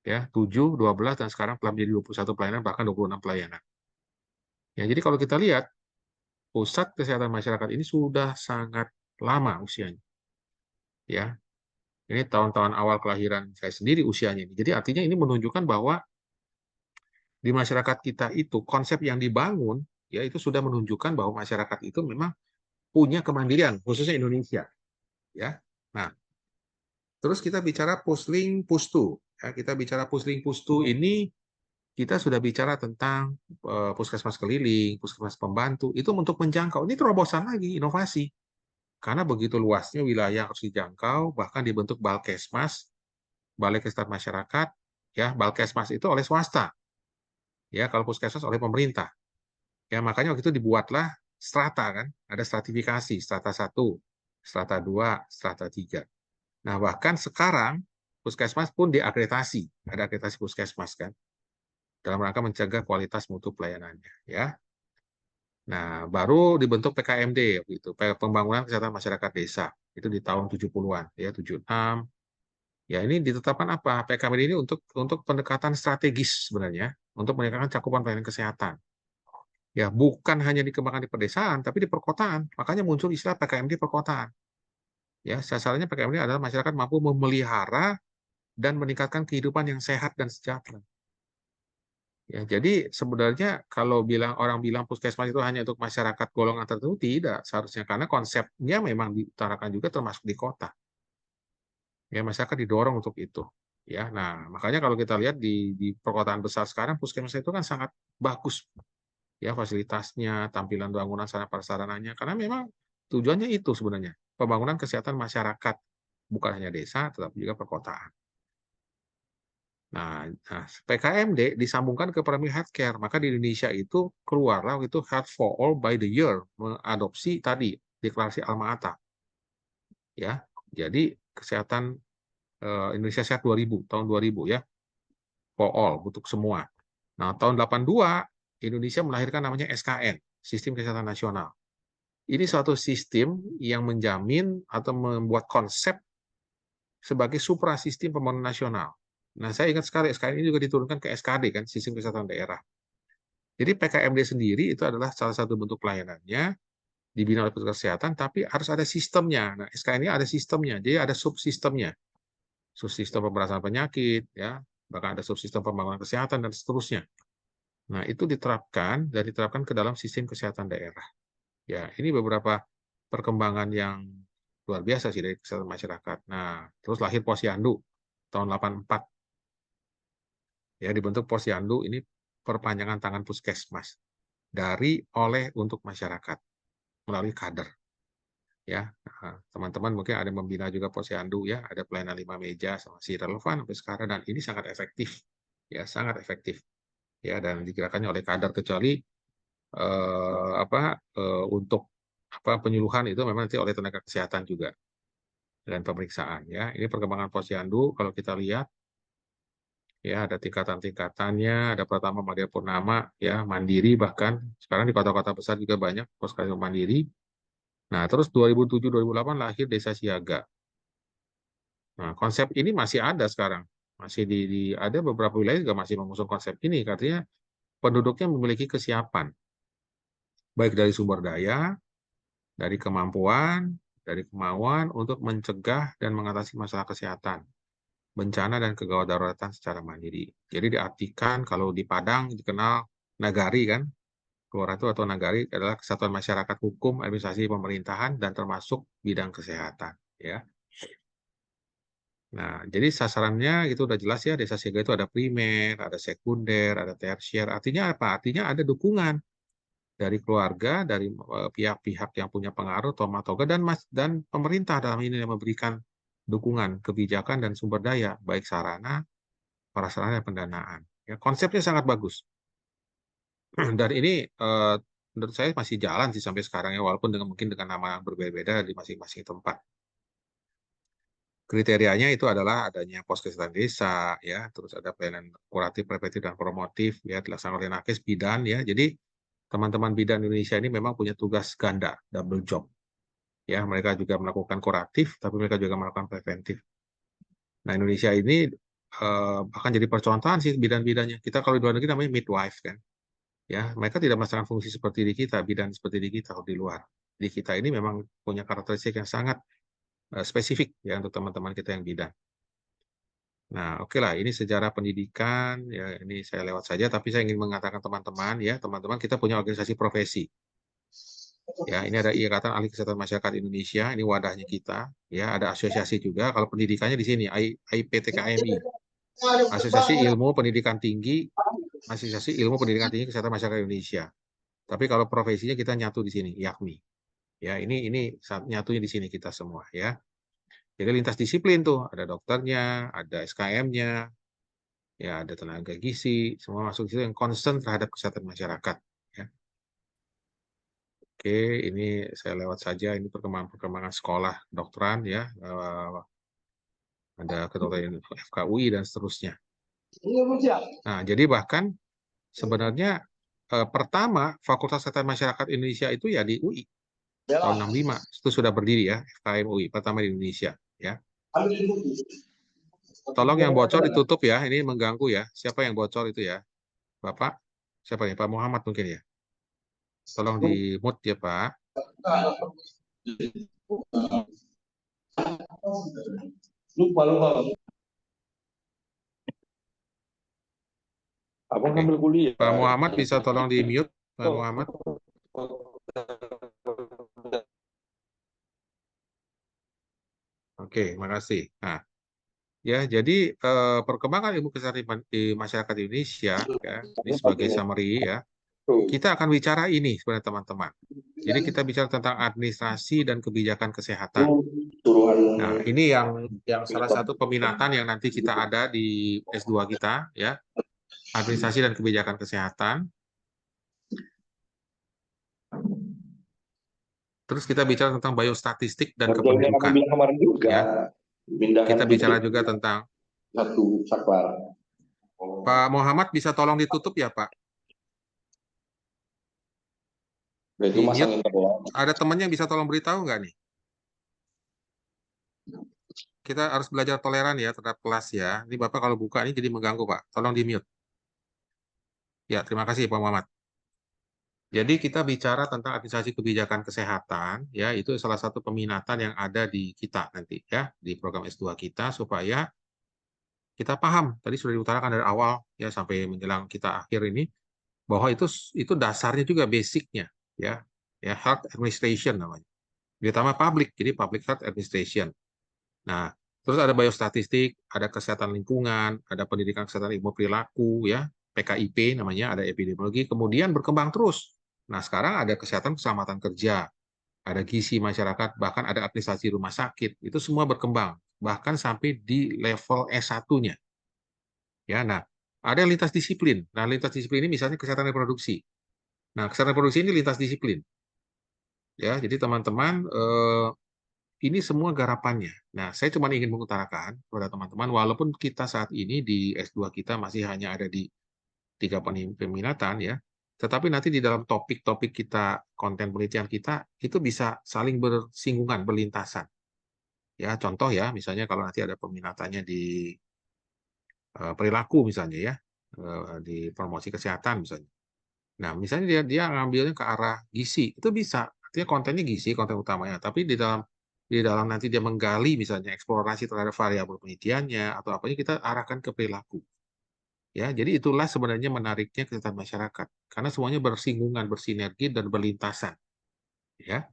Ya, 7, 12, dan sekarang telah menjadi 21 pelayanan, bahkan 26 pelayanan. Ya, jadi kalau kita lihat, pusat kesehatan masyarakat ini sudah sangat lama usianya. Ya, ini tahun-tahun awal kelahiran saya sendiri usianya ini. Jadi artinya ini menunjukkan bahwa di masyarakat kita itu konsep yang dibangun ya itu sudah menunjukkan bahwa masyarakat itu memang punya kemandirian, khususnya Indonesia. Ya, nah terus kita bicara pusling pustu. Ya, kita bicara pusling pustu ini kita sudah bicara tentang puskesmas keliling, puskesmas pembantu itu untuk menjangkau. Ini terobosan lagi, inovasi. Karena begitu luasnya wilayah harus dijangkau, bahkan dibentuk Balkesmas, Balai Kesehatan Masyarakat, ya Balkesmas itu oleh swasta, ya kalau puskesmas oleh pemerintah. Ya makanya waktu itu dibuatlah strata kan, ada stratifikasi, strata 1, strata 2, strata 3. Nah bahkan sekarang puskesmas pun diakreditasi, ada akreditasi puskesmas kan, dalam rangka mencegah kualitas mutu pelayanannya, ya. Nah, baru dibentuk PKMD gitu, Pembangunan Kesehatan Masyarakat Desa. Itu di tahun 70-an, ya, 76. Ya, ini ditetapkan apa? PKMD ini untuk pendekatan strategis sebenarnya, untuk meningkatkan cakupan pelayanan kesehatan. Ya, bukan hanya dikembangkan di pedesaan, tapi di perkotaan. Makanya muncul istilah PKMD perkotaan. Ya, sasarannya PKMD adalah masyarakat mampu memelihara dan meningkatkan kehidupan yang sehat dan sejahtera. Ya, jadi sebenarnya kalau orang bilang puskesmas itu hanya untuk masyarakat golongan tertentu, tidak seharusnya, karena konsepnya memang diutarakan juga termasuk di kota. Ya, masyarakat didorong untuk itu. Ya, nah makanya kalau kita lihat di perkotaan besar sekarang puskesmas itu kan sangat bagus, ya fasilitasnya, tampilan bangunan, sarana prasarananya, karena memang tujuannya itu sebenarnya pembangunan kesehatan masyarakat, bukan hanya desa, tetapi juga perkotaan. Nah, PKMD disambungkan ke primary healthcare, maka di Indonesia itu keluarlah itu Health for All by the Year, mengadopsi tadi deklarasi Alma-Ata. Ya, jadi kesehatan Indonesia Sehat 2000, tahun 2000 ya, for all, untuk semua. Nah, tahun 82 Indonesia melahirkan namanya SKN, Sistem Kesehatan Nasional. Ini suatu sistem yang menjamin atau membuat konsep sebagai suprasistem pembangunan nasional. Nah, saya ingat sekali SKN ini juga diturunkan ke SKD kan, Sistem Kesehatan Daerah. Jadi PKMD sendiri itu adalah salah satu bentuk pelayanannya dibina oleh petugas kesehatan, tapi harus ada sistemnya. Nah, SKN ini ada sistemnya, jadi ada subsistemnya. Subsistem pemberantasan penyakit, ya, bahkan ada subsistem pembangunan kesehatan dan seterusnya. Nah, itu diterapkan dan diterapkan ke dalam sistem kesehatan daerah. Ya, ini beberapa perkembangan yang luar biasa sih dari kesehatan masyarakat. Nah, terus lahir Posyandu tahun 84. Ya, dibentuk Posyandu, ini perpanjangan tangan puskesmas dari oleh untuk masyarakat melalui kader. Ya, teman-teman mungkin ada yang membina juga Posyandu ya, ada pelayanan 5 meja masih relevan sampai sekarang dan ini sangat efektif. Ya, sangat efektif. Ya, dan digerakkannya oleh kader, kecuali untuk penyuluhan itu memang nanti oleh tenaga kesehatan juga dan pemeriksaan ya. Ini perkembangan Posyandu kalau kita lihat ya, ada tingkatan-tingkatannya, ada pertama Madya Purnama ya, mandiri, bahkan sekarang di kota-kota besar juga banyak puskesmas mandiri. Nah, terus 2007-2008 lahir Desa Siaga. Nah, konsep ini masih ada sekarang. Masih ada beberapa wilayah juga masih mengusung konsep ini, katanya penduduknya memiliki kesiapan baik dari sumber daya, dari kemampuan, dari kemauan untuk mencegah dan mengatasi masalah kesehatan, bencana dan kegawat daruratan secara mandiri. Jadi diartikan kalau di Padang dikenal nagari kan, Kelurahan itu atau nagari adalah kesatuan masyarakat hukum, administrasi pemerintahan dan termasuk bidang kesehatan. Ya. Nah, jadi sasarannya itu udah jelas ya, desa siaga itu ada primer, ada sekunder, ada tersier. Artinya apa? Artinya ada dukungan dari keluarga, dari pihak-pihak yang punya pengaruh, toga dan pemerintah dalam ini yang memberikan dukungan, kebijakan dan sumber daya, baik sarana, prasarana dan pendanaan. Ya, konsepnya sangat bagus. Dan ini menurut saya masih jalan sih sampai sekarang ya, walaupun mungkin dengan nama berbeda-beda di masing-masing tempat. Kriterianya itu adalah adanya pos kesehatan desa, ya, terus ada pelayanan kuratif, preventif dan promotif, ya, dilaksanakan oleh Nakes, bidan, ya. Jadi teman-teman bidan Indonesia ini memang punya tugas ganda, double job. Ya, mereka juga melakukan kuratif, tapi mereka juga melakukan preventif. Nah, Indonesia ini bahkan jadi percontohan sih bidan-bidannya. Kita kalau di luar negeri namanya midwife kan. Ya, mereka tidak melaksanakan fungsi seperti di kita, bidan seperti di kita di luar. Di kita ini memang punya karakteristik yang sangat spesifik ya untuk teman-teman kita yang bidan. Nah, oke lah, ini sejarah pendidikan ya, ini saya lewat saja, tapi saya ingin mengatakan teman-teman ya, teman-teman kita punya organisasi profesi. Ya, ini ada Ikatan Ahli Kesehatan Masyarakat Indonesia, ini wadahnya kita, ya, ada asosiasi juga. Kalau pendidikannya di sini AIPTKMI, Asosiasi Ilmu Pendidikan Tinggi, Asosiasi Ilmu Pendidikan Tinggi Kesehatan Masyarakat Indonesia. Tapi kalau profesinya kita nyatu di sini, YAKMI. Ya, ini nyatunya di sini kita semua ya. Jadi lintas disiplin tuh, ada dokternya, ada SKM-nya, ya ada tenaga gizi, semua masuk di situ yang concern terhadap kesehatan masyarakat. Ya. Oke, ini saya lewat saja, ini perkembangan sekolah dokteran ya, ada kedokteran FKUI dan seterusnya. Nah, jadi bahkan sebenarnya pertama Fakultas Kesehatan Masyarakat Indonesia itu ya di UI tahun 65 itu sudah berdiri ya, FKM UI pertama di Indonesia ya. Tolong yang bocor ditutup ya, ini mengganggu ya. Siapa yang bocor itu ya? Bapak? Siapa ya? Pak Muhammad mungkin ya? Tolong di mute ya Pak. Abang Oke. ngambil kuliah. Pak Muhammad bisa tolong di mute, Pak Muhammad. Oke, makasih. Nah, ya, jadi perkembangan ilmu kesehatan di masyarakat Indonesia, ya, ini sebagai summary ya, kita akan bicara ini sebenarnya teman-teman. Jadi kita bicara tentang administrasi dan kebijakan kesehatan. Nah, ini yang salah satu peminatan yang nanti kita ada di S2 kita, ya, administrasi dan kebijakan kesehatan. Terus kita bicara tentang biostatistik dan kependudukan. Bilang kemarin juga. Ya. Kita bicara juga tentang satu saklar. Pak Muhammad bisa tolong ditutup ya Pak? Itu masang internet. Ada temannya yang bisa tolong beritahu nggak nih? Kita harus belajar toleran ya terhadap kelas ya. Ini Bapak kalau buka ini jadi mengganggu Pak. Tolong di mute. Ya, terima kasih Pak Muhammad. Jadi kita bicara tentang administrasi kebijakan kesehatan, ya itu salah satu peminatan yang ada di kita nanti ya di program S2 kita supaya kita paham. Tadi sudah diutarakan dari awal ya sampai menjelang kita akhir ini bahwa itu dasarnya juga basicnya ya health administration namanya. Terutama public, jadi public health administration. Nah, terus ada biostatistik, ada kesehatan lingkungan, ada pendidikan kesehatan ilmu perilaku ya, PKIP namanya, ada epidemiologi, kemudian berkembang terus. Nah, sekarang ada kesehatan keselamatan kerja, ada gizi masyarakat, bahkan ada administrasi rumah sakit. Itu semua berkembang, bahkan sampai di level S1-nya. Ya, nah, ada lintas disiplin. Nah, lintas disiplin ini misalnya kesehatan reproduksi. Nah, kesehatan reproduksi ini lintas disiplin. Ya, jadi teman-teman ini semua garapannya. Nah, saya cuma ingin mengutarakan kepada teman-teman, walaupun kita saat ini di S2 kita masih hanya ada di 3 peminatan ya, tetapi nanti di dalam topik-topik kita, konten penelitian kita, itu bisa saling bersinggungan, berlintasan. Ya, contoh ya, misalnya kalau nanti ada peminatannya di perilaku misalnya ya, di promosi kesehatan misalnya. Nah, misalnya dia ngambilnya ke arah gizi, itu bisa. Artinya kontennya gizi, konten utamanya, tapi di dalam nanti dia menggali misalnya eksplorasi terhadap variabel penelitiannya atau apanya kita arahkan ke perilaku. Ya, jadi itulah sebenarnya menariknya kesehatan masyarakat karena semuanya bersinggungan, bersinergi dan berlintasan. Ya.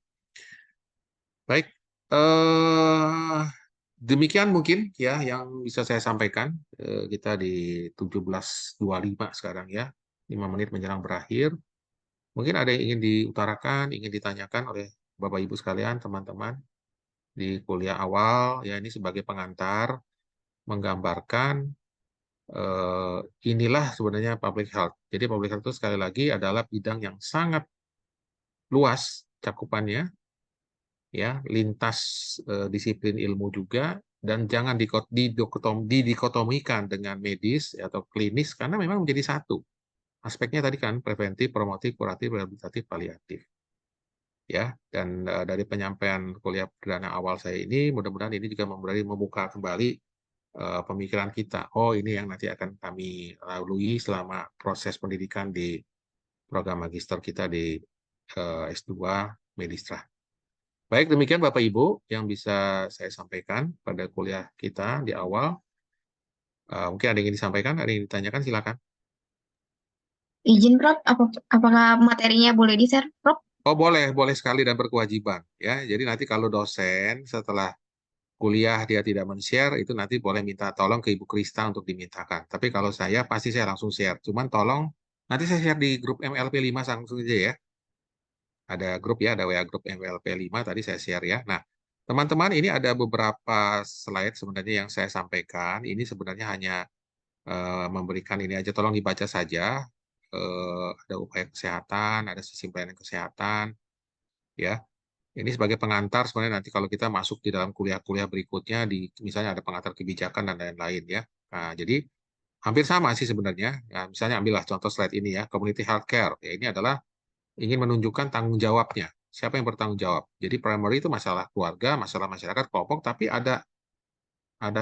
Baik. Demikian mungkin ya yang bisa saya sampaikan. Kita di 17.25 sekarang ya. 5 menit menjelang berakhir. Mungkin ada yang ingin diutarakan, ingin ditanyakan oleh Bapak Ibu sekalian, teman-teman di kuliah awal ya, ini sebagai pengantar menggambarkan inilah sebenarnya public health. Jadi public health itu sekali lagi adalah bidang yang sangat luas cakupannya, ya lintas disiplin ilmu juga, dan jangan didikotomikan dengan medis atau klinis karena memang menjadi satu. Aspeknya tadi kan preventif, promotif, kuratif, rehabilitatif, paliatif. Ya, dan dari penyampaian kuliah perdana awal saya ini, mudah-mudahan ini juga membuka kembali pemikiran kita. Oh, ini yang nanti akan kami lalui selama proses pendidikan di program magister kita di S2 Medistra. Baik, demikian Bapak Ibu yang bisa saya sampaikan pada kuliah kita di awal. Mungkin ada yang ingin disampaikan, ada yang ditanyakan, silakan. Izin, Prof. Apakah materinya boleh di-share, Prof? Oh, boleh sekali dan berkewajiban. Ya, jadi nanti kalau dosen setelah kuliah dia tidak men-share, itu nanti boleh minta tolong ke Ibu Krista untuk dimintakan. Tapi kalau saya, pasti saya langsung share. Cuman tolong, nanti saya share di grup MLP 5 langsung saja ya. Ada grup ya, ada WA grup MLP 5, tadi saya share ya. Nah, teman-teman, ini ada beberapa slide sebenarnya yang saya sampaikan. Ini sebenarnya hanya memberikan ini aja, tolong dibaca saja. Ada upaya kesehatan, ada sistem pelayanan kesehatan, ya. Ini sebagai pengantar sebenarnya nanti kalau kita masuk di dalam kuliah-kuliah berikutnya, misalnya ada pengantar kebijakan dan lain-lain ya. Nah, jadi hampir sama sih sebenarnya. Ya, misalnya ambillah contoh slide ini ya, community healthcare. Ya, ini adalah ingin menunjukkan tanggung jawabnya. Siapa yang bertanggung jawab? Jadi primary itu masalah keluarga, masalah masyarakat, kelompok, tapi ada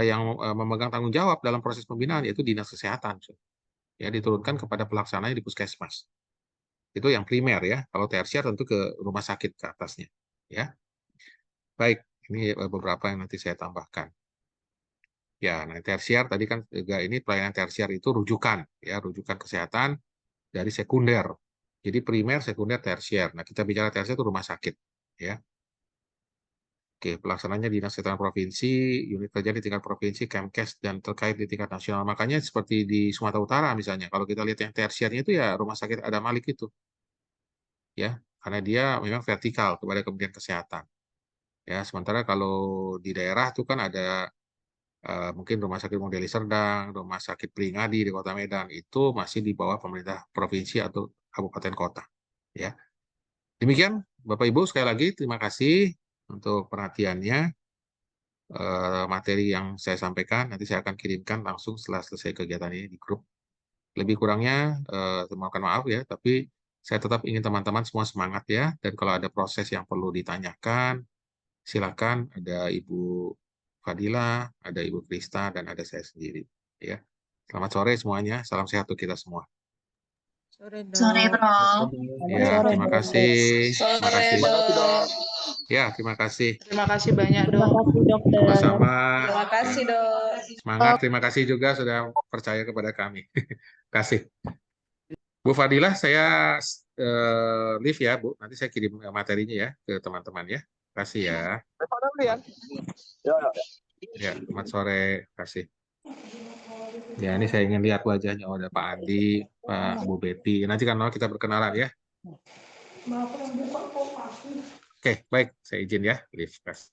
yang memegang tanggung jawab dalam proses pembinaan, yaitu dinas kesehatan. Ya, diturunkan kepada pelaksananya di puskesmas. Itu yang primer ya. Kalau tersier tentu ke rumah sakit ke atasnya. Ya. Baik, ini beberapa yang nanti saya tambahkan. Ya, nah tersier tadi kan juga ini pelayanan tersier itu rujukan ya, rujukan kesehatan dari sekunder. Jadi primer, sekunder, tersier. Nah, kita bicara tersier itu rumah sakit ya. Oke, pelaksananya Dinas Kesehatan Provinsi, unit kerja di tingkat provinsi, Kemkes, dan terkait di tingkat nasional. Makanya seperti di Sumatera Utara misalnya, kalau kita lihat yang tersiernya itu ya Rumah Sakit Adam Malik itu. Ya, karena dia memang vertikal kepada Kementerian Kesehatan. Ya, sementara kalau di daerah itu kan ada mungkin Rumah Sakit Modeli Serdang, Rumah Sakit Pringadi di Kota Medan, itu masih di bawah pemerintah provinsi atau kabupaten kota. Ya, demikian Bapak Ibu, sekali lagi terima kasih untuk perhatiannya. Materi yang saya sampaikan nanti saya akan kirimkan langsung setelah selesai kegiatan ini di grup. Lebih kurangnya mohon maaf ya, tapi saya tetap ingin teman-teman semua semangat ya, dan kalau ada proses yang perlu ditanyakan, silakan. Ada Ibu Fadila, ada Ibu Krista, dan ada saya sendiri. Ya, selamat sore semuanya, salam sehat untuk kita semua. Sore, Prof. Ya, terima kasih. Terima kasih. Ya, terima kasih. Terima kasih banyak, Terima Dok. kasih dokter. Sama-sama. Terima kasih, Dok. Semangat, terima kasih juga sudah percaya kepada kami. Kasih. Bu Fadilah, saya live ya, Bu. Nanti saya kirim materinya ya ke teman-teman ya. Kasih ya. Ya, selamat sore. Kasih. Ya, ini saya ingin lihat wajahnya. Oh, ada Pak Andi, Pak Bu Betty. Nanti kan kita berkenalan ya. Oke, baik. Saya izin ya. Live. Kasih.